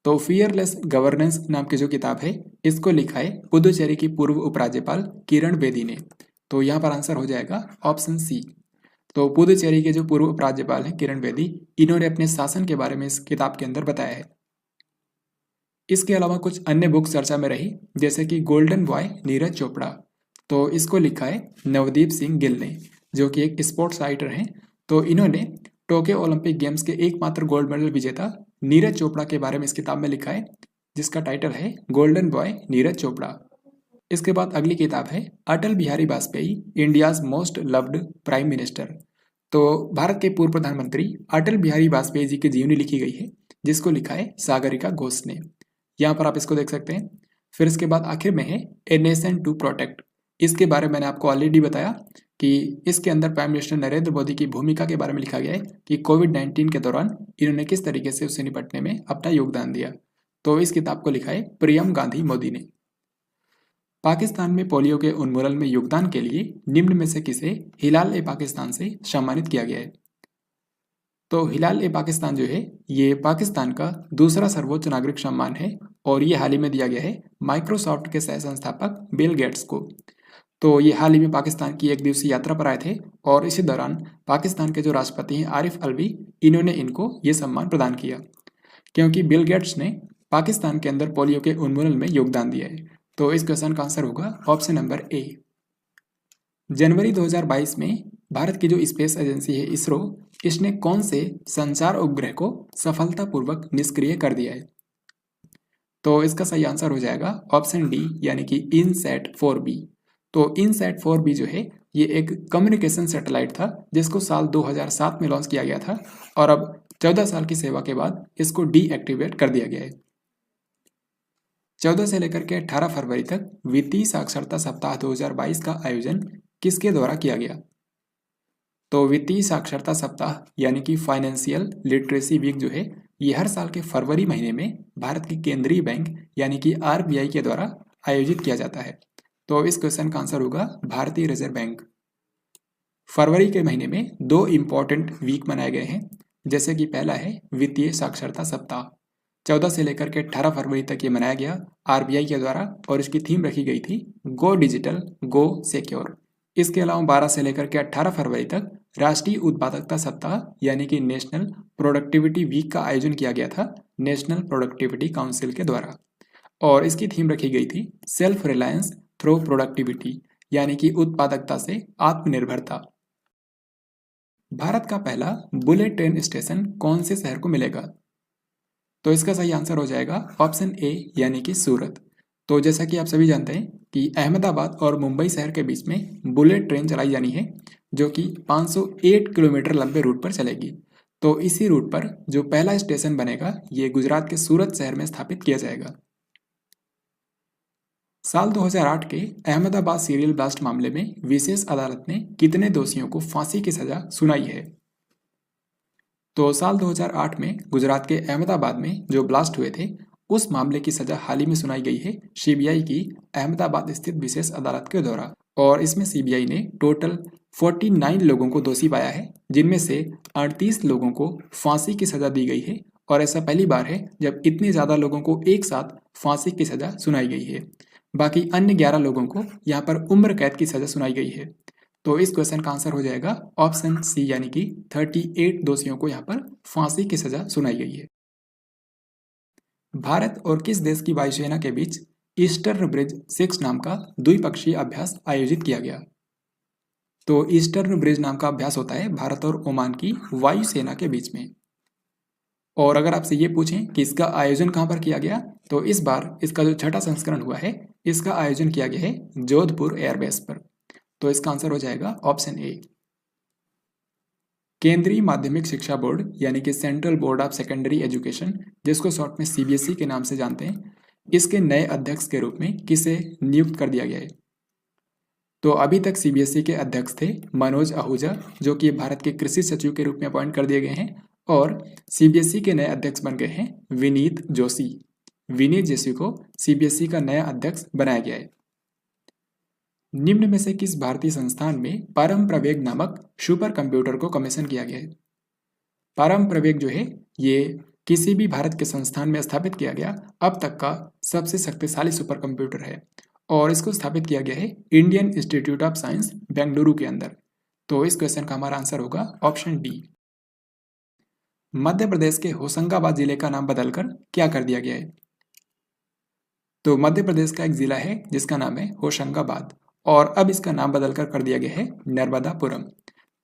तो फियरलेस गवर्नेंस नाम की जो किताब है, इसको लिखा है पुदुचेरी की पूर्व उपराज्यपाल किरण बेदी ने। तो यहाँ पर आंसर हो जाएगा ऑप्शन सी। तो पुदुचेरी के जो पूर्व उपराज्यपाल हैं किरण बेदी, इन्होंने अपने शासन के बारे में इस किताब के अंदर बताया है। इसके अलावा कुछ अन्य बुक्स चर्चा में रही, जैसे कि गोल्डन बॉय नीरज चोपड़ा। तो इसको लिखा है नवदीप सिंह गिल ने, जो कि एक स्पोर्ट्स राइटर हैं। तो इन्होंने टोक्यो ओलंपिक गेम्स के एकमात्र गोल्ड मेडल विजेता नीरज चोपड़ा के बारे में इस किताब में लिखा है, जिसका टाइटल है गोल्डन बॉय नीरज चोपड़ा। इसके बाद अगली किताब है Atal Bihari Vajpayee India's most loved prime minister. तो भारत के पूर्व प्रधानमंत्री अटल बिहारी वाजपेयी जी की जीवनी लिखी गई है, जिसको लिखा है सागरिका घोष ने। यहाँ पर आप इसको देख सकते हैं। फिर इसके बाद आखिर में है ए नेशन टू प्रोटेक्ट। इसके बारे में मैंने आपको ऑलरेडी बताया कि इसके अंदर प्राइम मिनिस्टर नरेंद्र मोदी की भूमिका के बारे में लिखा गया है कि कोविड-19 के दौरान इन्होंने किस तरीके से उससे निपटने में अपना योगदान दिया। तो इस किताब को लिखा है प्रियम गांधी मोदी ने। पाकिस्तान में पोलियो के उन्मूलन में योगदान के लिए निम्न में से किसे हिलाल ए पाकिस्तान से सम्मानित किया गया है? तो हिलाल ए पाकिस्तान जो है ये पाकिस्तान का दूसरा सर्वोच्च नागरिक सम्मान है और ये हाल ही में दिया गया है माइक्रोसॉफ्ट के सह संस्थापक बिल गेट्स को। तो ये हाल ही में पाकिस्तान की एक दिवसीय यात्रा पर आए थे और इसी दौरान पाकिस्तान के जो राष्ट्रपति हैं आरिफ अलवी, इन्होंने इनको ये सम्मान प्रदान किया क्योंकि बिल गेट्स ने पाकिस्तान के अंदर पोलियो के उन्मूलन में योगदान दिया है। तो इस क्वेश्चन का आंसर होगा ऑप्शन नंबर ए। जनवरी 2022 में भारत की जो स्पेस एजेंसी है इसरो, इसने कौन से संचार उपग्रह को सफलतापूर्वक निष्क्रिय कर दिया है? तो इसका सही आंसर हो जाएगा ऑप्शन डी यानी कि इनसैट 4B। तो इनसैट 4B जो है ये एक कम्युनिकेशन सैटेलाइट था जिसको साल 2007 में लॉन्च किया गया था और अब 14 साल की सेवा के बाद इसको डीएक्टिवेट कर दिया गया है। 14 से लेकर के 18 फरवरी तक वित्तीय साक्षरता सप्ताह 2022 का आयोजन किसके द्वारा किया गया? तो वित्तीय साक्षरता सप्ताह यानी कि फाइनेंशियल लिटरेसी वीक जो है ये हर साल के फरवरी महीने में भारत की केंद्रीय बैंक यानी कि RBI के द्वारा आयोजित किया जाता है। तो इस क्वेश्चन का आंसर होगा भारतीय रिजर्व बैंक। फरवरी के महीने में 2 इम्पॉर्टेंट वीक मनाए गए हैं, जैसे कि पहला है वित्तीय साक्षरता सप्ताह, 14 से लेकर के 18 फरवरी तक ये मनाया गया RBI के द्वारा और इसकी थीम रखी गई थी गो डिजिटल गो सिक्योर। इसके अलावा 12 से लेकर के 18 फरवरी तक राष्ट्रीय उत्पादकता सप्ताह यानी कि नेशनल प्रोडक्टिविटी वीक का आयोजन किया गया था नेशनल प्रोडक्टिविटी काउंसिल के द्वारा और इसकी थीम रखी गई थी सेल्फ रिलायंस थ्रू प्रोडक्टिविटी यानी कि उत्पादकता से आत्मनिर्भरता। भारत का पहला बुलेट ट्रेन स्टेशन कौन से शहर को मिलेगा? तो इसका सही आंसर हो जाएगा ऑप्शन ए यानी कि सूरत। तो जैसा कि आप सभी जानते हैं कि अहमदाबाद और मुंबई शहर के बीच में बुलेट ट्रेन चलाई जानी है जो कि 508 किलोमीटर लंबे रूट पर चलेगी। तो इसी रूट पर जो पहला स्टेशन बनेगा ये गुजरात के सूरत शहर में स्थापित किया जाएगा। साल 2008 के अहमदाबाद सीरियल ब्लास्ट मामले में विशेष अदालत ने कितने दोषियों को फांसी की सजा सुनाई है? तो साल 2008 में गुजरात के अहमदाबाद में जो ब्लास्ट हुए थे उस मामले की सजा हाल ही में सुनाई गई है CBI की अहमदाबाद स्थित विशेष अदालत के द्वारा और इसमें CBI ने टोटल 49 लोगों को दोषी पाया है जिनमें से 38 लोगों को फांसी की सजा दी गई है और ऐसा पहली बार है जब इतने ज़्यादा लोगों को एक साथ फांसी की सजा सुनाई गई है। बाकी अन्य 11 लोगों को यहाँ पर उम्र कैद की सजा सुनाई गई है। तो इस क्वेश्चन का आंसर हो जाएगा ऑप्शन सी यानी कि 38 दोषियों को यहाँ पर फांसी की सजा सुनाई गई है। भारत और किस देश की वायुसेना के बीच ईस्टर्न ब्रिज 6 नाम का द्विपक्षीय अभ्यास आयोजित किया गया? तो ईस्टर्न ब्रिज नाम का अभ्यास होता है भारत और ओमान की वायुसेना के बीच में। और अगर आपसे ये पूछें कि इसका आयोजन कहाँ पर किया गया तो इस बार इसका जो 6ठा संस्करण हुआ है इसका आयोजन किया गया है जोधपुर एयरबेस पर। तो इसका आंसर हो जाएगा ऑप्शन ए। केंद्रीय माध्यमिक शिक्षा बोर्ड यानी कि central board of secondary education जिसको शॉर्ट में CBSE के नाम से जानते हैं, इसके नए अध्यक्ष के रूप में किसे नियुक्त कर दिया गया है? तो अभी तक CBSE के अध्यक्ष थे मनोज आहूजा जो कि भारत के कृषि सचिव के रूप में अपॉइंट कर दिए गए हैं और CBSE के नए अध्यक्ष बन गए हैं विनीत जोशी। विनीत जोशी को CBSE का नया अध्यक्ष बनाया गया है। निम्न में से किस भारतीय संस्थान में परम प्रवेग नामक सुपर कंप्यूटर को कमीशन किया गया है? परम प्रवेग जो है ये किसी भी भारत के संस्थान में स्थापित किया गया अब तक का सबसे शक्तिशाली सुपर कंप्यूटर है और इसको स्थापित किया गया है Indian institute of science Bengaluru के अंदर। तो इस क्वेश्चन का हमारा आंसर होगा ऑप्शन डी। मध्य प्रदेश के होशंगाबाद जिले का नाम बदलकर क्या कर दिया गया है? तो मध्य प्रदेश का एक जिला है जिसका नाम है होशंगाबाद और अब इसका नाम बदलकर कर दिया गया है नर्मदापुरम।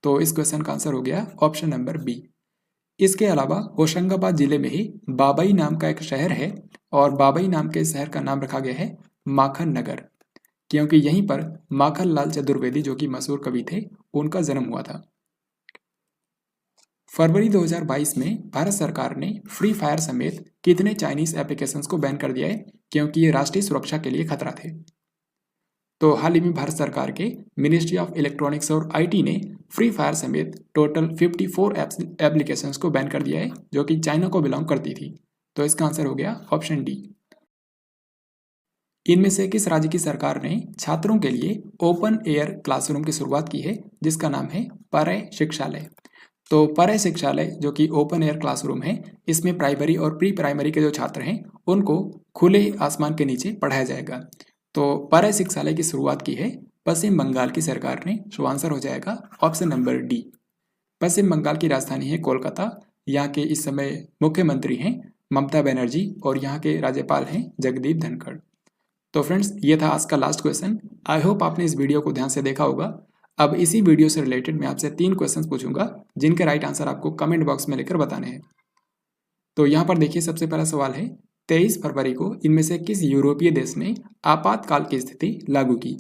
तो इस क्वेश्चन का आंसर हो गया ऑप्शन नंबर बी। इसके अलावा होशंगाबाद जिले में ही बाबई नाम का एक शहर है और बाबई नाम के शहर का नाम रखा गया है माखन नगर क्योंकि यहीं पर माखन लाल चतुर्वेदी जो कि मशहूर कवि थे उनका जन्म हुआ था। फरवरी 2022 में भारत सरकार ने फ्री फायर समेत कितने चाइनीज एप्लीकेशंस को बैन कर दिया है क्योंकि ये राष्ट्रीय सुरक्षा के लिए खतरा थे? तो हाल ही में भारत सरकार के मिनिस्ट्री ऑफ इलेक्ट्रॉनिक्स और IT ने फ्री फायर समेत टोटल 54 एप्लीकेशंस को बैन कर दिया है जो कि चाइना को बिलोंग करती थी। तो इसका आंसर हो गया ऑप्शन डी। इनमें से किस राज्य की सरकार ने छात्रों के लिए ओपन एयर क्लासरूम की शुरुआत की है जिसका नाम है परय शिक्षालय? तो परय शिक्षालय जो कि ओपन एयर क्लासरूम है इसमें प्राइमरी और प्री प्राइमरी के जो छात्र हैं उनको खुले आसमान के नीचे पढ़ाया जाएगा। तो परय शिक्षालय की शुरुआत की है पश्चिम बंगाल की सरकार ने। सो आंसर हो जाएगा ऑप्शन नंबर डी। पश्चिम बंगाल की राजधानी है कोलकाता। यहाँ के इस समय मुख्यमंत्री हैं ममता बनर्जी और यहाँ के राज्यपाल हैं जगदीप धनखड़। तो फ्रेंड्स, ये था आज का लास्ट क्वेश्चन। आई होप आपने इस वीडियो को ध्यान से देखा होगा। अब इसी वीडियो से रिलेटेड मैं आपसे 3 क्वेश्चंस पूछूंगा जिनके राइट आंसर आपको कमेंट बॉक्स में लिखकर बताने हैं। तो यहाँ पर देखिए, सबसे पहला सवाल है 23 फरवरी को इनमें से किस यूरोपीय देश ने आपातकाल की स्थिति लागू की।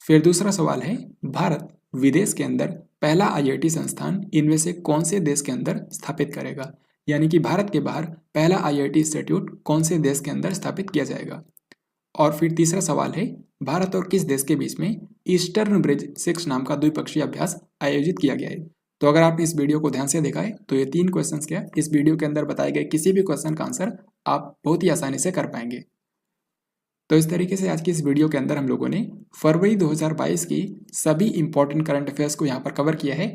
फिर दूसरा सवाल है भारत विदेश के अंदर पहला IIT संस्थान इनमें से कौन से देश के अंदर स्थापित करेगा, यानी कि भारत के बाहर पहला IIT इंस्टीट्यूट कौन से देश के अंदर स्थापित किया जाएगा। और फिर तीसरा सवाल है भारत और किस देश के बीच में ईस्टर्न ब्रिज 6 नाम का द्विपक्षीय अभ्यास आयोजित किया गया है। तो अगर आपने इस वीडियो को ध्यान से देखा है तो ये 3 क्वेश्चंस क्या इस वीडियो के अंदर बताए गए किसी भी क्वेश्चन का आंसर आप बहुत ही आसानी से कर पाएंगे। तो इस तरीके से आज की इस वीडियो के अंदर हम लोगों ने फरवरी 2022 की सभी इंपॉर्टेंट करंट अफेयर्स को यहाँ पर कवर किया है।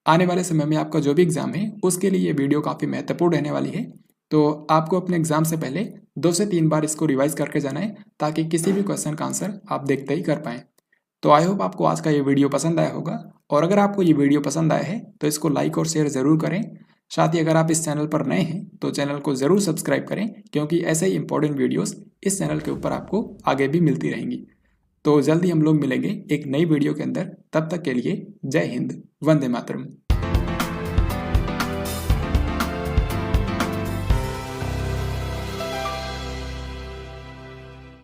आने वाले समय में आपका जो भी एग्जाम है उसके लिए ये वीडियो काफ़ी महत्वपूर्ण रहने वाली है। तो आपको अपने एग्जाम से पहले 2 से 3 बार इसको रिवाइज करके जाना है ताकि किसी भी क्वेश्चन का आंसर आप देखते ही कर पाएँ। तो आई होप आपको आज का ये वीडियो पसंद आया होगा, और अगर आपको ये वीडियो पसंद आया है तो इसको लाइक और शेयर ज़रूर करें। साथ ही अगर आप इस चैनल पर नए हैं तो चैनल को ज़रूर सब्सक्राइब करें, क्योंकि ऐसे ही इंपॉर्टेंट वीडियोस इस चैनल के ऊपर आपको आगे भी मिलती रहेंगी। तो जल्दी हम लोग मिलेंगे एक नई वीडियो के अंदर। तब तक के लिए जय हिंद, वंदे मातरम।